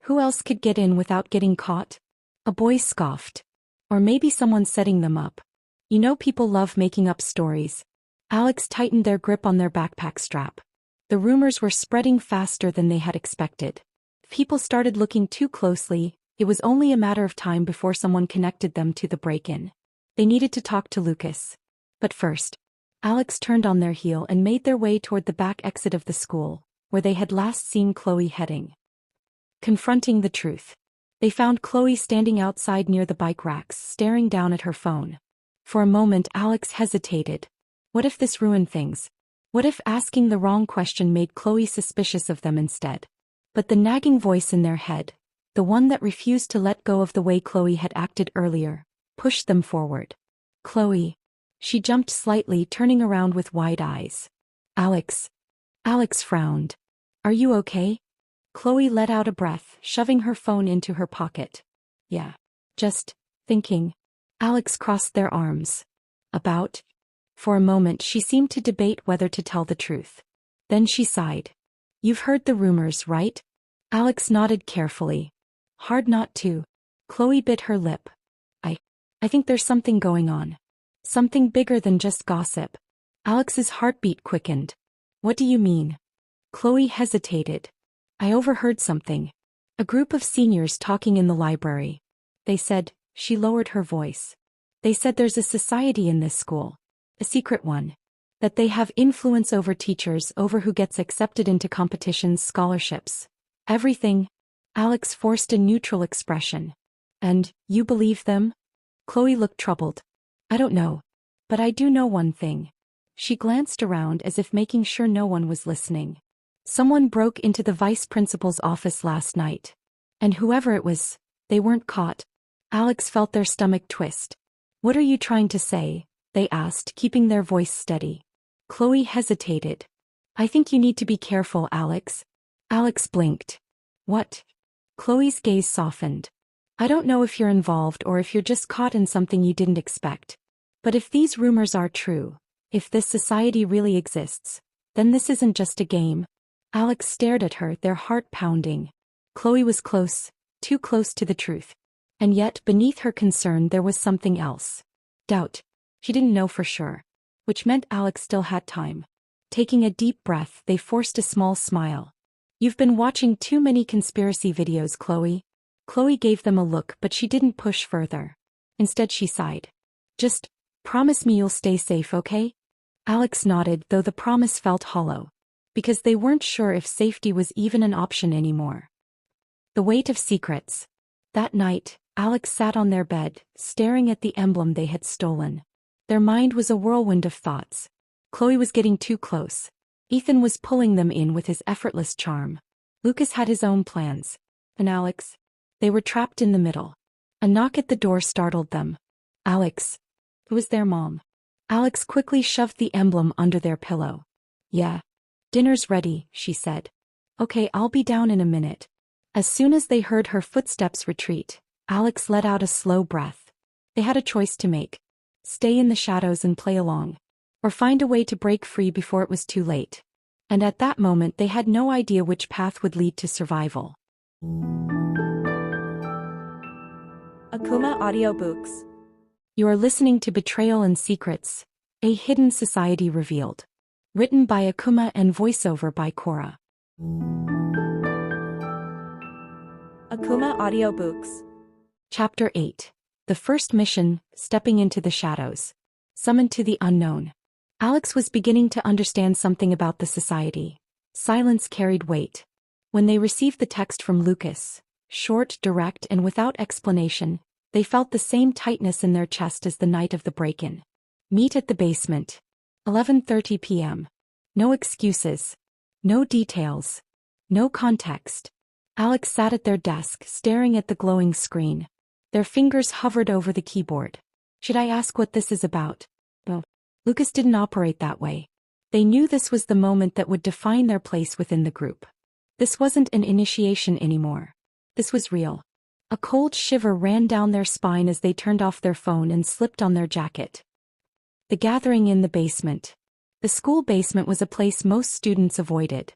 Who else could get in without getting caught? A boy scoffed. Or maybe someone setting them up. You know people love making up stories. Alex tightened their grip on their backpack strap. The rumors were spreading faster than they had expected. If people started looking too closely, it was only a matter of time before someone connected them to the break-in. They needed to talk to Lucas. But first, Alex turned on their heel and made their way toward the back exit of the school, where they had last seen Chloe heading. Confronting the truth. They found Chloe standing outside near the bike racks, staring down at her phone. For a moment Alex hesitated. What if this ruined things? What if asking the wrong question made Chloe suspicious of them instead? But the nagging voice in their head, the one that refused to let go of the way Chloe had acted earlier, pushed them forward. Chloe. She jumped slightly, turning around with wide eyes. Alex. Alex frowned. Are you okay? Chloe let out a breath, shoving her phone into her pocket. Yeah. Just thinking. Alex crossed their arms. About? For a moment she seemed to debate whether to tell the truth. Then she sighed. You've heard the rumors, right? Alex nodded carefully. Hard not to. Chloe bit her lip. I think there's something going on. Something bigger than just gossip. Alex's heartbeat quickened. What do you mean? Chloe hesitated. I overheard something. A group of seniors talking in the library. They said, she lowered her voice. They said there's a society in this school. A secret one. That they have influence over teachers, over who gets accepted into competitions, scholarships. Everything. Alex forced a neutral expression. And, you believe them? Chloe looked troubled. I don't know. But I do know one thing. She glanced around as if making sure no one was listening. Someone broke into the vice principal's office last night. And whoever it was, they weren't caught. Alex felt their stomach twist. What are you trying to say? They asked, keeping their voice steady. Chloe hesitated. I think you need to be careful, Alex. Alex blinked. What? Chloe's gaze softened. I don't know if you're involved or if you're just caught in something you didn't expect. But if these rumors are true, if this society really exists, then this isn't just a game. Alex stared at her, their heart pounding. Chloe was close, too close to the truth. And yet, beneath her concern there was something else. Doubt. She didn't know for sure. Which meant Alex still had time. Taking a deep breath, they forced a small smile. You've been watching too many conspiracy videos, Chloe. Chloe gave them a look, but she didn't push further. Instead she sighed. Just promise me you'll stay safe, okay? Alex nodded, though the promise felt hollow. Because they weren't sure if safety was even an option anymore. The weight of secrets. That night, Alex sat on their bed, staring at the emblem they had stolen. Their mind was a whirlwind of thoughts. Chloe was getting too close. Ethan was pulling them in with his effortless charm. Lucas had his own plans. And Alex? They were trapped in the middle. A knock at the door startled them. Alex. It was their mom. Alex quickly shoved the emblem under their pillow. Yeah. Dinner's ready, she said. Okay, I'll be down in a minute. As soon as they heard her footsteps retreat, Alex let out a slow breath. They had a choice to make. Stay in the shadows and play along. Or find a way to break free before it was too late. And at that moment they had no idea which path would lead to survival. Akumah Audiobooks. You are listening to Betrayal and Secrets, A Hidden Society Revealed. Written by Akumah and voiceover by Sara. Akumah Audiobooks. Chapter 8. The First Mission, Stepping into the Shadows. Summoned to the Unknown. Alex was beginning to understand something about the society. Silence carried weight. When they received the text from Lucas, short, direct, and without explanation, they felt the same tightness in their chest as the night of the break-in. Meet at the basement. 11:30 p.m. No excuses. No details. No context. Alex sat at their desk, staring at the glowing screen. Their fingers hovered over the keyboard. Should I ask what this is about? Well, Lucas didn't operate that way. They knew this was the moment that would define their place within the group. This wasn't an initiation anymore. This was real. A cold shiver ran down their spine as they turned off their phone and slipped on their jacket. The gathering in the basement. The school basement was a place most students avoided.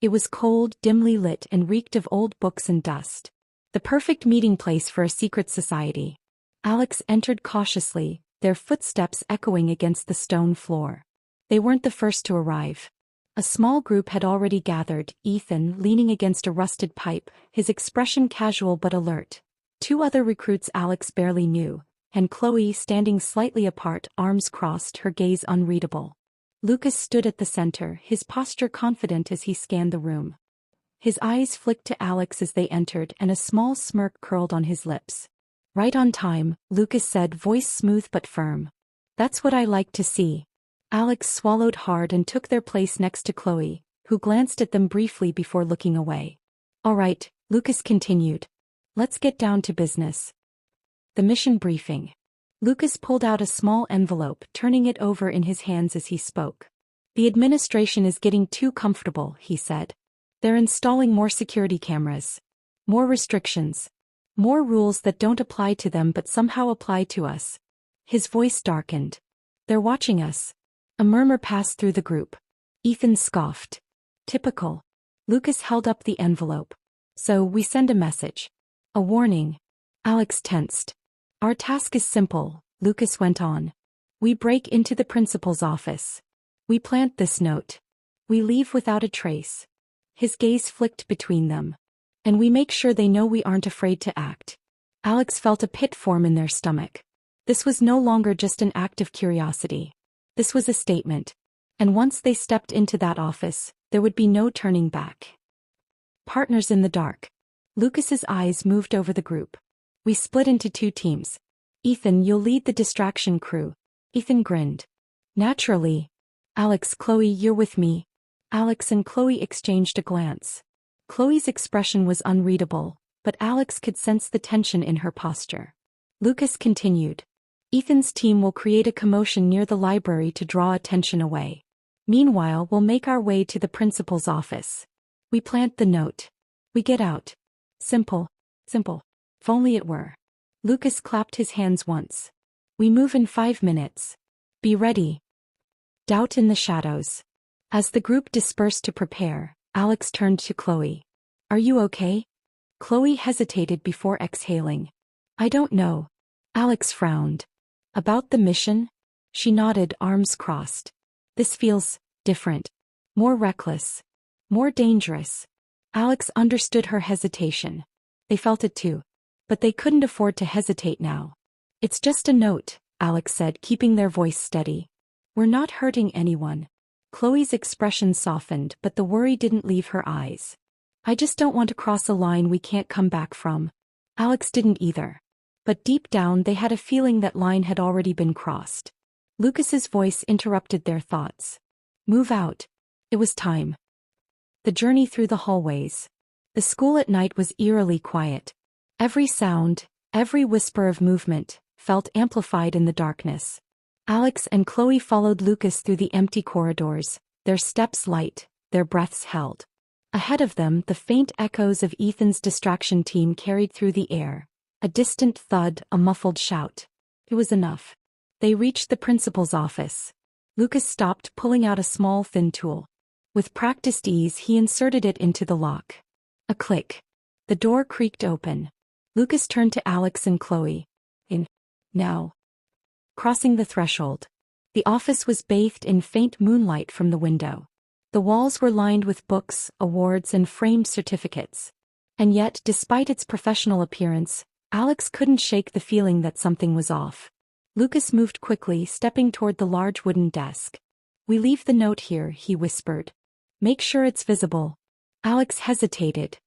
It was cold, dimly lit, and reeked of old books and dust. The perfect meeting place for a secret society. Alex entered cautiously, their footsteps echoing against the stone floor. They weren't the first to arrive. A small group had already gathered, Ethan leaning against a rusted pipe, his expression casual but alert. Two other recruits Alex barely knew, and Chloe standing slightly apart, arms crossed, her gaze unreadable. Lucas stood at the center, his posture confident as he scanned the room. His eyes flicked to Alex as they entered, and a small smirk curled on his lips. Right on time, Lucas said, voice smooth but firm. That's what I like to see. Alex swallowed hard and took their place next to Chloe, who glanced at them briefly before looking away. All right, Lucas continued. Let's get down to business. The mission briefing. Lucas pulled out a small envelope, turning it over in his hands as he spoke. The administration is getting too comfortable, he said. They're installing more security cameras. More restrictions. More rules that don't apply to them but somehow apply to us. His voice darkened. They're watching us. A murmur passed through the group. Ethan scoffed. Typical. Lucas held up the envelope. So we send a message. A warning. Alex tensed. Our task is simple, Lucas went on. We break into the principal's office. We plant this note. We leave without a trace. His gaze flicked between them. And we make sure they know we aren't afraid to act. Alex felt a pit form in their stomach. This was no longer just an act of curiosity. This was a statement. And once they stepped into that office, there would be no turning back. Partners in the dark. Lucas's eyes moved over the group. We split into two teams. Ethan, you'll lead the distraction crew. Ethan grinned. Naturally. Alex, Chloe, you're with me. Alex and Chloe exchanged a glance. Chloe's expression was unreadable, but Alex could sense the tension in her posture. Lucas continued. Ethan's team will create a commotion near the library to draw attention away. Meanwhile, we'll make our way to the principal's office. We plant the note. We get out. Simple. Simple. If only it were. Lucas clapped his hands once. We move in 5 minutes. Be ready. Doubt in the shadows. As the group dispersed to prepare, Alex turned to Chloe. Are you okay? Chloe hesitated before exhaling. I don't know. Alex frowned. About the mission? She nodded, arms crossed. This feels different. More reckless. More dangerous. Alex understood her hesitation. They felt it too. But they couldn't afford to hesitate now. It's just a note, Alex said, keeping their voice steady. We're not hurting anyone. Chloe's expression softened, but the worry didn't leave her eyes. I just don't want to cross a line we can't come back from. Alex didn't either. But deep down they had a feeling that line had already been crossed. Lucas's voice interrupted their thoughts. Move out. It was time. The journey through the hallways. The school at night was eerily quiet. Every sound, every whisper of movement, felt amplified in the darkness. Alex and Chloe followed Lucas through the empty corridors, their steps light, their breaths held. Ahead of them, the faint echoes of Ethan's distraction team carried through the air. A distant thud, a muffled shout. It was enough. They reached the principal's office. Lucas stopped, pulling out a small thin tool. With practiced ease, he inserted it into the lock. A click. The door creaked open. Lucas turned to Alex and Chloe. In. Now. Crossing the threshold. The office was bathed in faint moonlight from the window. The walls were lined with books, awards, and framed certificates. And yet, despite its professional appearance, Alex couldn't shake the feeling that something was off. Lucas moved quickly, stepping toward the large wooden desk. We leave the note here, he whispered. Make sure it's visible. Alex hesitated.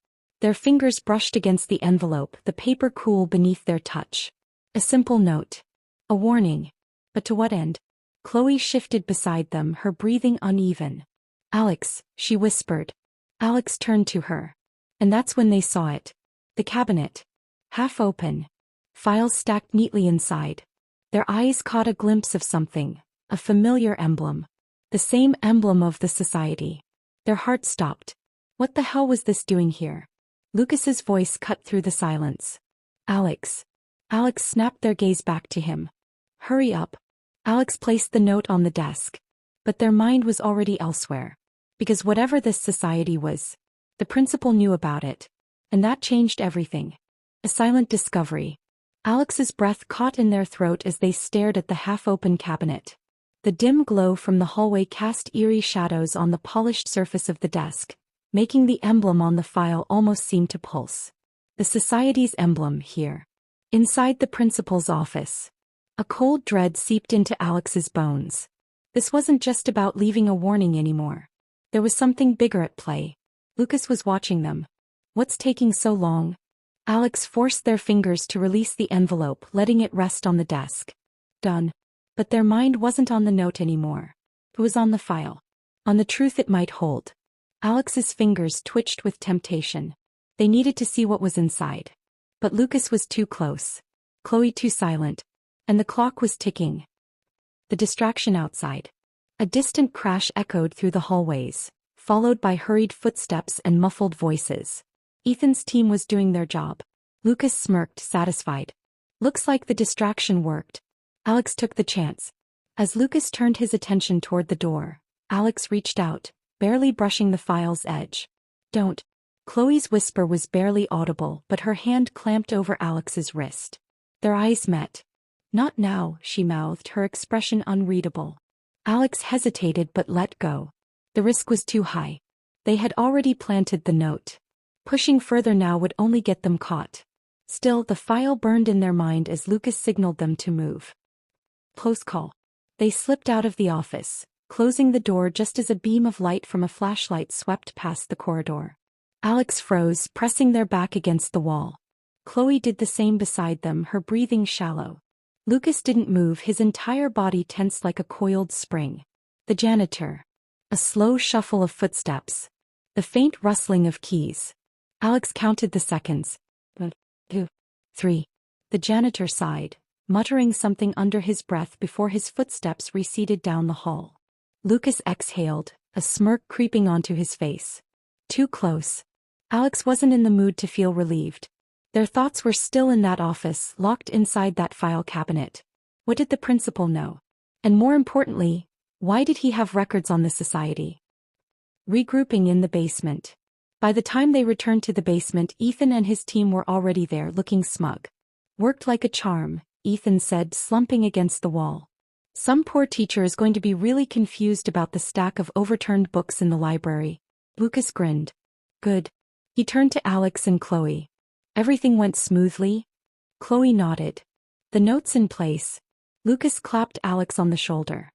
Their fingers brushed against the envelope, the paper cool beneath their touch. A simple note. A warning. But to what end? Chloe shifted beside them, her breathing uneven. Alex, she whispered. Alex turned to her. And that's when they saw it. The cabinet. Half open. Files stacked neatly inside. Their eyes caught a glimpse of something, a familiar emblem. The same emblem of the society. Their hearts stopped. What the hell was this doing here? Lucas's voice cut through the silence. Alex. Alex snapped their gaze back to him. Hurry up. Alex placed the note on the desk. But their mind was already elsewhere. Because whatever this society was, the principal knew about it. And that changed everything. A silent discovery. Alex's breath caught in their throat as they stared at the half-open cabinet. The dim glow from the hallway cast eerie shadows on the polished surface of the desk, making the emblem on the file almost seem to pulse. The society's emblem here. Inside the principal's office. A cold dread seeped into Alex's bones. This wasn't just about leaving a warning anymore. There was something bigger at play. Lucas was watching them. What's taking so long? Alex forced their fingers to release the envelope, letting it rest on the desk. Done. But their mind wasn't on the note anymore. It was on the file. On the truth it might hold. Alex's fingers twitched with temptation. They needed to see what was inside. But Lucas was too close. Chloe too silent. And the clock was ticking. The distraction outside. A distant crash echoed through the hallways, followed by hurried footsteps and muffled voices. Ethan's team was doing their job. Lucas smirked, satisfied. Looks like the distraction worked. Alex took the chance. As Lucas turned his attention toward the door, Alex reached out, barely brushing the file's edge. Don't. Chloe's whisper was barely audible, but her hand clamped over Alex's wrist. Their eyes met. Not now, she mouthed, her expression unreadable. Alex hesitated but let go. The risk was too high. They had already planted the note. Pushing further now would only get them caught. Still, the file burned in their mind as Lucas signaled them to move. Close call. They slipped out of the office, closing the door just as a beam of light from a flashlight swept past the corridor. Alex froze, pressing their back against the wall. Chloe did the same beside them, her breathing shallow. Lucas didn't move, his entire body tensed like a coiled spring. The janitor. A slow shuffle of footsteps. The faint rustling of keys. Alex counted the seconds. 1, 2, 3. The janitor sighed, muttering something under his breath before his footsteps receded down the hall. Lucas exhaled, a smirk creeping onto his face. Too close. Alex wasn't in the mood to feel relieved. Their thoughts were still in that office, locked inside that file cabinet. What did the principal know? And more importantly, why did he have records on the society? Regrouping in the basement. By the time they returned to the basement, Ethan and his team were already there, looking smug. Worked like a charm, Ethan said, slumping against the wall. Some poor teacher is going to be really confused about the stack of overturned books in the library. Lucas grinned. Good. He turned to Alex and Chloe. Everything went smoothly? Chloe nodded. The notes in place. Lucas clapped Alex on the shoulder.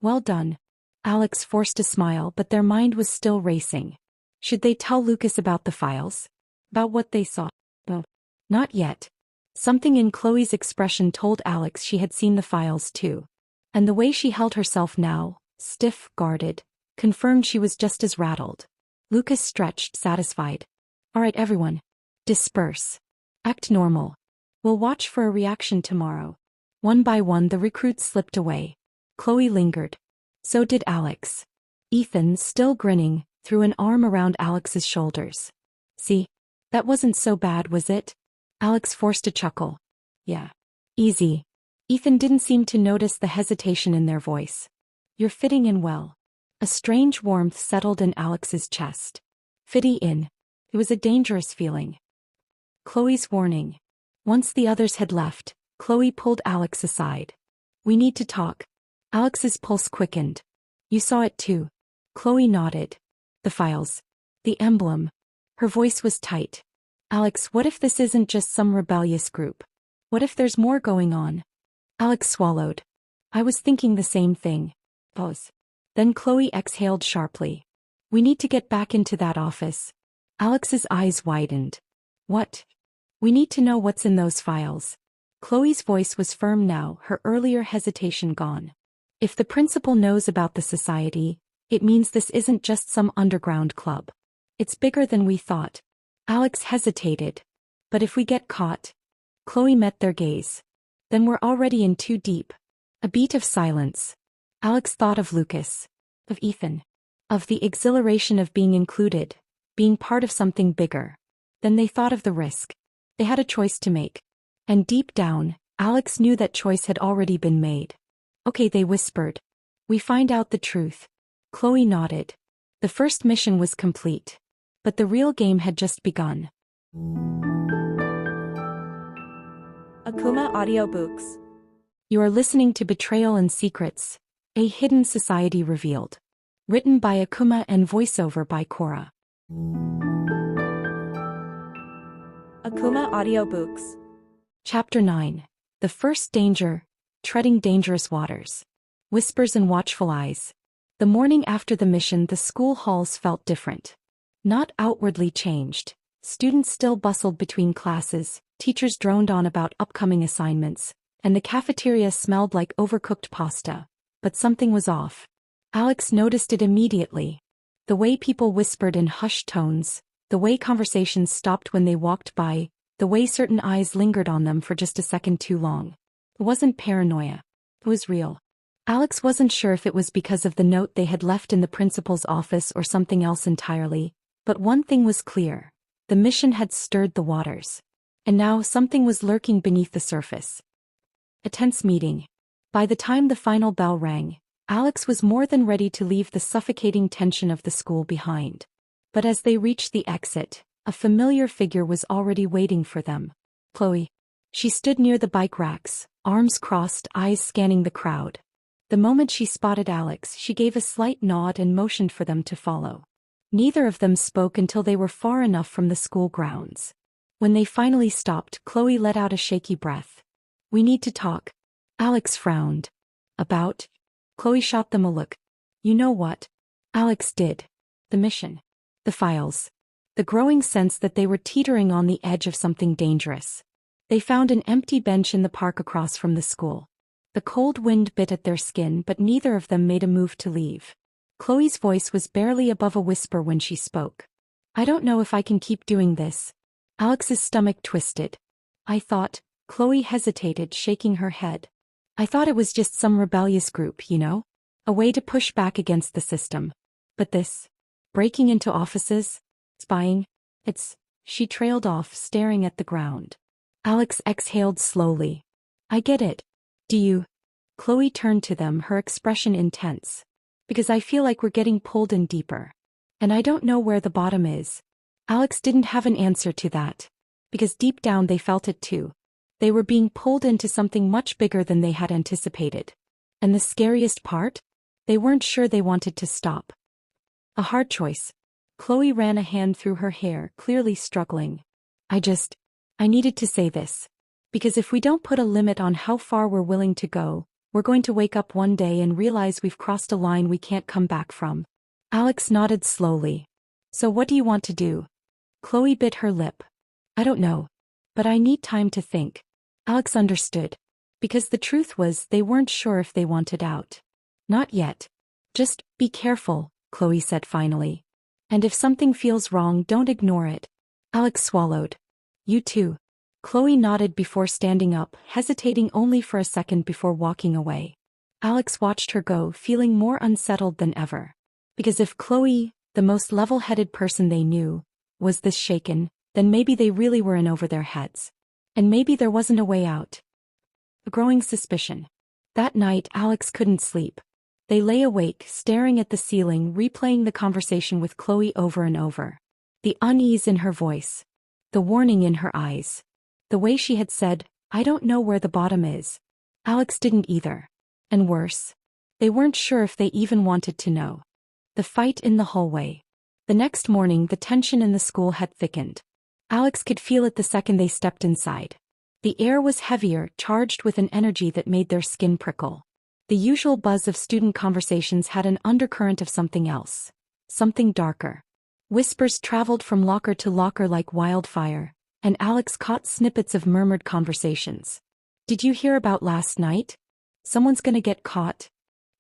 Well done. Alex forced a smile, but their mind was still racing. Should they tell Lucas about the files? About what they saw? No. Not yet. Something in Chloe's expression told Alex she had seen the files too. And the way she held herself now, stiff, guarded, confirmed she was just as rattled. Lucas stretched, satisfied. All right, everyone. Disperse. Act normal. We'll watch for a reaction tomorrow. One by one the recruits slipped away. Chloe lingered. So did Alex. Ethan, still grinning, threw an arm around Alex's shoulders. See? That wasn't so bad, was it? Alex forced a chuckle. Yeah. Easy. Ethan didn't seem to notice the hesitation in their voice. You're fitting in well. A strange warmth settled in Alex's chest. Fitting in. It was a dangerous feeling. Chloe's warning. Once the others had left, Chloe pulled Alex aside. We need to talk. Alex's pulse quickened. You saw it too. Chloe nodded. The files. The emblem. Her voice was tight. Alex, what if this isn't just some rebellious group? What if there's more going on? Alex swallowed. I was thinking the same thing. Pause. Then Chloe exhaled sharply. We need to get back into that office. Alex's eyes widened. What? We need to know what's in those files. Chloe's voice was firm now, her earlier hesitation gone. If the principal knows about the society, it means this isn't just some underground club. It's bigger than we thought. Alex hesitated. But if we get caught? Chloe met their gaze. Then we're already in too deep. A beat of silence. Alex thought of Lucas. Of Ethan. Of the exhilaration of being included, being part of something bigger. Then they thought of the risk. They had a choice to make. And deep down, Alex knew that choice had already been made. Okay, they whispered. We find out the truth. Chloe nodded. The first mission was complete. But the real game had just begun. Akumah Audiobooks. You are listening to Betrayal and Secrets, a hidden society revealed. Written by Akumah and voiceover by Sara. Akumah Audiobooks. Chapter 9. The First Danger, Treading Dangerous Waters. Whispers and watchful eyes. The morning after the mission, the school halls felt different. Not outwardly changed. Students still bustled between classes, teachers droned on about upcoming assignments, and the cafeteria smelled like overcooked pasta. But something was off. Alex noticed it immediately. The way people whispered in hushed tones, the way conversations stopped when they walked by, the way certain eyes lingered on them for just a second too long. It wasn't paranoia. It was real. Alex wasn't sure if it was because of the note they had left in the principal's office or something else entirely, but one thing was clear. The mission had stirred the waters. And now something was lurking beneath the surface. A tense meeting. By the time the final bell rang, Alex was more than ready to leave the suffocating tension of the school behind. But as they reached the exit, a familiar figure was already waiting for them. Chloe. She stood near the bike racks, arms crossed, eyes scanning the crowd. The moment she spotted Alex, she gave a slight nod and motioned for them to follow. Neither of them spoke until they were far enough from the school grounds. When they finally stopped, Chloe let out a shaky breath. We need to talk. Alex frowned. About? Chloe shot them a look. You know what? Alex did. The mission. The files. The growing sense that they were teetering on the edge of something dangerous. They found an empty bench in the park across from the school. The cold wind bit at their skin, but neither of them made a move to leave. Chloe's voice was barely above a whisper when she spoke. I don't know if I can keep doing this. Alex's stomach twisted. I thought, Chloe hesitated, shaking her head. I thought it was just some rebellious group, you know? A way to push back against the system. But this? Breaking into offices? Spying? She trailed off, staring at the ground. Alex exhaled slowly. I get it. Do you? Chloe turned to them, her expression intense. Because I feel like we're getting pulled in deeper. And I don't know where the bottom is. Alex didn't have an answer to that. Because deep down they felt it too. They were being pulled into something much bigger than they had anticipated. And the scariest part? They weren't sure they wanted to stop. A hard choice. Chloe ran a hand through her hair, clearly struggling. I needed to say this. Because if we don't put a limit on how far we're willing to go, we're going to wake up one day and realize we've crossed a line we can't come back from. Alex nodded slowly. So what do you want to do? Chloe bit her lip. I don't know. But I need time to think. Alex understood. Because the truth was they weren't sure if they wanted out. Not yet. Just be careful, Chloe said finally. And if something feels wrong, don't ignore it. Alex swallowed. You too. Chloe nodded before standing up, hesitating only for a second before walking away. Alex watched her go, feeling more unsettled than ever. Because if Chloe, the most level-headed person they knew, was this shaken, then maybe they really were in over their heads. And maybe there wasn't a way out. A growing suspicion. That night Alex couldn't sleep. They lay awake, staring at the ceiling, replaying the conversation with Chloe over and over. The unease in her voice. The warning in her eyes. The way she had said, I don't know where the bottom is. Alex didn't either. And worse. They weren't sure if they even wanted to know. The fight in the hallway. The next morning the tension in the school had thickened. Alex could feel it the second they stepped inside. The air was heavier, charged with an energy that made their skin prickle. The usual buzz of student conversations had an undercurrent of something else. Something darker. Whispers traveled from locker to locker like wildfire, and Alex caught snippets of murmured conversations. Did you hear about last night? Someone's gonna get caught.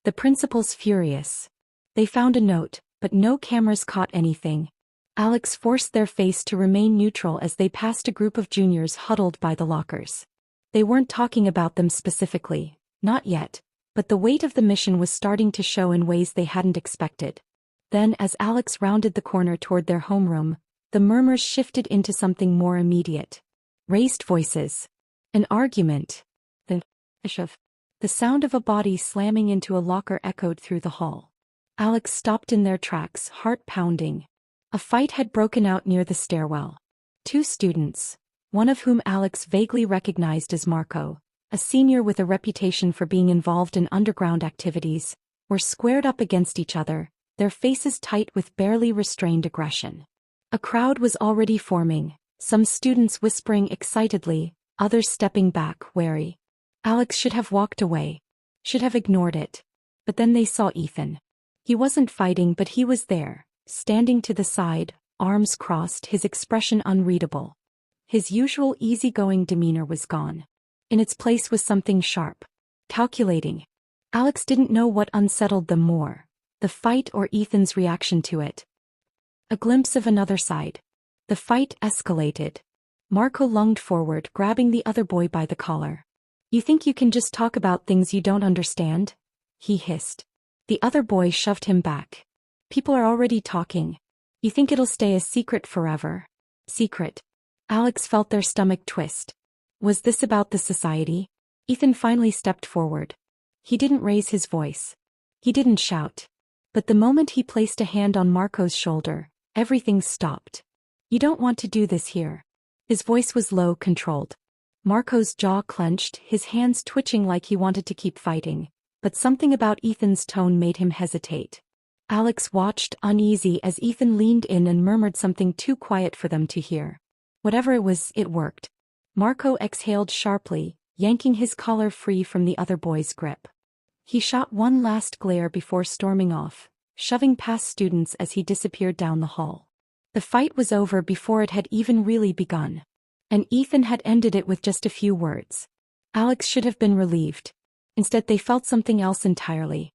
The principal's furious. They found a note, but no cameras caught anything. Alex forced their face to remain neutral as they passed a group of juniors huddled by the lockers. They weren't talking about them specifically, not yet, but the weight of the mission was starting to show in ways they hadn't expected. Then as Alex rounded the corner toward their homeroom, the murmurs shifted into something more immediate. Raised voices. An argument. The sound of a body slamming into a locker echoed through the hall. Alex stopped in their tracks, heart pounding. A fight had broken out near the stairwell. Two students, one of whom Alex vaguely recognized as Marco, a senior with a reputation for being involved in underground activities, were squared up against each other, their faces tight with barely restrained aggression. A crowd was already forming, some students whispering excitedly, others stepping back, wary. Alex should have walked away. Should have ignored it. But then they saw Ethan. He wasn't fighting, but he was there, standing to the side, arms crossed, his expression unreadable. His usual easygoing demeanor was gone. In its place was something sharp. Calculating. Alex didn't know what unsettled them more, the fight or Ethan's reaction to it. A glimpse of another side. The fight escalated. Marco lunged forward, grabbing the other boy by the collar. You think you can just talk about things you don't understand? He hissed. The other boy shoved him back. People are already talking. You think it'll stay a secret forever? Secret. Alex felt their stomach twist. Was this about the society? Ethan finally stepped forward. He didn't raise his voice. He didn't shout. But the moment he placed a hand on Marco's shoulder, everything stopped. You don't want to do this here. His voice was low, controlled. Marco's jaw clenched, his hands twitching like he wanted to keep fighting, but something about Ethan's tone made him hesitate. Alex watched, uneasy, as Ethan leaned in and murmured something too quiet for them to hear. Whatever it was, it worked. Marco exhaled sharply, yanking his collar free from the other boy's grip. He shot one last glare before storming off, shoving past students as he disappeared down the hall. The fight was over before it had even really begun. And Ethan had ended it with just a few words. Alex should have been relieved. Instead, they felt something else entirely.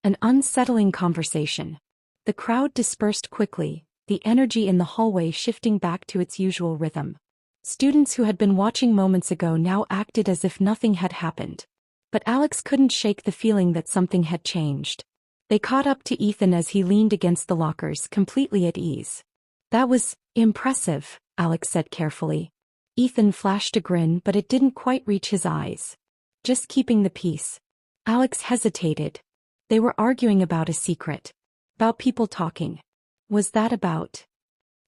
An unsettling conversation. The crowd dispersed quickly, the energy in the hallway shifting back to its usual rhythm. Students who had been watching moments ago now acted as if nothing had happened. But Alex couldn't shake the feeling that something had changed. They caught up to Ethan as he leaned against the lockers, completely at ease. "That was impressive," Alex said carefully. Ethan flashed a grin, but it didn't quite reach his eyes. "Just keeping the peace." Alex hesitated. They were arguing about a secret. About people talking. Was that about?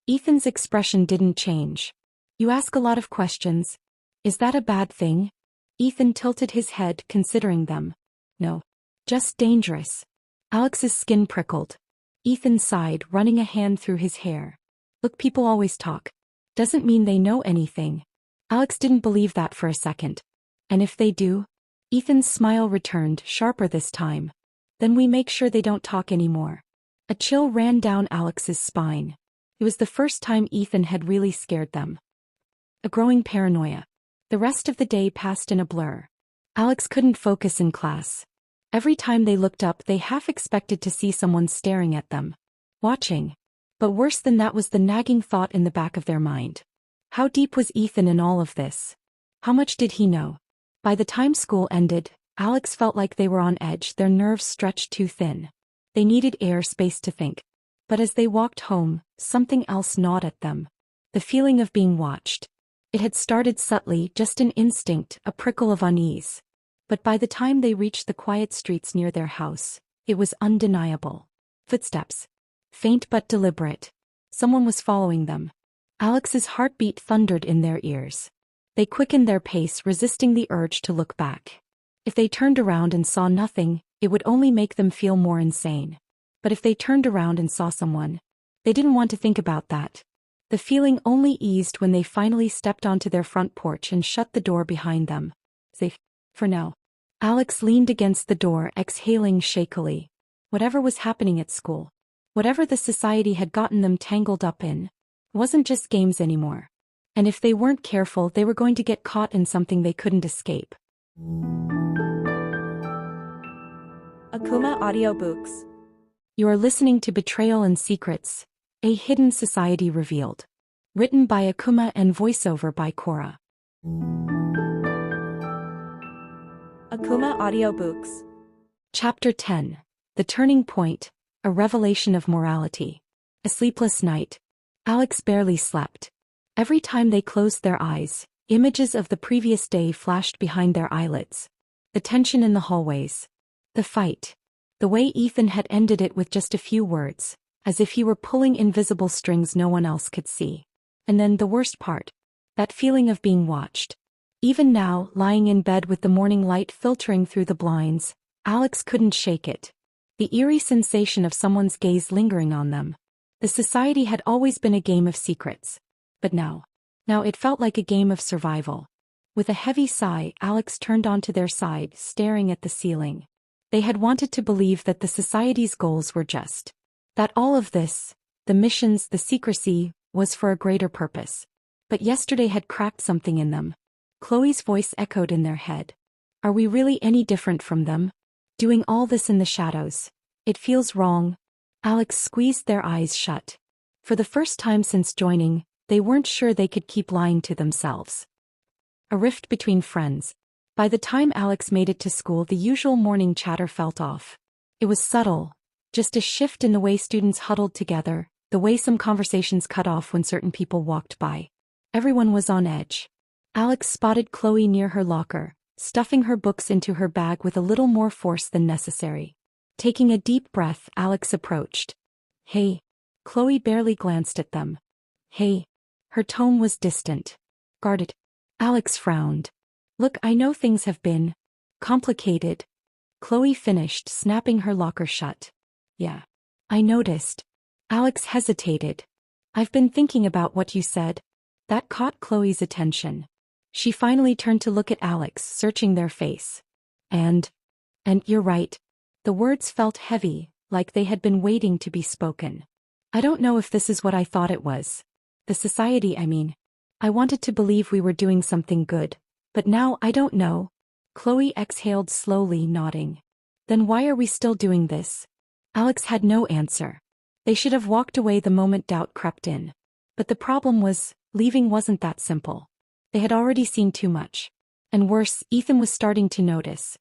Ethan's expression didn't change. "You ask a lot of questions. Is that a bad thing?" Ethan tilted his head, considering them. "No. Just dangerous." Alex's skin prickled. Ethan sighed, running a hand through his hair. "Look, people always talk. Doesn't mean they know anything." Alex didn't believe that for a second. "And if they do?" Ethan's smile returned, sharper this time. "Then we make sure they don't talk anymore." A chill ran down Alex's spine. It was the first time Ethan had really scared them. A growing paranoia. The rest of the day passed in a blur. Alex couldn't focus in class. Every time they looked up, they half expected to see someone staring at them. Watching. But worse than that was the nagging thought in the back of their mind. How deep was Ethan in all of this? How much did he know? By the time school ended, Alex felt like they were on edge, their nerves stretched too thin. They needed air space to think. But as they walked home, something else gnawed at them. The feeling of being watched. It had started subtly, just an instinct, a prickle of unease. But by the time they reached the quiet streets near their house, it was undeniable. Footsteps. Faint but deliberate. Someone was following them. Alex's heartbeat thundered in their ears. They quickened their pace, resisting the urge to look back. If they turned around and saw nothing, it would only make them feel more insane. But if they turned around and saw someone, they didn't want to think about that. The feeling only eased when they finally stepped onto their front porch and shut the door behind them. Safe. For now. Alex leaned against the door, exhaling shakily. Whatever was happening at school, whatever the society had gotten them tangled up in, wasn't just games anymore. And if they weren't careful, they were going to get caught in something they couldn't escape. Akumah Audiobooks. You are listening to Betrayal and Secrets, A Hidden Society Revealed. Written by Akumah and voiceover by Sara. Akumah Audiobooks. Chapter 10. The Turning Point, A Revelation of Morality. A sleepless night. Alex barely slept. Every time they closed their eyes, images of the previous day flashed behind their eyelids. The tension in the hallways. The fight. The way Ethan had ended it with just a few words, as if he were pulling invisible strings no one else could see. And then the worst part. That feeling of being watched. Even now, lying in bed with the morning light filtering through the blinds, Alex couldn't shake it. The eerie sensation of someone's gaze lingering on them. The society had always been a game of secrets. But now it felt like a game of survival. With a heavy sigh, Alex turned onto their side, staring at the ceiling. They had wanted to believe that the society's goals were just. That all of this, the missions, the secrecy, was for a greater purpose. But yesterday had cracked something in them. Chloe's voice echoed in their head. Are we really any different from them? Doing all this in the shadows. It feels wrong. Alex squeezed their eyes shut. For the first time since joining, they weren't sure they could keep lying to themselves. A rift between friends. By the time Alex made it to school, the usual morning chatter felt off. It was subtle. Just a shift in the way students huddled together, the way some conversations cut off when certain people walked by. Everyone was on edge. Alex spotted Chloe near her locker, stuffing her books into her bag with a little more force than necessary. Taking a deep breath, Alex approached. Hey. Chloe barely glanced at them. Hey. Her tone was distant. Guarded. Alex frowned. Look, I know things have been complicated. Chloe finished, snapping her locker shut. Yeah. I noticed. Alex hesitated. I've been thinking about what you said. That caught Chloe's attention. She finally turned to look at Alex, searching their face. And you're right. The words felt heavy, like they had been waiting to be spoken. I don't know if this is what I thought it was. The society, I mean. I wanted to believe we were doing something good, but now I don't know. Chloe exhaled slowly, nodding. Then why are we still doing this? Alex had no answer. They should have walked away the moment doubt crept in. But the problem was, leaving wasn't that simple. They had already seen too much. And worse, Ethan was starting to notice.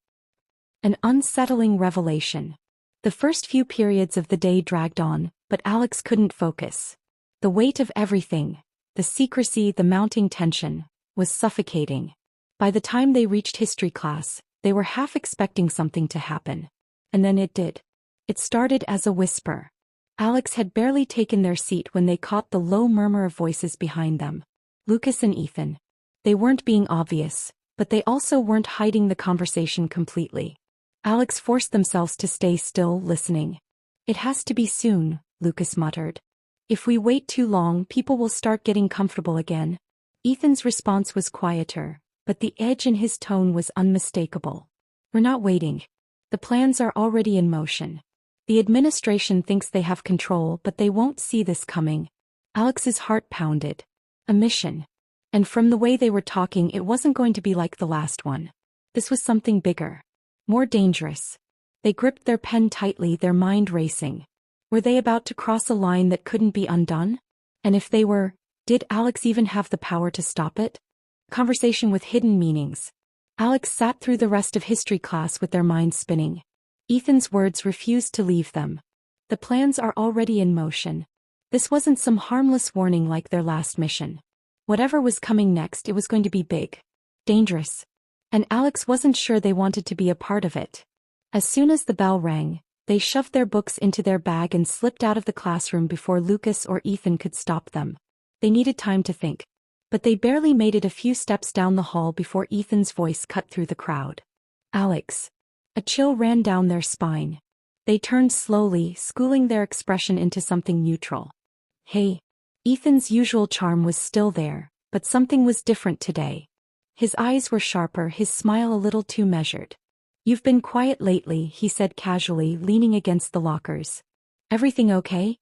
An unsettling revelation. The first few periods of the day dragged on, but Alex couldn't focus. The weight of everything, the secrecy, the mounting tension, was suffocating. By the time they reached history class, they were half expecting something to happen. And then it did. It started as a whisper. Alex had barely taken their seat when they caught the low murmur of voices behind them. Lucas and Ethan. They weren't being obvious, but they also weren't hiding the conversation completely. Alex forced themselves to stay still, listening. It has to be soon, Lucas muttered. If we wait too long, people will start getting comfortable again. Ethan's response was quieter, but the edge in his tone was unmistakable. We're not waiting. The plans are already in motion. The administration thinks they have control, but they won't see this coming. Alex's heart pounded. A mission. And from the way they were talking, it wasn't going to be like the last one. This was something bigger. More dangerous. They gripped their pen tightly, their mind racing. Were they about to cross a line that couldn't be undone? And if they were, did Alex even have the power to stop it? Conversation with hidden meanings. Alex sat through the rest of history class with their minds spinning. Ethan's words refused to leave them. The plans are already in motion. This wasn't some harmless warning like their last mission. Whatever was coming next, it was going to be big. Dangerous. And Alex wasn't sure they wanted to be a part of it. As soon as the bell rang, they shoved their books into their bag and slipped out of the classroom before Lucas or Ethan could stop them. They needed time to think. But they barely made it a few steps down the hall before Ethan's voice cut through the crowd. Alex. A chill ran down their spine. They turned slowly, schooling their expression into something neutral. Hey. Ethan's usual charm was still there, but something was different today. His eyes were sharper, his smile a little too measured. You've been quiet lately, he said casually, leaning against the lockers. Everything okay?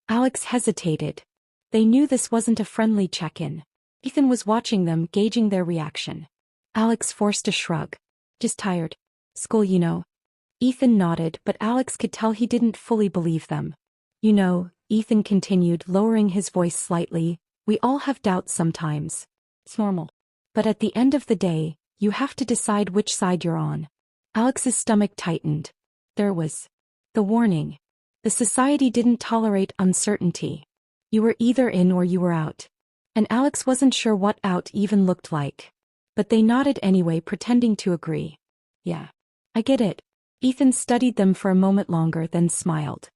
Alex hesitated. They knew this wasn't a friendly check-in. Ethan was watching them, gauging their reaction. Alex forced a shrug. Just tired. School, you know. Ethan nodded, but Alex could tell he didn't fully believe them. You know, Ethan continued, lowering his voice slightly, we all have doubts sometimes. It's normal. But at the end of the day, you have to decide which side you're on. Alex's stomach tightened. There was the warning. The society didn't tolerate uncertainty. You were either in or you were out. And Alex wasn't sure what out even looked like. But they nodded anyway, pretending to agree. Yeah. I get it. Ethan studied them for a moment longer, then smiled.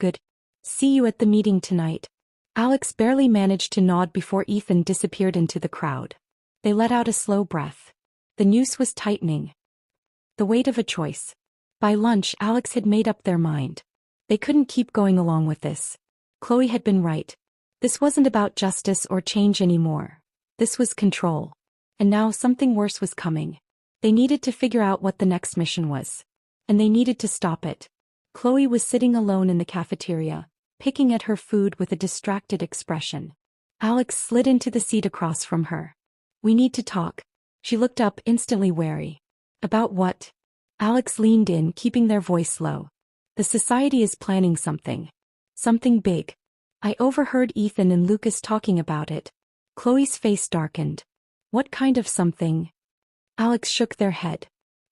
Good. See you at the meeting tonight. Alex barely managed to nod before Ethan disappeared into the crowd. They let out a slow breath. The noose was tightening. The weight of a choice. By lunch, Alex had made up their mind. They couldn't keep going along with this. Chloe had been right. This wasn't about justice or change anymore. This was control. And now something worse was coming. They needed to figure out what the next mission was. And they needed to stop it. Chloe was sitting alone in the cafeteria, picking at her food with a distracted expression. Alex slid into the seat across from her. We need to talk. She looked up, instantly wary. About what? Alex leaned in, keeping their voice low. The society is planning something. Something big. I overheard Ethan and Lucas talking about it. Chloe's face darkened. What kind of something? Alex shook their head.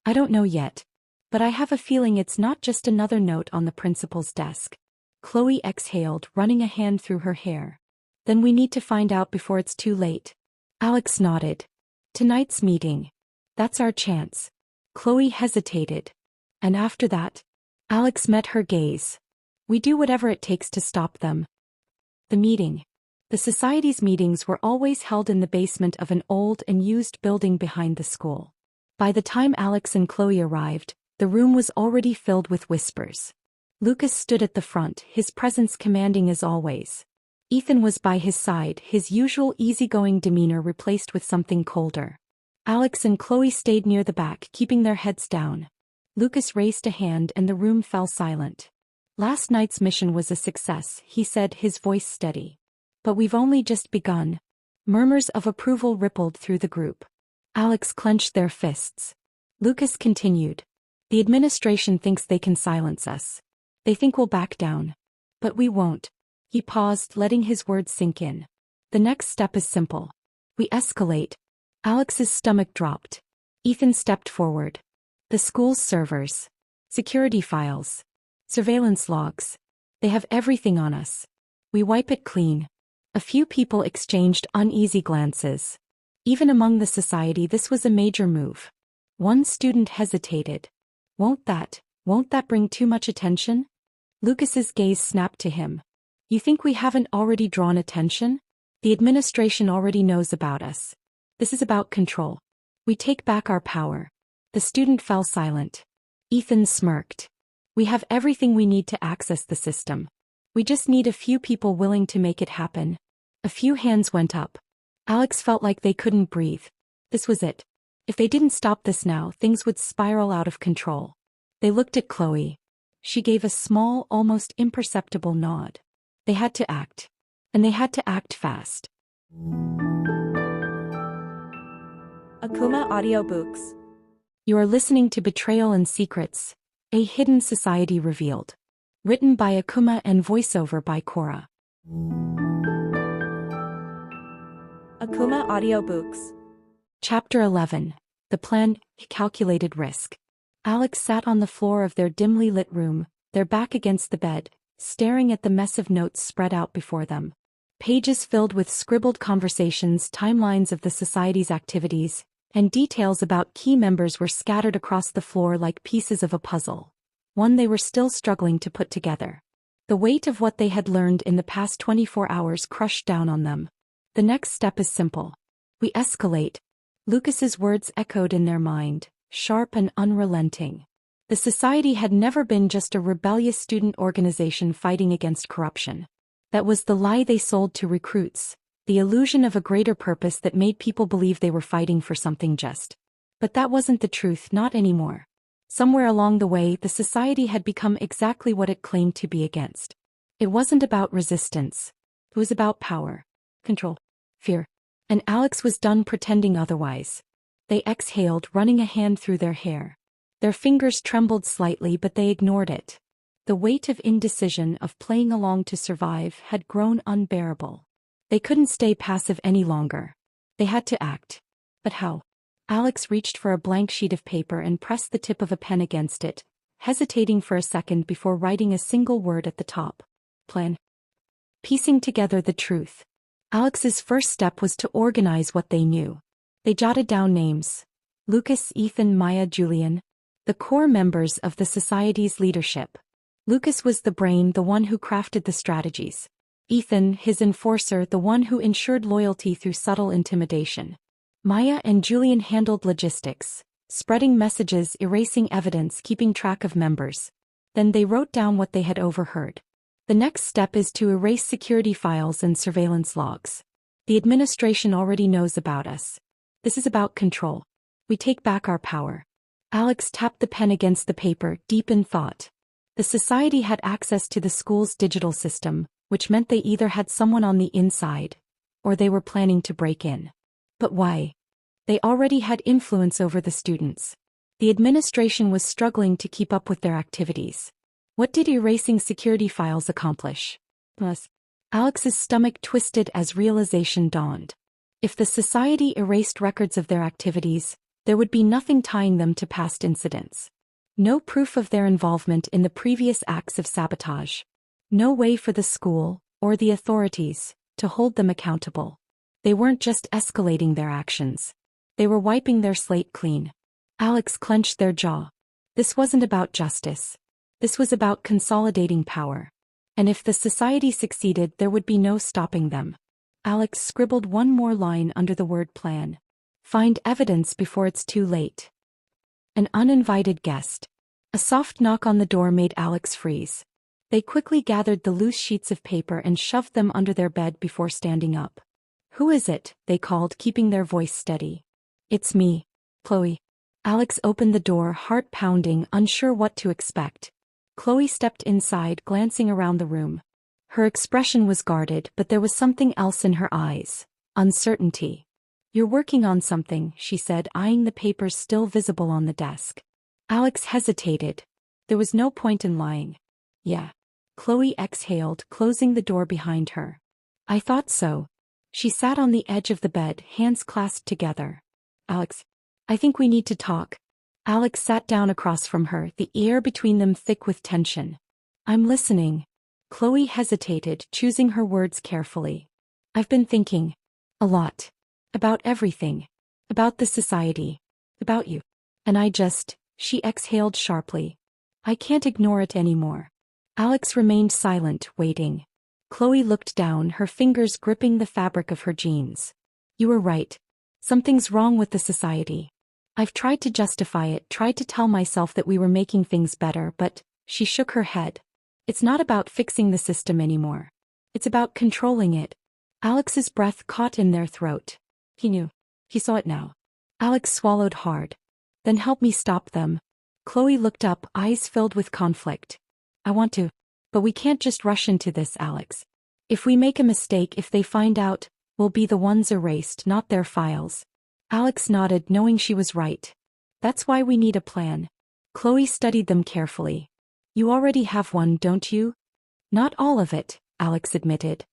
I don't know yet. But I have a feeling it's not just another note on the principal's desk. Chloe exhaled, running a hand through her hair. Then we need to find out before it's too late. Alex nodded. Tonight's meeting. That's our chance. Chloe hesitated. And after that? Alex met her gaze. We do whatever it takes to stop them. The meeting. The society's meetings were always held in the basement of an old and used building behind the school. By the time Alex and Chloe arrived, the room was already filled with whispers. Lucas stood at the front, his presence commanding as always. Ethan was by his side, his usual easygoing demeanor replaced with something colder. Alex and Chloe stayed near the back, keeping their heads down. Lucas raised a hand and the room fell silent. Last night's mission was a success, he said, his voice steady. But we've only just begun. Murmurs of approval rippled through the group. Alex clenched their fists. Lucas continued. The administration thinks they can silence us. They think we'll back down. But we won't. He paused, letting his words sink in. The next step is simple. We escalate. Alex's stomach dropped. Ethan stepped forward. The school's servers. Security files. Surveillance logs. They have everything on us. We wipe it clean. A few people exchanged uneasy glances. Even among the society, this was a major move. One student hesitated. Won't that bring too much attention? Lucas's gaze snapped to him. You think we haven't already drawn attention? The administration already knows about us. This is about control. We take back our power. The student fell silent. Ethan smirked. We have everything we need to access the system. We just need a few people willing to make it happen. A few hands went up. Alex felt like they couldn't breathe. This was it. If they didn't stop this now, things would spiral out of control. They looked at Chloe. She gave a small, almost imperceptible nod. They had to act. And they had to act fast. Akumah Audiobooks. You are listening to Betrayal and Secrets, A Hidden Society Revealed. Written by Akumah and voiceover by Sara. Akumah Audiobooks. Chapter 11. The Plan, Calculated Risk. Alex sat on the floor of their dimly lit room, their back against the bed, staring at the mess of notes spread out before them. Pages filled with scribbled conversations, timelines of the society's activities, and details about key members were scattered across the floor like pieces of a puzzle. One they were still struggling to put together. The weight of what they had learned in the past 24 hours crushed down on them. The next step is simple. We escalate. Lucas's words echoed in their mind, sharp and unrelenting. The society had never been just a rebellious student organization fighting against corruption. That was the lie they sold to recruits, the illusion of a greater purpose that made people believe they were fighting for something just. But that wasn't the truth, not anymore. Somewhere along the way, the society had become exactly what it claimed to be against. It wasn't about resistance. It was about power, control, fear. And Alex was done pretending otherwise. They exhaled, running a hand through their hair. Their fingers trembled slightly, but they ignored it. The weight of indecision, of playing along to survive, had grown unbearable. They couldn't stay passive any longer. They had to act. But how? Alex reached for a blank sheet of paper and pressed the tip of a pen against it, hesitating for a second before writing a single word at the top. Plan. Piecing together the truth. Alex's first step was to organize what they knew. They jotted down names. Lucas, Ethan, Maya, Julian. The core members of the society's leadership. Lucas was the brain, the one who crafted the strategies. Ethan, his enforcer, the one who ensured loyalty through subtle intimidation. Maya and Julian handled logistics, spreading messages, erasing evidence, keeping track of members. Then they wrote down what they had overheard. The next step is to erase security files and surveillance logs. The administration already knows about us. This is about control. We take back our power. Alex tapped the pen against the paper, deep in thought. The society had access to the school's digital system, which meant they either had someone on the inside, or they were planning to break in. But why? They already had influence over the students. The administration was struggling to keep up with their activities. What did erasing security files accomplish? Plus, Alex's stomach twisted as realization dawned. If the society erased records of their activities, there would be nothing tying them to past incidents. No proof of their involvement in the previous acts of sabotage. No way for the school, or the authorities, to hold them accountable. They weren't just escalating their actions. They were wiping their slate clean. Alex clenched their jaw. This wasn't about justice. This was about consolidating power. And if the society succeeded, there would be no stopping them. Alex scribbled one more line under the word plan. Find evidence before it's too late. An uninvited guest. A soft knock on the door made Alex freeze. They quickly gathered the loose sheets of paper and shoved them under their bed before standing up. Who is it? They called, keeping their voice steady. It's me, Chloe. Alex opened the door, heart pounding, unsure what to expect. Chloe stepped inside, glancing around the room. Her expression was guarded, but there was something else in her eyes. Uncertainty. You're working on something, she said, eyeing the papers still visible on the desk. Alex hesitated. There was no point in lying. Yeah. Chloe exhaled, closing the door behind her. I thought so. She sat on the edge of the bed, hands clasped together. Alex, I think we need to talk. Alex sat down across from her, the air between them thick with tension. I'm listening. Chloe hesitated, choosing her words carefully. I've been thinking. A lot. About everything. About the society. About you. And she exhaled sharply. I can't ignore it anymore. Alex remained silent, waiting. Chloe looked down, her fingers gripping the fabric of her jeans. You were right. Something's wrong with the society. I've tried to justify it, tried to tell myself that we were making things better, but she shook her head. It's not about fixing the system anymore. It's about controlling it. Alex's breath caught in their throat. He knew. He saw it now. Alex swallowed hard. Then help me stop them. Chloe looked up, eyes filled with conflict. I want to. But we can't just rush into this, Alex. If we make a mistake, if they find out, we'll be the ones erased, not their files. Alex nodded, knowing she was right. That's why we need a plan. Chloe studied them carefully. You already have one, don't you? Not all of it, Alex admitted.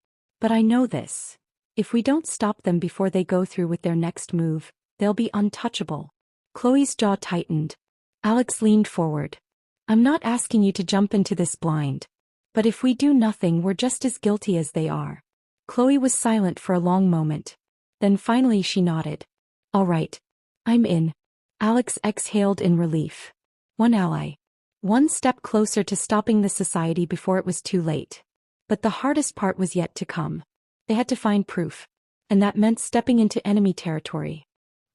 But I know this. If we don't stop them before they go through with their next move, they'll be untouchable. Chloe's jaw tightened. Alex leaned forward. I'm not asking you to jump into this blind. But if we do nothing, we're just as guilty as they are. Chloe was silent for a long moment. Then finally she nodded. All right. I'm in. Alex exhaled in relief. One ally. One step closer to stopping the society before it was too late. But the hardest part was yet to come. They had to find proof. And that meant stepping into enemy territory.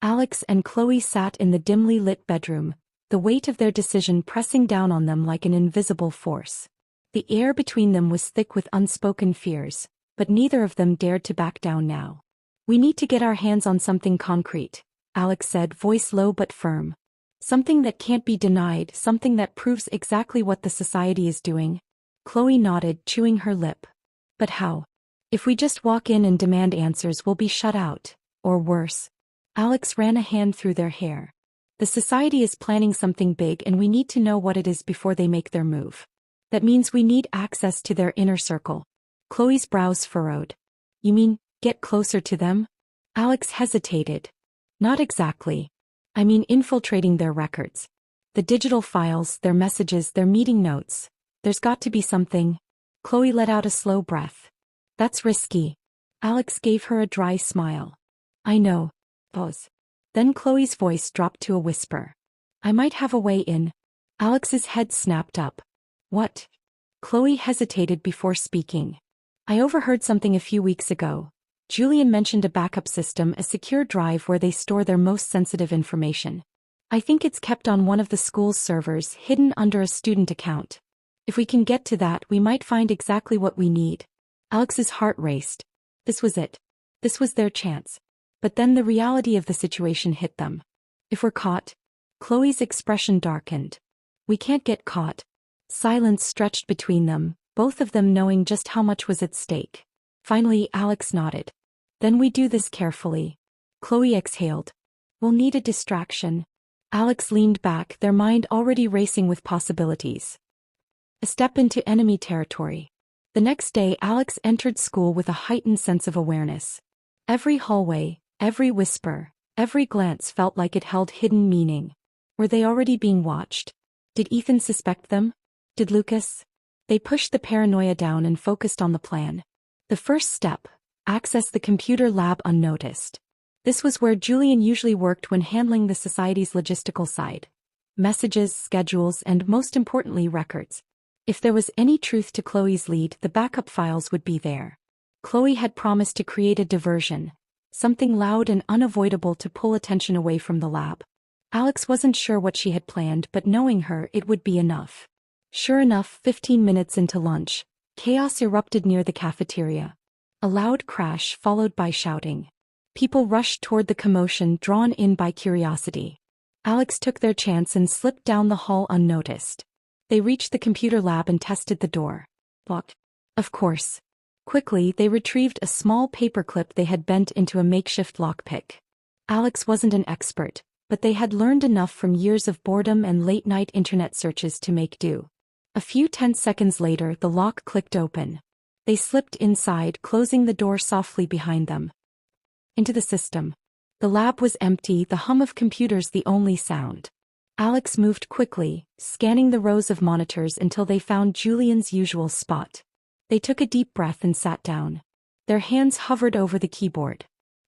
Alex and Chloe sat in the dimly lit bedroom, the weight of their decision pressing down on them like an invisible force. The air between them was thick with unspoken fears, but neither of them dared to back down now. We need to get our hands on something concrete, Alex said, voice low but firm. Something that can't be denied, something that proves exactly what the society is doing. Chloe nodded, chewing her lip. But how? If we just walk in and demand answers, we'll be shut out. Or worse. Alex ran a hand through their hair. The society is planning something big and we need to know what it is before they make their move. That means we need access to their inner circle. Chloe's brows furrowed. You mean, get closer to them? Alex hesitated. Not exactly. I mean infiltrating their records. The digital files, their messages, their meeting notes. There's got to be something. Chloe let out a slow breath. That's risky. Alex gave her a dry smile. I know. Pause. Then Chloe's voice dropped to a whisper. I might have a way in. Alex's head snapped up. What? Chloe hesitated before speaking. I overheard something a few weeks ago. Julian mentioned a backup system, a secure drive where they store their most sensitive information. I think it's kept on one of the school's servers, hidden under a student account. If we can get to that, we might find exactly what we need. Alex's heart raced. This was it. This was their chance. But then the reality of the situation hit them. If we're caught? Chloe's expression darkened. We can't get caught. Silence stretched between them, both of them knowing just how much was at stake. Finally, Alex nodded. Then we do this carefully. Chloe exhaled. We'll need a distraction. Alex leaned back, their mind already racing with possibilities. A step into enemy territory. The next day, Alex entered school with a heightened sense of awareness. Every hallway, every whisper, every glance felt like it held hidden meaning. Were they already being watched? Did Ethan suspect them? Did Lucas? They pushed the paranoia down and focused on the plan. The first step: access the computer lab unnoticed. This was where Julian usually worked when handling the society's logistical side. Messages, schedules, and most importantly, records. If there was any truth to Chloe's lead, the backup files would be there. Chloe had promised to create a diversion. Something loud and unavoidable to pull attention away from the lab. Alex wasn't sure what she had planned, but knowing her, it would be enough. Sure enough, 15 minutes into lunch, chaos erupted near the cafeteria. A loud crash followed by shouting. People rushed toward the commotion, drawn in by curiosity. Alex took their chance and slipped down the hall unnoticed. They reached the computer lab and tested the door. Locked. Of course. Quickly, they retrieved a small paperclip they had bent into a makeshift lockpick. Alex wasn't an expert, but they had learned enough from years of boredom and late-night internet searches to make do. A few tense seconds later, the lock clicked open. They slipped inside, closing the door softly behind them. Into the system. The lab was empty, the hum of computers the only sound. Alex moved quickly, scanning the rows of monitors until they found Julian's usual spot. They took a deep breath and sat down. Their hands hovered over the keyboard.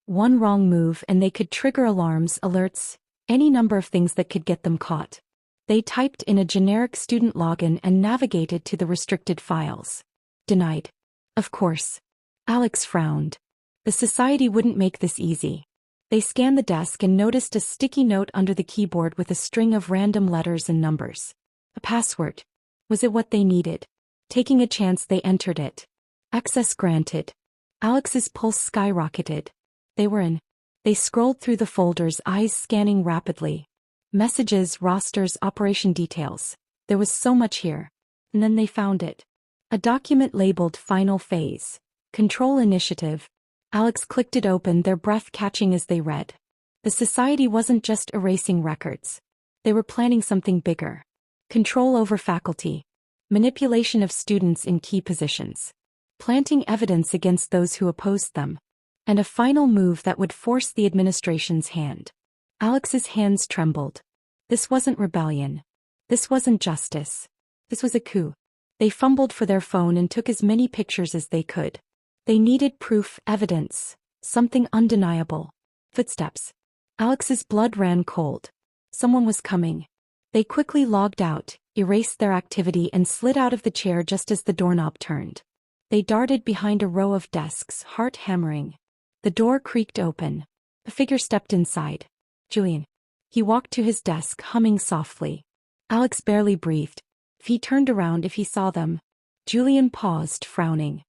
One wrong move and they could trigger alarms, alerts, any number of things that could get them caught. They typed in a generic student login and navigated to the restricted files. Denied. Of course. Alex frowned. The society wouldn't make this easy. They scanned the desk and noticed a sticky note under the keyboard with a string of random letters and numbers. A password. Was it what they needed? Taking a chance, they entered it. Access granted. Alex's pulse skyrocketed. They were in. They scrolled through the folders, eyes scanning rapidly. Messages, rosters, operation details. There was so much here. And then they found it. A document labeled Final Phase. Control Initiative. Alex clicked it open, their breath catching as they read. The society wasn't just erasing records. They were planning something bigger. Control over faculty. Manipulation of students in key positions. Planting evidence against those who opposed them. And a final move that would force the administration's hand. Alex's hands trembled. This wasn't rebellion. This wasn't justice. This was a coup. They fumbled for their phone and took as many pictures as they could. They needed proof, evidence, something undeniable. Footsteps. Alex's blood ran cold. Someone was coming. They quickly logged out, erased their activity and slid out of the chair just as the doorknob turned. They darted behind a row of desks, heart hammering. The door creaked open. A figure stepped inside. Julian. He walked to his desk, humming softly. Alex barely breathed. If he turned around, if he saw them. Julian paused, frowning.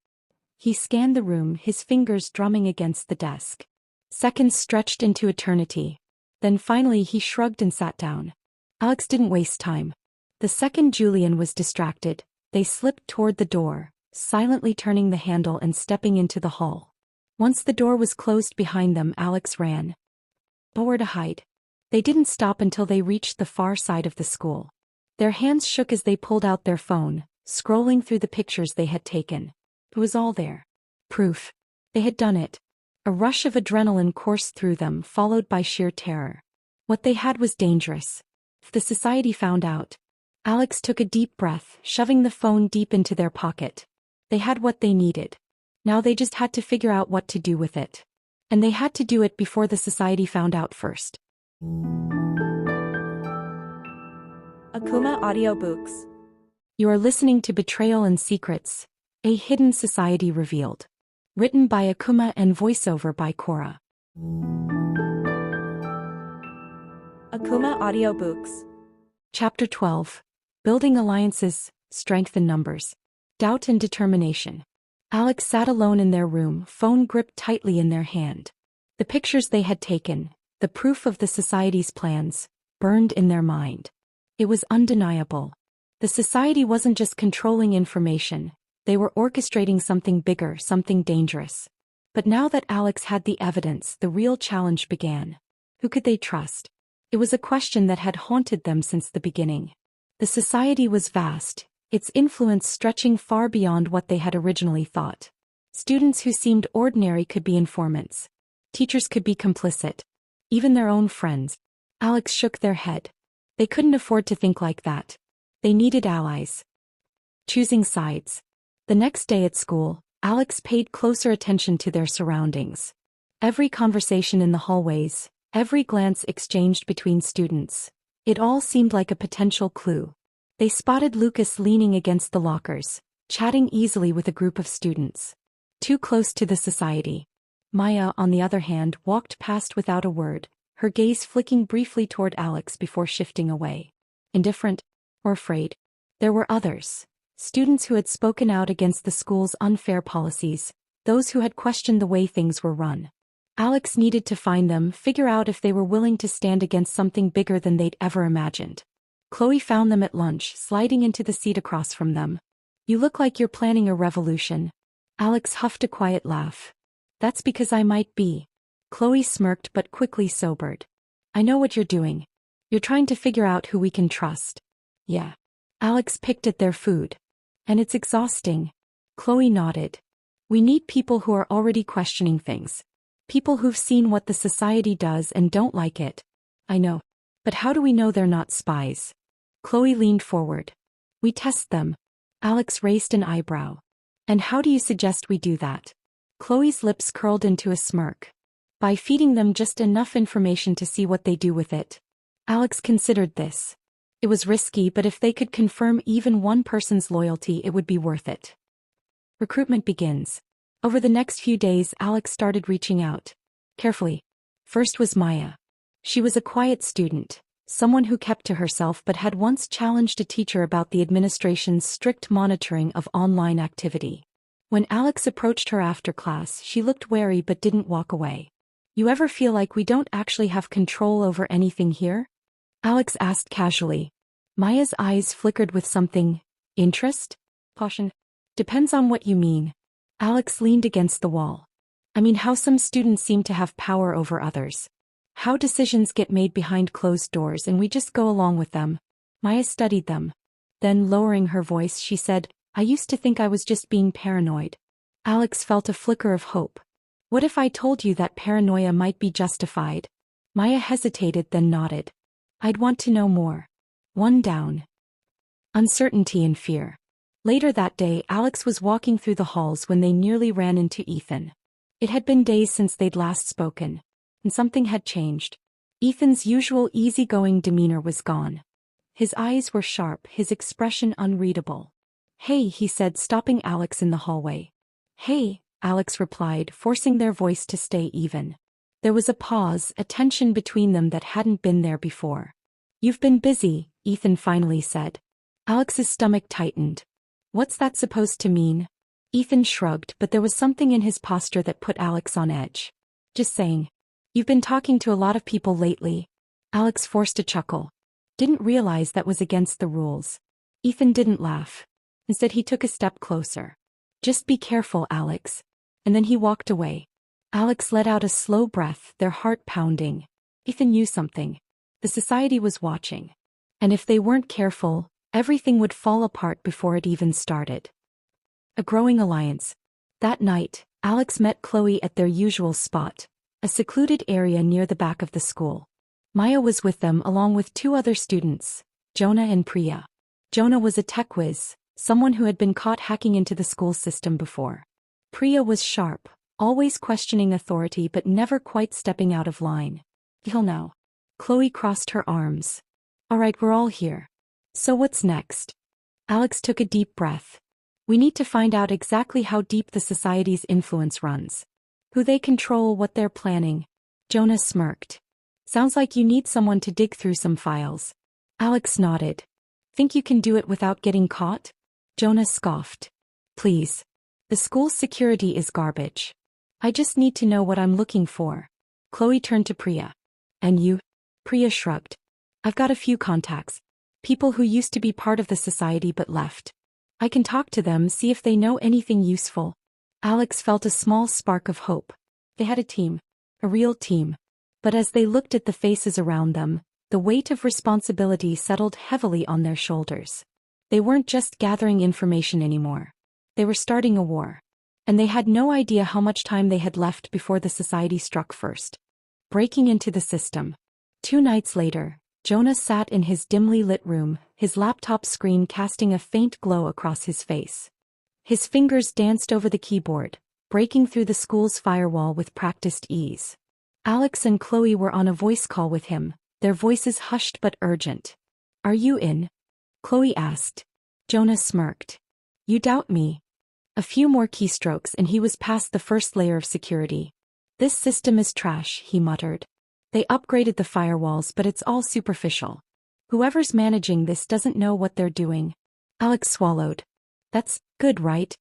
He scanned the room, his fingers drumming against the desk. Seconds stretched into eternity. Then finally he shrugged and sat down. Alex didn't waste time. The second Julian was distracted, they slipped toward the door, silently turning the handle and stepping into the hall. Once the door was closed behind them, Alex ran. Nowhere to hide. They didn't stop until they reached the far side of the school. Their hands shook as they pulled out their phone, scrolling through the pictures they had taken. It was all there. Proof. They had done it. A rush of adrenaline coursed through them, followed by sheer terror. What they had was dangerous. If the society found out. Alex took a deep breath, shoving the phone deep into their pocket. They had what they needed. Now they just had to figure out what to do with it. And they had to do it before the society found out first. Akumah Audiobooks. You are listening to Betrayal and Secrets, A Hidden Society Revealed. Written by Akumah and voiceover by Sara. Akumah Audiobooks. Chapter 12. Building Alliances, Strength in Numbers. Doubt and Determination. Alex sat alone in their room, phone gripped tightly in their hand. The pictures they had taken, the proof of the society's plans, burned in their mind. It was undeniable. The society wasn't just controlling information, they were orchestrating something bigger, something dangerous. But now that Alex had the evidence, the real challenge began. Who could they trust? It was a question that had haunted them since the beginning. The society was vast, its influence stretching far beyond what they had originally thought. Students who seemed ordinary could be informants. Teachers could be complicit. Even their own friends. Alex shook their head. They couldn't afford to think like that. They needed allies. Choosing sides. The next day at school, Alex paid closer attention to their surroundings. Every conversation in the hallways, every glance exchanged between students. It all seemed like a potential clue. They spotted Lucas leaning against the lockers, chatting easily with a group of students. Too close to the society. Maya, on the other hand, walked past without a word, her gaze flicking briefly toward Alex before shifting away. Indifferent, or afraid. There were others. Students who had spoken out against the school's unfair policies, those who had questioned the way things were run. Alex needed to find them, figure out if they were willing to stand against something bigger than they'd ever imagined. Chloe found them at lunch, sliding into the seat across from them. You look like you're planning a revolution. Alex huffed a quiet laugh. That's because I might be. Chloe smirked but quickly sobered. I know what you're doing. You're trying to figure out who we can trust. Yeah. Alex picked at their food. And it's exhausting. Chloe nodded. We need people who are already questioning things. People who've seen what the society does and don't like it. I know. But how do we know they're not spies? Chloe leaned forward. We test them. Alex raised an eyebrow. And how do you suggest we do that? Chloe's lips curled into a smirk. By feeding them just enough information to see what they do with it. Alex considered this. It was risky, but if they could confirm even one person's loyalty, it would be worth it. Recruitment begins. Over the next few days, Alex started reaching out. Carefully. First was Maya. She was a quiet student, someone who kept to herself but had once challenged a teacher about the administration's strict monitoring of online activity. When Alex approached her after class, she looked wary but didn't walk away. You ever feel like we don't actually have control over anything here? Alex asked casually. Maya's eyes flickered with something. Interest? Caution. Depends on what you mean. Alex leaned against the wall. I mean how some students seem to have power over others. How decisions get made behind closed doors and we just go along with them. Maya studied them. Then, lowering her voice, she said, I used to think I was just being paranoid. Alex felt a flicker of hope. What if I told you that paranoia might be justified? Maya hesitated, then nodded. I'd want to know more. One down. Uncertainty and fear. Later that day, Alex was walking through the halls when they nearly ran into Ethan. It had been days since they'd last spoken. And something had changed. Ethan's usual easygoing demeanor was gone. His eyes were sharp, his expression unreadable. Hey, he said, stopping Alex in the hallway. Hey, Alex replied, forcing their voice to stay even. There was a pause, a tension between them that hadn't been there before. You've been busy, Ethan finally said. Alex's stomach tightened. What's that supposed to mean? Ethan shrugged, but there was something in his posture that put Alex on edge. Just saying. You've been talking to a lot of people lately. Alex forced a chuckle. Didn't realize that was against the rules. Ethan didn't laugh. Instead, he took a step closer. Just be careful, Alex. And then he walked away. Alex let out a slow breath, their heart pounding. Ethan knew something. The society was watching. And if they weren't careful, everything would fall apart before it even started. A growing alliance. That night, Alex met Chloe at their usual spot, a secluded area near the back of the school. Maya was with them along with two other students, Jonah and Priya. Jonah was a tech whiz, someone who had been caught hacking into the school system before. Priya was sharp, always questioning authority but never quite stepping out of line. He'll know. Chloe crossed her arms. All right, we're all here. So what's next? Alex took a deep breath. We need to find out exactly how deep the society's influence runs. Who they control, what they're planning. Jonah smirked. Sounds like you need someone to dig through some files. Alex nodded. Think you can do it without getting caught? Jonah scoffed. Please. The school's security is garbage. I just need to know what I'm looking for. Chloe turned to Priya. And you? Priya shrugged. I've got a few contacts. People who used to be part of the society but left. I can talk to them, see if they know anything useful. Alex felt a small spark of hope. They had a team. A real team. But as they looked at the faces around them, the weight of responsibility settled heavily on their shoulders. They weren't just gathering information anymore. They were starting a war. And they had no idea how much time they had left before the society struck first. Breaking into the system. 2 nights later, Jonah sat in his dimly lit room, his laptop screen casting a faint glow across his face. His fingers danced over the keyboard, breaking through the school's firewall with practiced ease. Alex and Chloe were on a voice call with him, their voices hushed but urgent. Are you in? Chloe asked. Jonah smirked. You doubt me? A few more keystrokes and he was past the first layer of security. This system is trash, he muttered. They upgraded the firewalls, but it's all superficial. Whoever's managing this doesn't know what they're doing. Alex swallowed. That's good, right?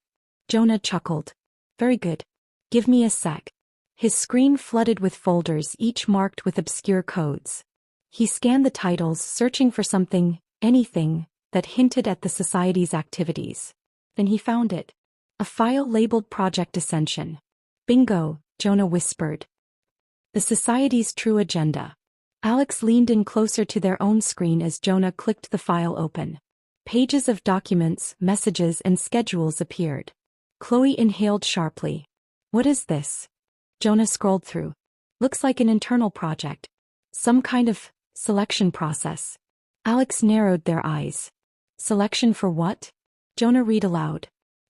Jonah chuckled. Very good. Give me a sec. His screen flooded with folders, each marked with obscure codes. He scanned the titles, searching for something, anything, that hinted at the society's activities. Then he found it. A file labeled Project Ascension. Bingo, Jonah whispered. The society's true agenda. Alex leaned in closer to their own screen as Jonah clicked the file open. Pages of documents, messages, and schedules appeared. Chloe inhaled sharply. What is this? Jonah scrolled through. Looks like an internal project. Some kind of selection process. Alex narrowed their eyes. Selection for what? Jonah read aloud.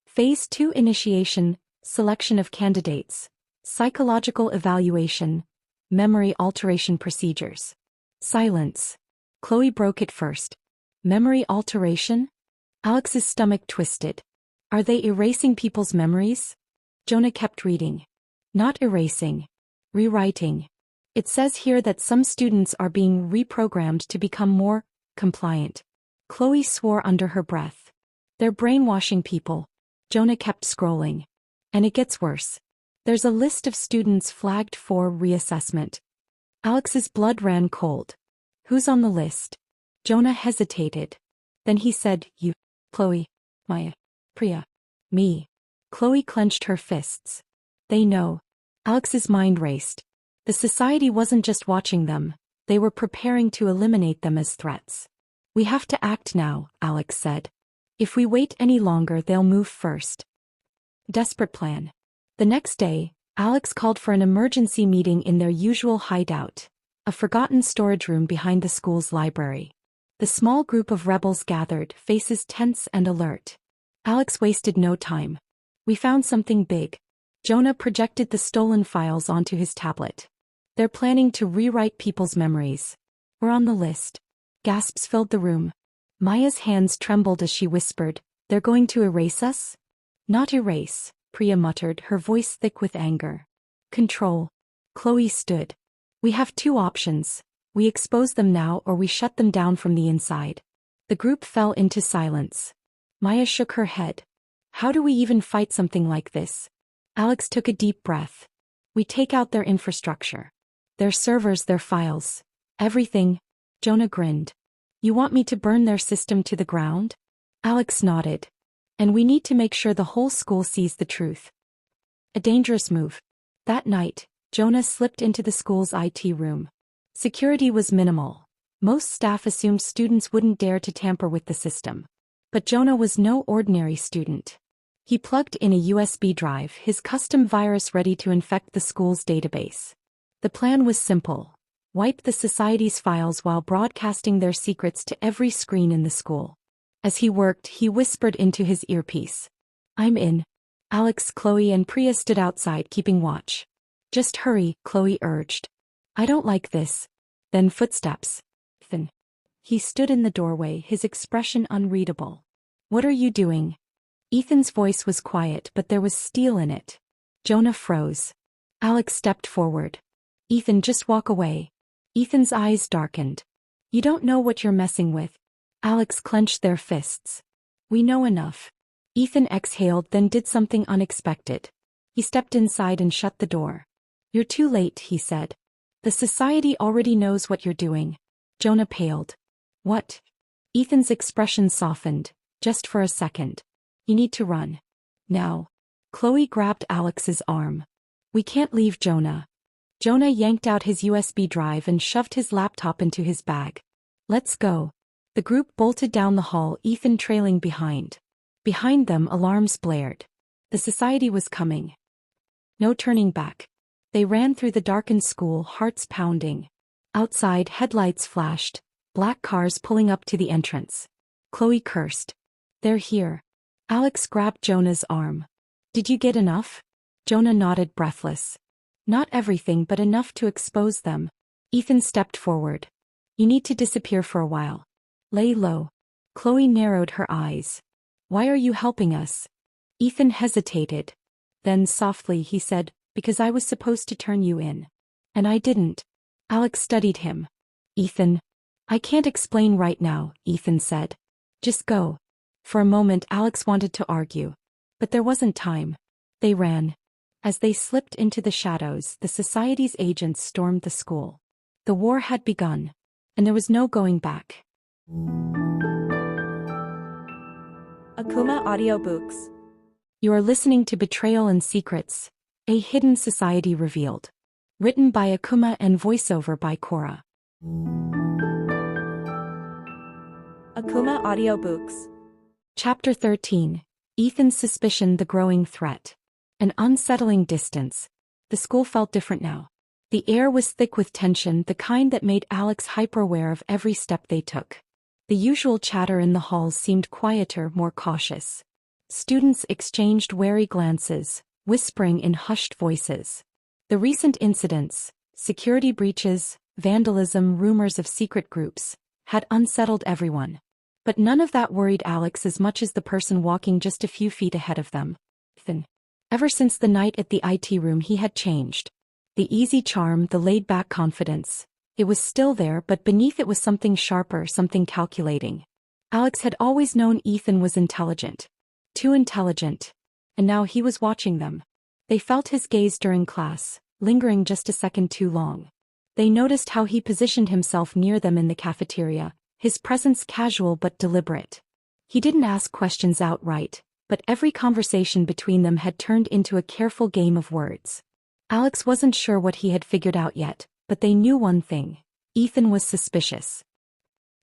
Phase 2 initiation, selection of candidates, psychological evaluation, memory alteration procedures. Silence. Chloe broke it first. Memory alteration? Alex's stomach twisted. Are they erasing people's memories? Jonah kept reading. Not erasing. Rewriting. It says here that some students are being reprogrammed to become more compliant. Chloe swore under her breath. They're brainwashing people. Jonah kept scrolling. And it gets worse. There's a list of students flagged for reassessment. Alex's blood ran cold. Who's on the list? Jonah hesitated. Then he said, you, Chloe, Maya, Priya, me. Chloe clenched her fists. They know. Alex's mind raced. The society wasn't just watching them, they were preparing to eliminate them as threats. We have to act now, Alex said. If we wait any longer, they'll move first. Desperate plan. The next day, Alex called for an emergency meeting in their usual hideout, a forgotten storage room behind the school's library. The small group of rebels gathered, faces tense and alert. Alex wasted no time. We found something big. Jonah projected the stolen files onto his tablet. They're planning to rewrite people's memories. We're on the list. Gasps filled the room. Maya's hands trembled as she whispered, they're going to erase us? Not erase, Priya muttered, her voice thick with anger. Control. Chloe stood. We have two options. We expose them now or we shut them down from the inside. The group fell into silence. Maya shook her head. How do we even fight something like this? Alex took a deep breath. We take out their infrastructure. Their servers, their files. Everything. Jonah grinned. You want me to burn their system to the ground? Alex nodded. And we need to make sure the whole school sees the truth. A dangerous move. That night, Jonah slipped into the school's IT room. Security was minimal. Most staff assumed students wouldn't dare to tamper with the system. But Jonah was no ordinary student. He plugged in a USB drive, his custom virus ready to infect the school's database. The plan was simple. Wipe the society's files while broadcasting their secrets to every screen in the school. As he worked, he whispered into his earpiece. I'm in. Alex, Chloe, and Priya stood outside keeping watch. Just hurry, Chloe urged. I don't like this. Then footsteps. Then. He stood in the doorway, his expression unreadable. What are you doing? Ethan's voice was quiet, but there was steel in it. Jonah froze. Alex stepped forward. Ethan, just walk away. Ethan's eyes darkened. You don't know what you're messing with. Alex clenched their fists. We know enough. Ethan exhaled, then did something unexpected. He stepped inside and shut the door. You're too late, he said. The society already knows what you're doing. Jonah paled. What? Ethan's expression softened, just for a second. You need to run. Now. Chloe grabbed Alex's arm. We can't leave Jonah. Jonah yanked out his USB drive and shoved his laptop into his bag. Let's go. The group bolted down the hall, Ethan trailing behind. Behind them, alarms blared. The society was coming. No turning back. They ran through the darkened school, hearts pounding. Outside, headlights flashed, black cars pulling up to the entrance. Chloe cursed. They're here. Alex grabbed Jonah's arm. Did you get enough? Jonah nodded, breathless. Not everything, but enough to expose them. Ethan stepped forward. You need to disappear for a while. Lay low. Chloe narrowed her eyes. Why are you helping us? Ethan hesitated. Then softly he said, because I was supposed to turn you in. And I didn't. Alex studied him. Ethan. I can't explain right now, Ethan said. Just go. For a moment Alex wanted to argue. But there wasn't time. They ran. As they slipped into the shadows, the society's agents stormed the school. The war had begun. And there was no going back. Akumah Audiobooks. You are listening to Betrayal and Secrets, a hidden society revealed. Written by Akumah and voiceover by Sara. Akumah Audiobooks. Chapter 13. Ethan's suspicion, the growing threat. An unsettling distance. The school felt different now. The air was thick with tension, the kind that made Alex hyper-aware of every step they took. The usual chatter in the halls seemed quieter, more cautious. Students exchanged wary glances, whispering in hushed voices. The recent incidents, security breaches, vandalism, rumors of secret groups, had unsettled everyone. But none of that worried Alex as much as the person walking just a few feet ahead of them. Ethan. Ever since the night at the IT room, he had changed. The easy charm, the laid-back confidence. It was still there, but beneath it was something sharper, something calculating. Alex had always known Ethan was intelligent. Too intelligent. And now he was watching them. They felt his gaze during class, lingering just a second too long. They noticed how he positioned himself near them in the cafeteria, his presence casual but deliberate. He didn't ask questions outright, but every conversation between them had turned into a careful game of words. Alex wasn't sure what he had figured out yet, but they knew one thing. Ethan was suspicious.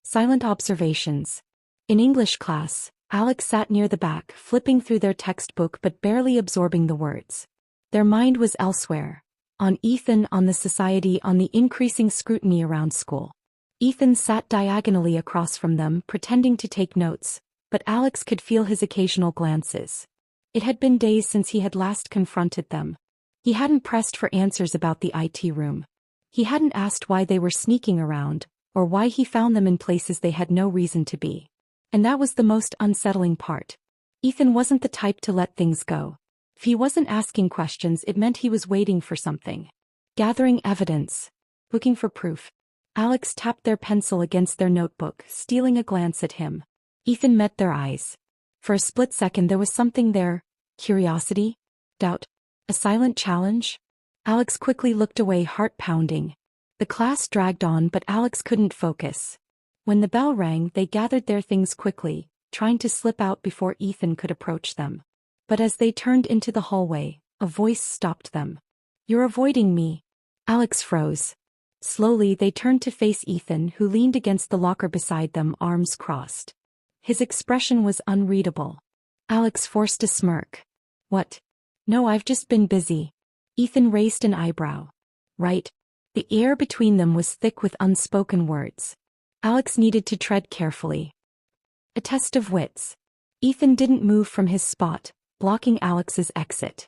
Silent observations. In English class, Alex sat near the back, flipping through their textbook but barely absorbing the words. Their mind was elsewhere. On Ethan, on the society, on the increasing scrutiny around school. Ethan sat diagonally across from them, pretending to take notes, but Alex could feel his occasional glances. It had been days since he had last confronted them. He hadn't pressed for answers about the IT room. He hadn't asked why they were sneaking around, or why he found them in places they had no reason to be. And that was the most unsettling part. Ethan wasn't the type to let things go. If he wasn't asking questions, it meant he was waiting for something. Gathering evidence. Looking for proof. Alex tapped their pencil against their notebook, stealing a glance at him. Ethan met their eyes. For a split second there was something there. Curiosity? Doubt? A silent challenge? Alex quickly looked away, heart pounding. The class dragged on, but Alex couldn't focus. When the bell rang, they gathered their things quickly, trying to slip out before Ethan could approach them. But as they turned into the hallway, a voice stopped them. "You're avoiding me." Alex froze. Slowly they turned to face Ethan, who leaned against the locker beside them, arms crossed. His expression was unreadable. Alex forced a smirk. "What?" "No, I've just been busy." Ethan raised an eyebrow. "Right." The air between them was thick with unspoken words. Alex needed to tread carefully. A test of wits. Ethan didn't move from his spot, blocking Alex's exit.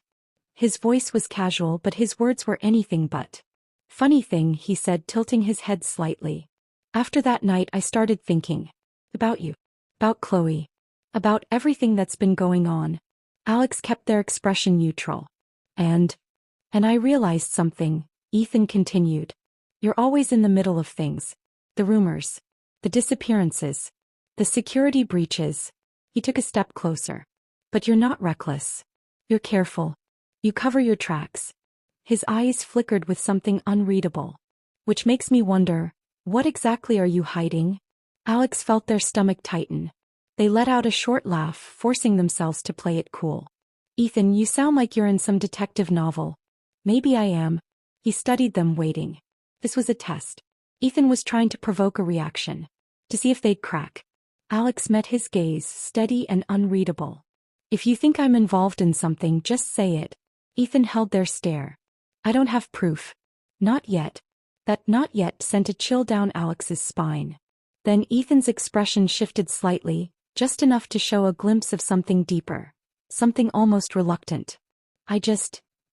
His voice was casual, but his words were anything but. "Funny thing," he said, tilting his head slightly. "After that night I started thinking. About you. About Chloe. About everything that's been going on." Alex kept their expression neutral. And I realized something," Ethan continued. "You're always in the middle of things. The rumors. The disappearances. The security breaches." He took a step closer. "But you're not reckless. You're careful. You cover your tracks." His eyes flickered with something unreadable. "Which makes me wonder, what exactly are you hiding?" Alex felt their stomach tighten. They let out a short laugh, forcing themselves to play it cool. "Ethan, you sound like you're in some detective novel." "Maybe I am." He studied them, waiting. This was a test. Ethan was trying to provoke a reaction. To see if they'd crack. Alex met his gaze, steady and unreadable. "If you think I'm involved in something, just say it." Ethan held their stare. "I don't have proof." "Not yet." That "not yet" sent a chill down Alex's spine. Then Ethan's expression shifted slightly, just enough to show a glimpse of something deeper. Something almost reluctant.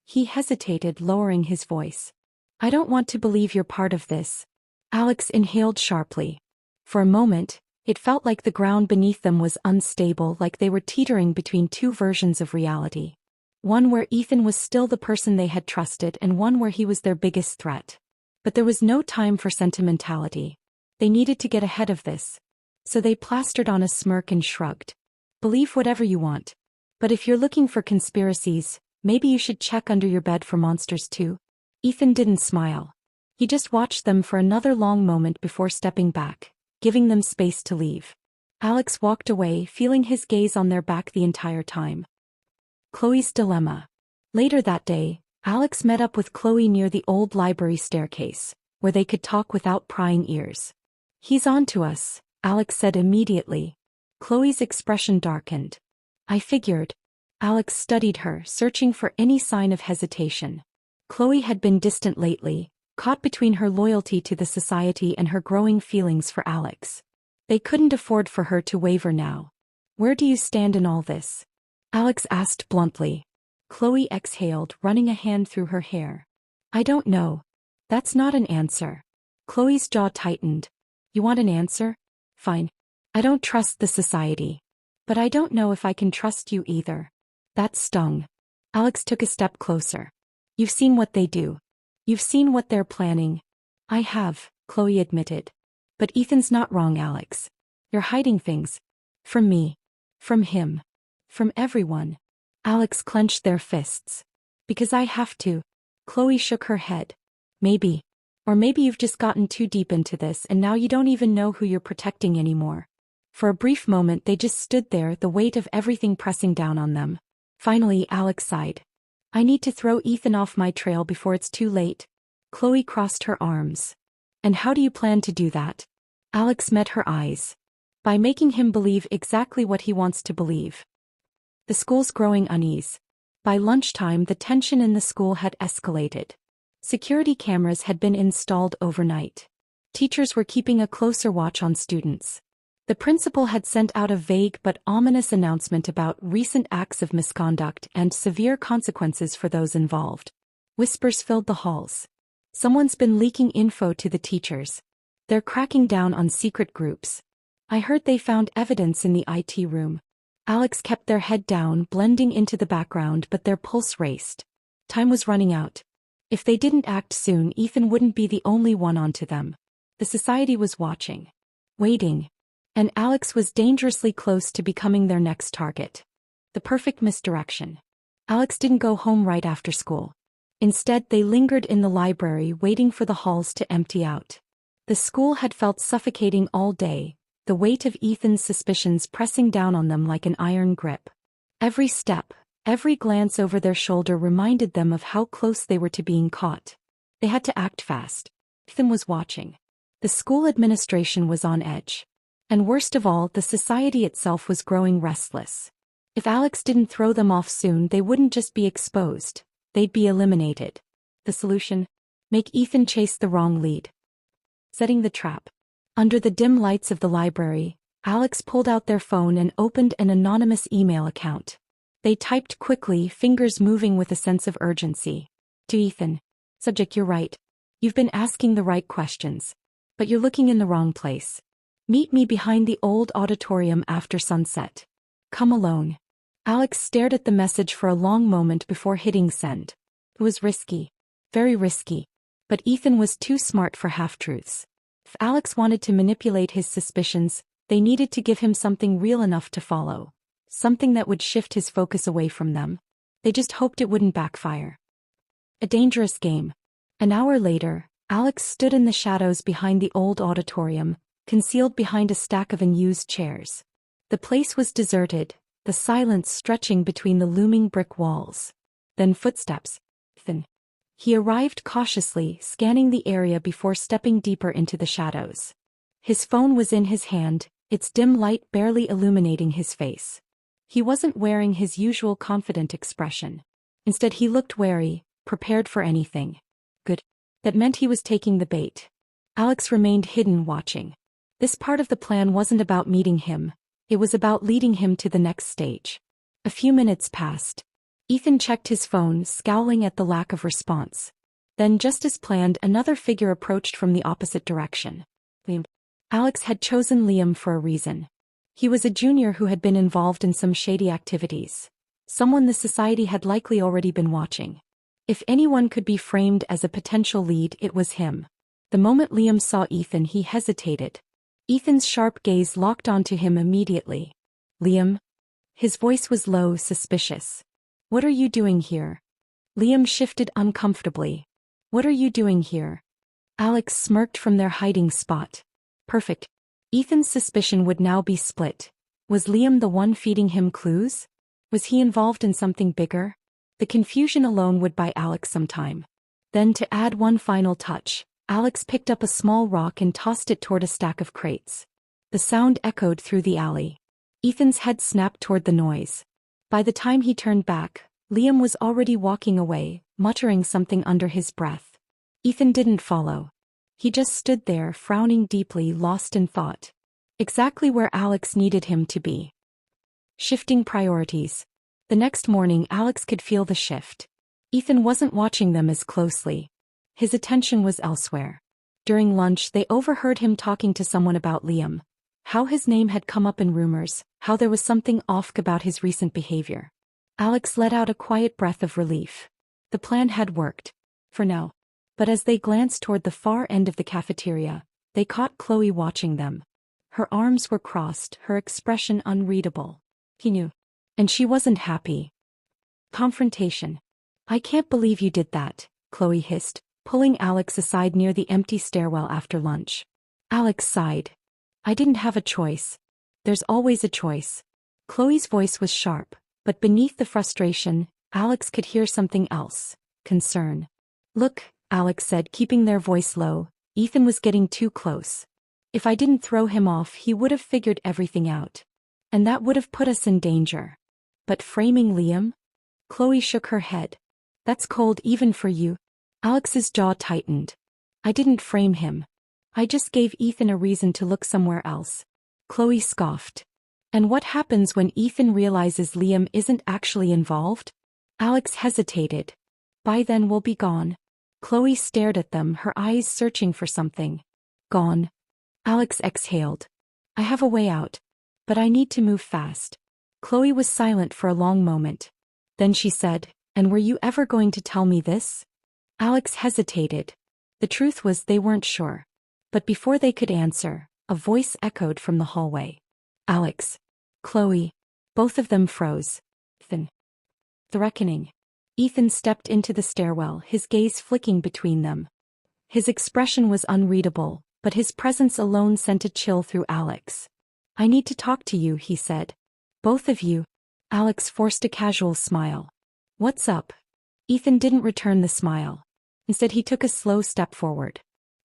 He hesitated, lowering his voice. "I don't want to believe you're part of this." Alex inhaled sharply. For a moment, it felt like the ground beneath them was unstable, like they were teetering between two versions of reality. One where Ethan was still the person they had trusted, and one where he was their biggest threat. But there was no time for sentimentality. They needed to get ahead of this. So they plastered on a smirk and shrugged. "Believe whatever you want. But if you're looking for conspiracies, maybe you should check under your bed for monsters too." Ethan didn't smile. He just watched them for another long moment before stepping back, giving them space to leave. Alex walked away, feeling his gaze on their back the entire time. Chloe's dilemma. Later that day, Alex met up with Chloe near the old library staircase, where they could talk without prying ears. "He's on to us," Alex said immediately. Chloe's expression darkened. "I figured." Alex studied her, searching for any sign of hesitation. Chloe had been distant lately, caught between her loyalty to the society and her growing feelings for Alex. They couldn't afford for her to waver now. "Where do you stand in all this?" Alex asked bluntly. Chloe exhaled, running a hand through her hair. "I don't know." "That's not an answer." Chloe's jaw tightened. "You want an answer? Fine. I don't trust the society. But I don't know if I can trust you either." That stung. Alex took a step closer. "You've seen what they do. You've seen what they're planning." "I have," Chloe admitted. "But Ethan's not wrong, Alex. You're hiding things. From me. From him. From everyone." Alex clenched their fists. "Because I have to." Chloe shook her head. "Maybe. Or maybe you've just gotten too deep into this and now you don't even know who you're protecting anymore." For a brief moment they just stood there, the weight of everything pressing down on them. Finally Alex sighed. "I need to throw Ethan off my trail before it's too late." Chloe crossed her arms. "And how do you plan to do that?" Alex met her eyes. "By making him believe exactly what he wants to believe." The school's growing unease. By lunchtime the tension in the school had escalated. Security cameras had been installed overnight. Teachers were keeping a closer watch on students. The principal had sent out a vague but ominous announcement about recent acts of misconduct and severe consequences for those involved. Whispers filled the halls. "Someone's been leaking info to the teachers. They're cracking down on secret groups. I heard they found evidence in the IT room." Alex kept their head down, blending into the background, but their pulse raced. Time was running out. If they didn't act soon, Ethan wouldn't be the only one onto them. The society was watching. Waiting. And Alex was dangerously close to becoming their next target. The perfect misdirection. Alex didn't go home right after school. Instead, they lingered in the library, waiting for the halls to empty out. The school had felt suffocating all day, the weight of Ethan's suspicions pressing down on them like an iron grip. Every step, every glance over their shoulder reminded them of how close they were to being caught. They had to act fast. Ethan was watching. The school administration was on edge. And worst of all, the society itself was growing restless. If Alex didn't throw them off soon, they wouldn't just be exposed, they'd be eliminated. The solution? Make Ethan chase the wrong lead. Setting the trap. Under the dim lights of the library, Alex pulled out their phone and opened an anonymous email account. They typed quickly, fingers moving with a sense of urgency. To Ethan. Subject: "You're right. You've been asking the right questions. But you're looking in the wrong place. Meet me behind the old auditorium after sunset. Come alone." Alex stared at the message for a long moment before hitting send. It was risky. Very risky. But Ethan was too smart for half-truths. If Alex wanted to manipulate his suspicions, they needed to give him something real enough to follow. Something that would shift his focus away from them. They just hoped it wouldn't backfire. A dangerous game. An hour later, Alex stood in the shadows behind the old auditorium, concealed behind a stack of unused chairs. The place was deserted, the silence stretching between the looming brick walls. Then footsteps. Ethan. He arrived cautiously, scanning the area before stepping deeper into the shadows. His phone was in his hand, its dim light barely illuminating his face. He wasn't wearing his usual confident expression. Instead, he looked wary, prepared for anything. Good. That meant he was taking the bait. Alex remained hidden, watching. This part of the plan wasn't about meeting him. It was about leading him to the next stage. A few minutes passed. Ethan checked his phone, scowling at the lack of response. Then, just as planned, another figure approached from the opposite direction. Liam. Alex had chosen Liam for a reason. He was a junior who had been involved in some shady activities. Someone the society had likely already been watching. If anyone could be framed as a potential lead, it was him. The moment Liam saw Ethan, he hesitated. Ethan's sharp gaze locked onto him immediately. "Liam?" His voice was low, suspicious. "What are you doing here?" Liam shifted uncomfortably. "What are you doing here?" Alex smirked from their hiding spot. Perfect. Ethan's suspicion would now be split. Was Liam the one feeding him clues? Was he involved in something bigger? The confusion alone would buy Alex some time. Then to add one final touch, Alex picked up a small rock and tossed it toward a stack of crates. The sound echoed through the alley. Ethan's head snapped toward the noise. By the time he turned back, Liam was already walking away, muttering something under his breath. Ethan didn't follow. He just stood there, frowning deeply, lost in thought. Exactly where Alex needed him to be. Shifting priorities. The next morning Alex could feel the shift. Ethan wasn't watching them as closely. His attention was elsewhere. During lunch they overheard him talking to someone about Liam. How his name had come up in rumors, how there was something off about his recent behavior. Alex let out a quiet breath of relief. The plan had worked. For now. But as they glanced toward the far end of the cafeteria, they caught Chloe watching them. Her arms were crossed, her expression unreadable. He knew. And she wasn't happy. Confrontation. "I can't believe you did that," Chloe hissed, pulling Alex aside near the empty stairwell after lunch. Alex sighed. "I didn't have a choice. There's always a choice." Chloe's voice was sharp, but beneath the frustration, Alex could hear something else. Concern. "Look," Alex said, keeping their voice low, "Ethan was getting too close. If I didn't throw him off, he would have figured everything out. And that would have put us in danger." "But framing Liam?" Chloe shook her head. "That's cold even for you." Alex's jaw tightened. "I didn't frame him. I just gave Ethan a reason to look somewhere else." Chloe scoffed. "And what happens when Ethan realizes Liam isn't actually involved?" Alex hesitated. "By then we'll be gone." Chloe stared at them, her eyes searching for something. "Gone." Alex exhaled. "I have a way out. But I need to move fast." Chloe was silent for a long moment. Then she said, "And were you ever going to tell me this?" Alex hesitated. The truth was they weren't sure. But before they could answer, a voice echoed from the hallway. "Alex." "Chloe." Both of them froze. "Ethan." The reckoning. Ethan stepped into the stairwell, his gaze flicking between them. His expression was unreadable, but his presence alone sent a chill through Alex. "I need to talk to you," he said. "Both of you." Alex forced a casual smile. "What's up?" Ethan didn't return the smile. Instead he took a slow step forward.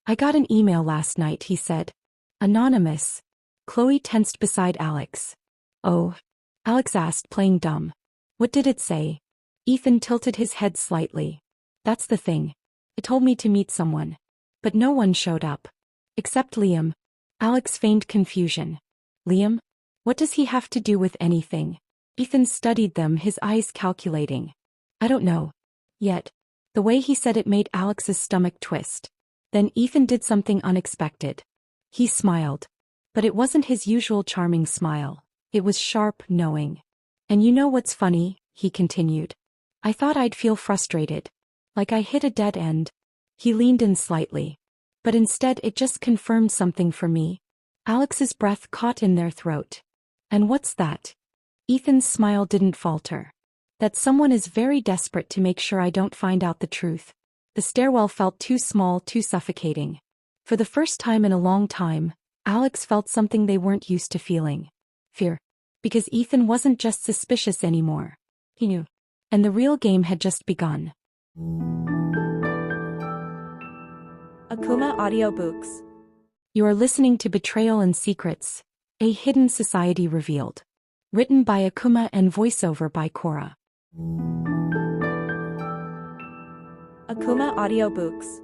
"I got an email last night," he said. "Anonymous." Chloe tensed beside Alex. "Oh?" Alex asked, playing dumb. "What did it say?" Ethan tilted his head slightly. "That's the thing. It told me to meet someone. But no one showed up. Except Liam." Alex feigned confusion. "Liam? What does he have to do with anything?" Ethan studied them, his eyes calculating. "I don't know. Yet." The way he said it made Alex's stomach twist. Then Ethan did something unexpected. He smiled. But it wasn't his usual charming smile. It was sharp, knowing. "And you know what's funny?" he continued. "I thought I'd feel frustrated. Like I hit a dead end." He leaned in slightly. "But instead it just confirmed something for me." Alex's breath caught in their throat. "And what's that?" Ethan's smile didn't falter. "That someone is very desperate to make sure I don't find out the truth." The stairwell felt too small, too suffocating. For the first time in a long time, Alex felt something they weren't used to feeling. Fear. Because Ethan wasn't just suspicious anymore. He knew. And the real game had just begun. Akumah Audiobooks. You are listening to Betrayal and Secrets, A Hidden Society Revealed. Written by Akumah and voiceover by Sara. Akumah Audiobooks.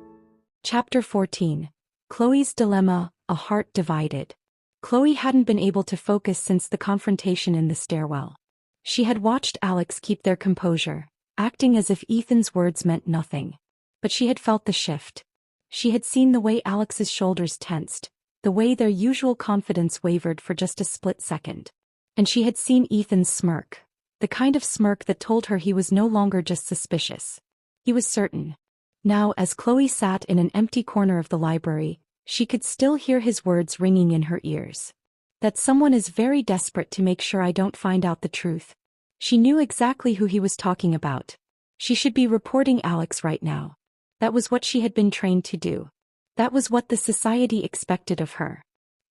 Chapter 14. Chloe's Dilemma, A Heart Divided. Chloe hadn't been able to focus since the confrontation in the stairwell. She had watched Alex keep their composure, acting as if Ethan's words meant nothing. But she had felt the shift. She had seen the way Alex's shoulders tensed, the way their usual confidence wavered for just a split second. And she had seen Ethan's smirk, the kind of smirk that told her he was no longer just suspicious. He was certain. Now, as Chloe sat in an empty corner of the library, she could still hear his words ringing in her ears. That someone is very desperate to make sure I don't find out the truth. She knew exactly who he was talking about. She should be reporting Alex right now. That was what she had been trained to do. That was what the society expected of her.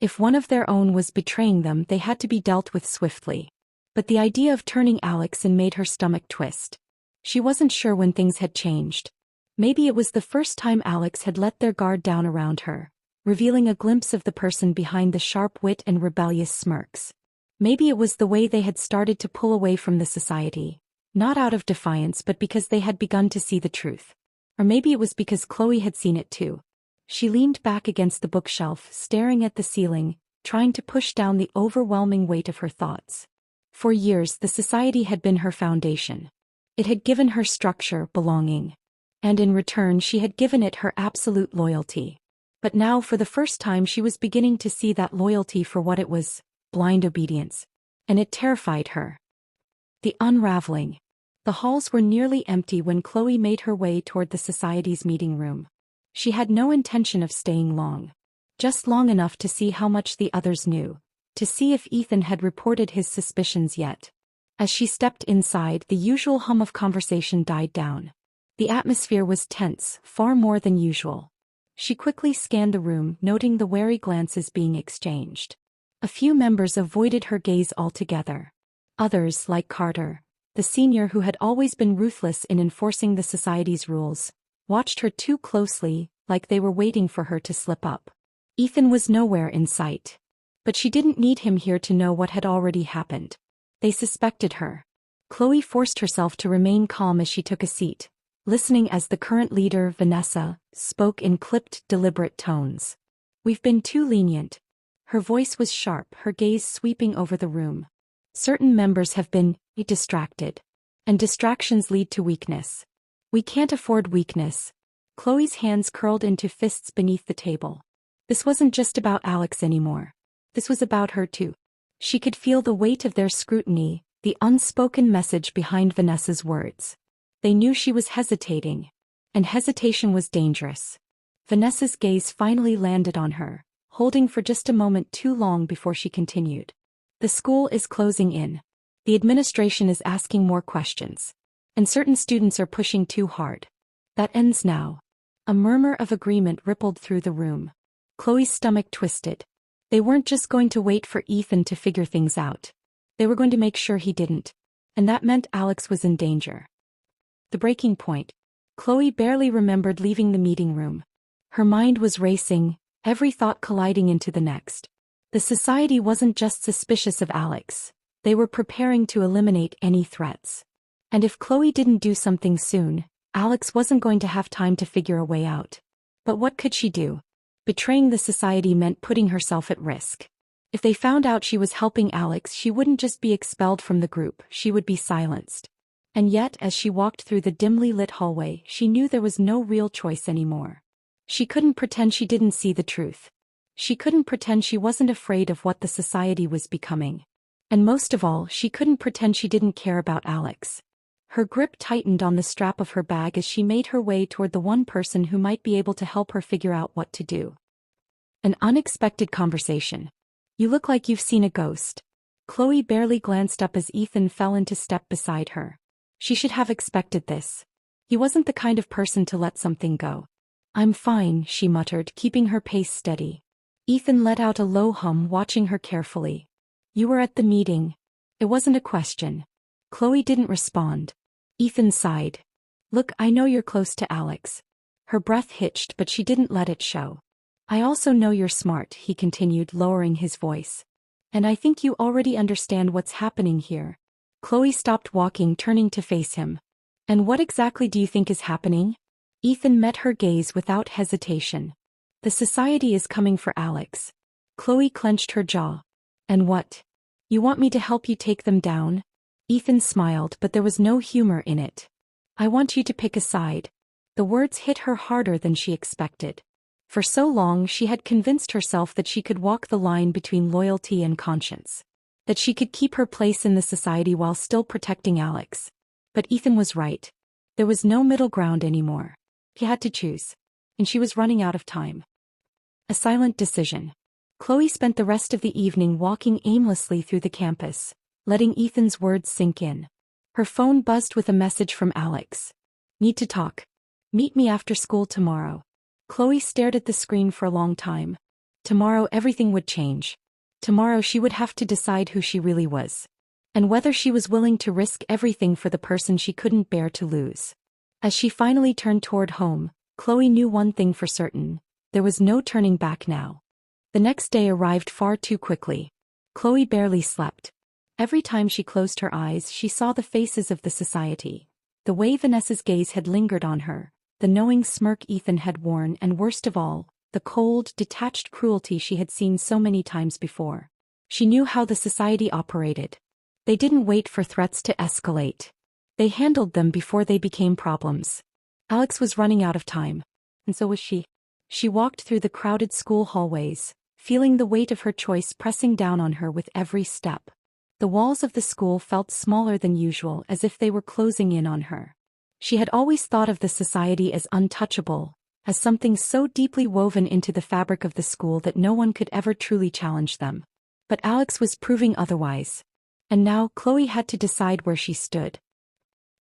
If one of their own was betraying them, they had to be dealt with swiftly. But the idea of turning Alex in made her stomach twist. She wasn't sure when things had changed. Maybe it was the first time Alex had let their guard down around her, revealing a glimpse of the person behind the sharp wit and rebellious smirks. Maybe it was the way they had started to pull away from the society, not out of defiance but because they had begun to see the truth. Or maybe it was because Chloe had seen it too. She leaned back against the bookshelf, staring at the ceiling, trying to push down the overwhelming weight of her thoughts. For years the society had been her foundation. It had given her structure, belonging. And in return she had given it her absolute loyalty. But now for the first time she was beginning to see that loyalty for what it was, blind obedience. And it terrified her. The unraveling. The halls were nearly empty when Chloe made her way toward the society's meeting room. She had no intention of staying long. Just long enough to see how much the others knew, to see if Ethan had reported his suspicions yet. As she stepped inside, the usual hum of conversation died down. The atmosphere was tense, far more than usual. She quickly scanned the room, noting the wary glances being exchanged. A few members avoided her gaze altogether. Others, like Carter, the senior who had always been ruthless in enforcing the society's rules, watched her too closely, like they were waiting for her to slip up. Ethan was nowhere in sight. But she didn't need him here to know what had already happened. They suspected her. Chloe forced herself to remain calm as she took a seat, listening as the current leader, Vanessa, spoke in clipped, deliberate tones. "We've been too lenient." Her voice was sharp, her gaze sweeping over the room. "Certain members have been distracted. And distractions lead to weakness. We can't afford weakness." Chloe's hands curled into fists beneath the table. This wasn't just about Alex anymore. This was about her too. She could feel the weight of their scrutiny, the unspoken message behind Vanessa's words. They knew she was hesitating. And hesitation was dangerous. Vanessa's gaze finally landed on her, holding for just a moment too long before she continued. "The school is closing in. The administration is asking more questions. And certain students are pushing too hard. That ends now." A murmur of agreement rippled through the room. Chloe's stomach twisted. They weren't just going to wait for Ethan to figure things out. They were going to make sure he didn't. And that meant Alex was in danger. The breaking point. Chloe barely remembered leaving the meeting room. Her mind was racing, every thought colliding into the next. The society wasn't just suspicious of Alex. They were preparing to eliminate any threats. And if Chloe didn't do something soon, Alex wasn't going to have time to figure a way out. But what could she do? Betraying the society meant putting herself at risk. If they found out she was helping Alex, she wouldn't just be expelled from the group, she would be silenced. And yet, as she walked through the dimly lit hallway, she knew there was no real choice anymore. She couldn't pretend she didn't see the truth. She couldn't pretend she wasn't afraid of what the society was becoming. And most of all, she couldn't pretend she didn't care about Alex. Her grip tightened on the strap of her bag as she made her way toward the one person who might be able to help her figure out what to do. An unexpected conversation. "You look like you've seen a ghost." Chloe barely glanced up as Ethan fell into step beside her. She should have expected this. He wasn't the kind of person to let something go. "I'm fine," she muttered, keeping her pace steady. Ethan let out a low hum, watching her carefully. "You were at the meeting." It wasn't a question. Chloe didn't respond. Ethan sighed. "Look, I know you're close to Alex." Her breath hitched, but she didn't let it show. "I also know you're smart," he continued, lowering his voice. "And I think you already understand what's happening here." Chloe stopped walking, turning to face him. "And what exactly do you think is happening?" Ethan met her gaze without hesitation. "The society is coming for Alex." Chloe clenched her jaw. "And what? You want me to help you take them down?" Ethan smiled, but there was no humor in it. "I want you to pick a side." The words hit her harder than she expected. For so long she had convinced herself that she could walk the line between loyalty and conscience. That she could keep her place in the society while still protecting Alex. But Ethan was right. There was no middle ground anymore. He had to choose. And she was running out of time. A silent decision. Chloe spent the rest of the evening walking aimlessly through the campus, letting Ethan's words sink in. Her phone buzzed with a message from Alex. "Need to talk. Meet me after school tomorrow." Chloe stared at the screen for a long time. Tomorrow everything would change. Tomorrow she would have to decide who she really was. and whether she was willing to risk everything for the person she couldn't bear to lose. As she finally turned toward home, Chloe knew one thing for certain: there was no turning back now. The next day arrived far too quickly. Chloe barely slept. Every time she closed her eyes, she saw the faces of the society. The way Vanessa's gaze had lingered on her, the knowing smirk Ethan had worn, and worst of all, the cold, detached cruelty she had seen so many times before. She knew how the society operated. They didn't wait for threats to escalate. They handled them before they became problems. Alex was running out of time. And so was she. She walked through the crowded school hallways, feeling the weight of her choice pressing down on her with every step. The walls of the school felt smaller than usual, as if they were closing in on her. She had always thought of the society as untouchable, as something so deeply woven into the fabric of the school that no one could ever truly challenge them. But Alex was proving otherwise. And now Chloe had to decide where she stood.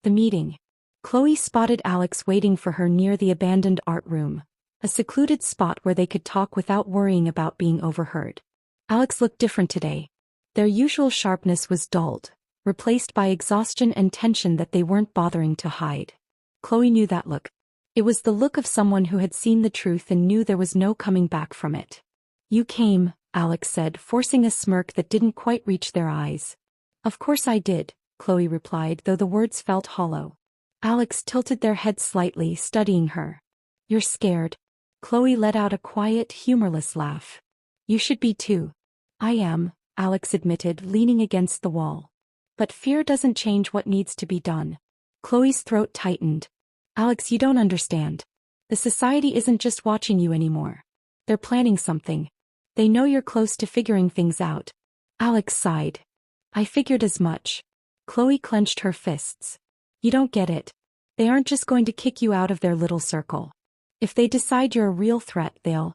The meeting. Chloe spotted Alex waiting for her near the abandoned art room, a secluded spot where they could talk without worrying about being overheard. Alex looked different today. Their usual sharpness was dulled, replaced by exhaustion and tension that they weren't bothering to hide. Chloe knew that look. It was the look of someone who had seen the truth and knew there was no coming back from it. "You came," Alex said, forcing a smirk that didn't quite reach their eyes. "Of course I did," Chloe replied, though the words felt hollow. Alex tilted their head slightly, studying her. "You're scared." Chloe let out a quiet, humorless laugh. "You should be too." "I am," Alex admitted, leaning against the wall. "But fear doesn't change what needs to be done." Chloe's throat tightened. "Alex, you don't understand. The society isn't just watching you anymore. They're planning something. They know you're close to figuring things out." Alex sighed. "I figured as much." Chloe clenched her fists. "You don't get it. They aren't just going to kick you out of their little circle. If they decide you're a real threat, they'll—"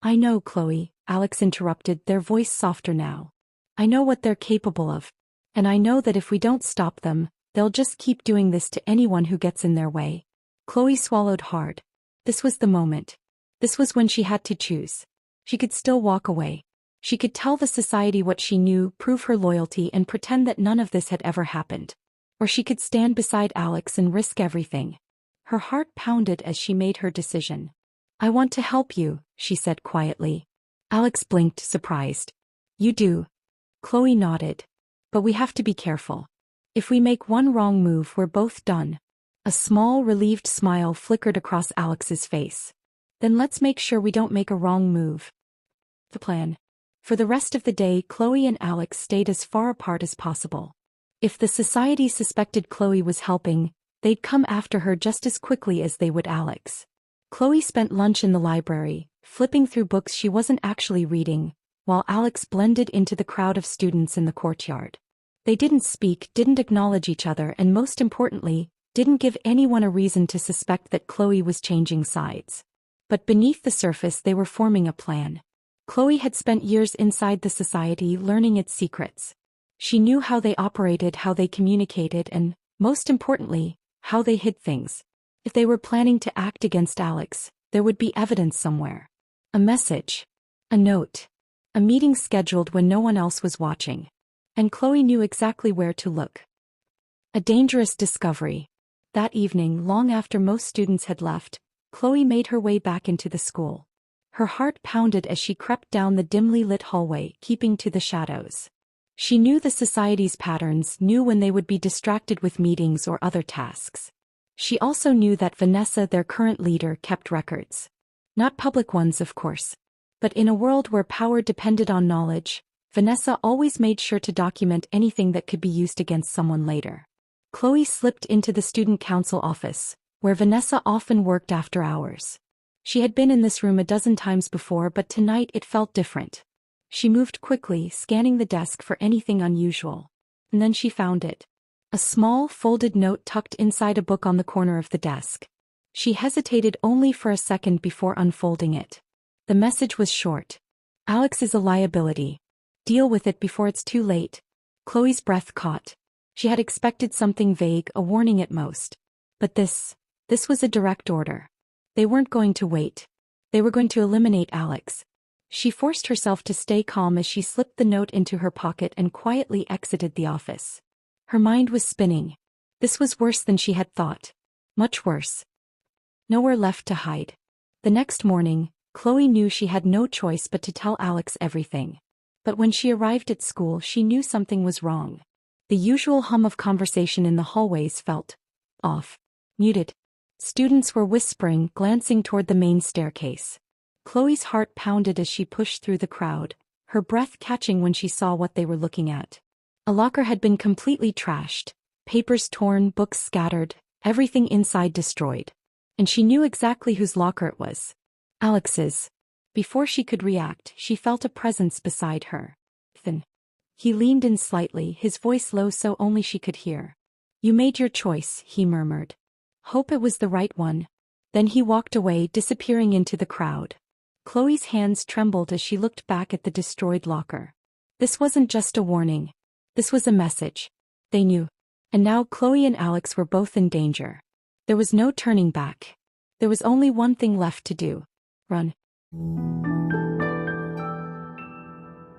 "I know, Chloe," Alex interrupted, their voice softer now. "I know what they're capable of. And I know that if we don't stop them, they'll just keep doing this to anyone who gets in their way." Chloe swallowed hard. This was the moment. This was when she had to choose. She could still walk away. She could tell the society what she knew, prove her loyalty, and pretend that none of this had ever happened. Or she could stand beside Alex and risk everything. Her heart pounded as she made her decision. "I want to help you," she said quietly. Alex blinked, surprised. "You do?" Chloe nodded. "But we have to be careful. If we make one wrong move, we're both done." A small, relieved smile flickered across Alex's face. "Then let's make sure we don't make a wrong move." The plan. For the rest of the day, Chloe and Alex stayed as far apart as possible. If the society suspected Chloe was helping, they'd come after her just as quickly as they would Alex. Chloe spent lunch in the library, flipping through books she wasn't actually reading, while Alex blended into the crowd of students in the courtyard. They didn't speak, didn't acknowledge each other, and most importantly, didn't give anyone a reason to suspect that Chloe was changing sides. But beneath the surface, they were forming a plan. Chloe had spent years inside the society learning its secrets. She knew how they operated, how they communicated, and, most importantly, how they hid things. If they were planning to act against Alex, there would be evidence somewhere. A message. A note. A meeting scheduled when no one else was watching. And Chloe knew exactly where to look. A dangerous discovery. That evening, long after most students had left, Chloe made her way back into the school. Her heart pounded as she crept down the dimly lit hallway, keeping to the shadows. She knew the society's patterns, knew when they would be distracted with meetings or other tasks. She also knew that Vanessa, their current leader, kept records. Not public ones, of course. But in a world where power depended on knowledge, Vanessa always made sure to document anything that could be used against someone later. Chloe slipped into the student council office, where Vanessa often worked after hours. She had been in this room a dozen times before, but tonight it felt different. She moved quickly, scanning the desk for anything unusual. And then she found it. A small, folded note tucked inside a book on the corner of the desk. She hesitated only for a second before unfolding it. The message was short. "Alex is a liability. Deal with it before it's too late." Chloe's breath caught. She had expected something vague, a warning at most. But this was a direct order. They weren't going to wait. They were going to eliminate Alex. She forced herself to stay calm as she slipped the note into her pocket and quietly exited the office. Her mind was spinning. This was worse than she had thought. Much worse. Nowhere left to hide. The next morning, Chloe knew she had no choice but to tell Alex everything. But when she arrived at school, she knew something was wrong. The usual hum of conversation in the hallways felt off. Muted. Students were whispering, glancing toward the main staircase. Chloe's heart pounded as she pushed through the crowd, her breath catching when she saw what they were looking at. A locker had been completely trashed, papers torn, books scattered, everything inside destroyed. And she knew exactly whose locker it was. Alex's. Before she could react, she felt a presence beside her. Ethan. He leaned in slightly, his voice low so only she could hear. "You made your choice," he murmured. "Hope it was the right one." Then he walked away, disappearing into the crowd. Chloe's hands trembled as she looked back at the destroyed locker. This wasn't just a warning. This was a message. They knew. And now Chloe and Alex were both in danger. There was no turning back. There was only one thing left to do. Run.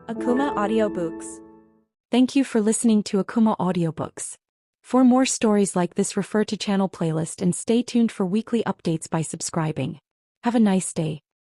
Akumah Audiobooks. Thank you for listening to Akumah Audiobooks. For more stories like this, refer to channel playlist and stay tuned for weekly updates by subscribing. Have a nice day.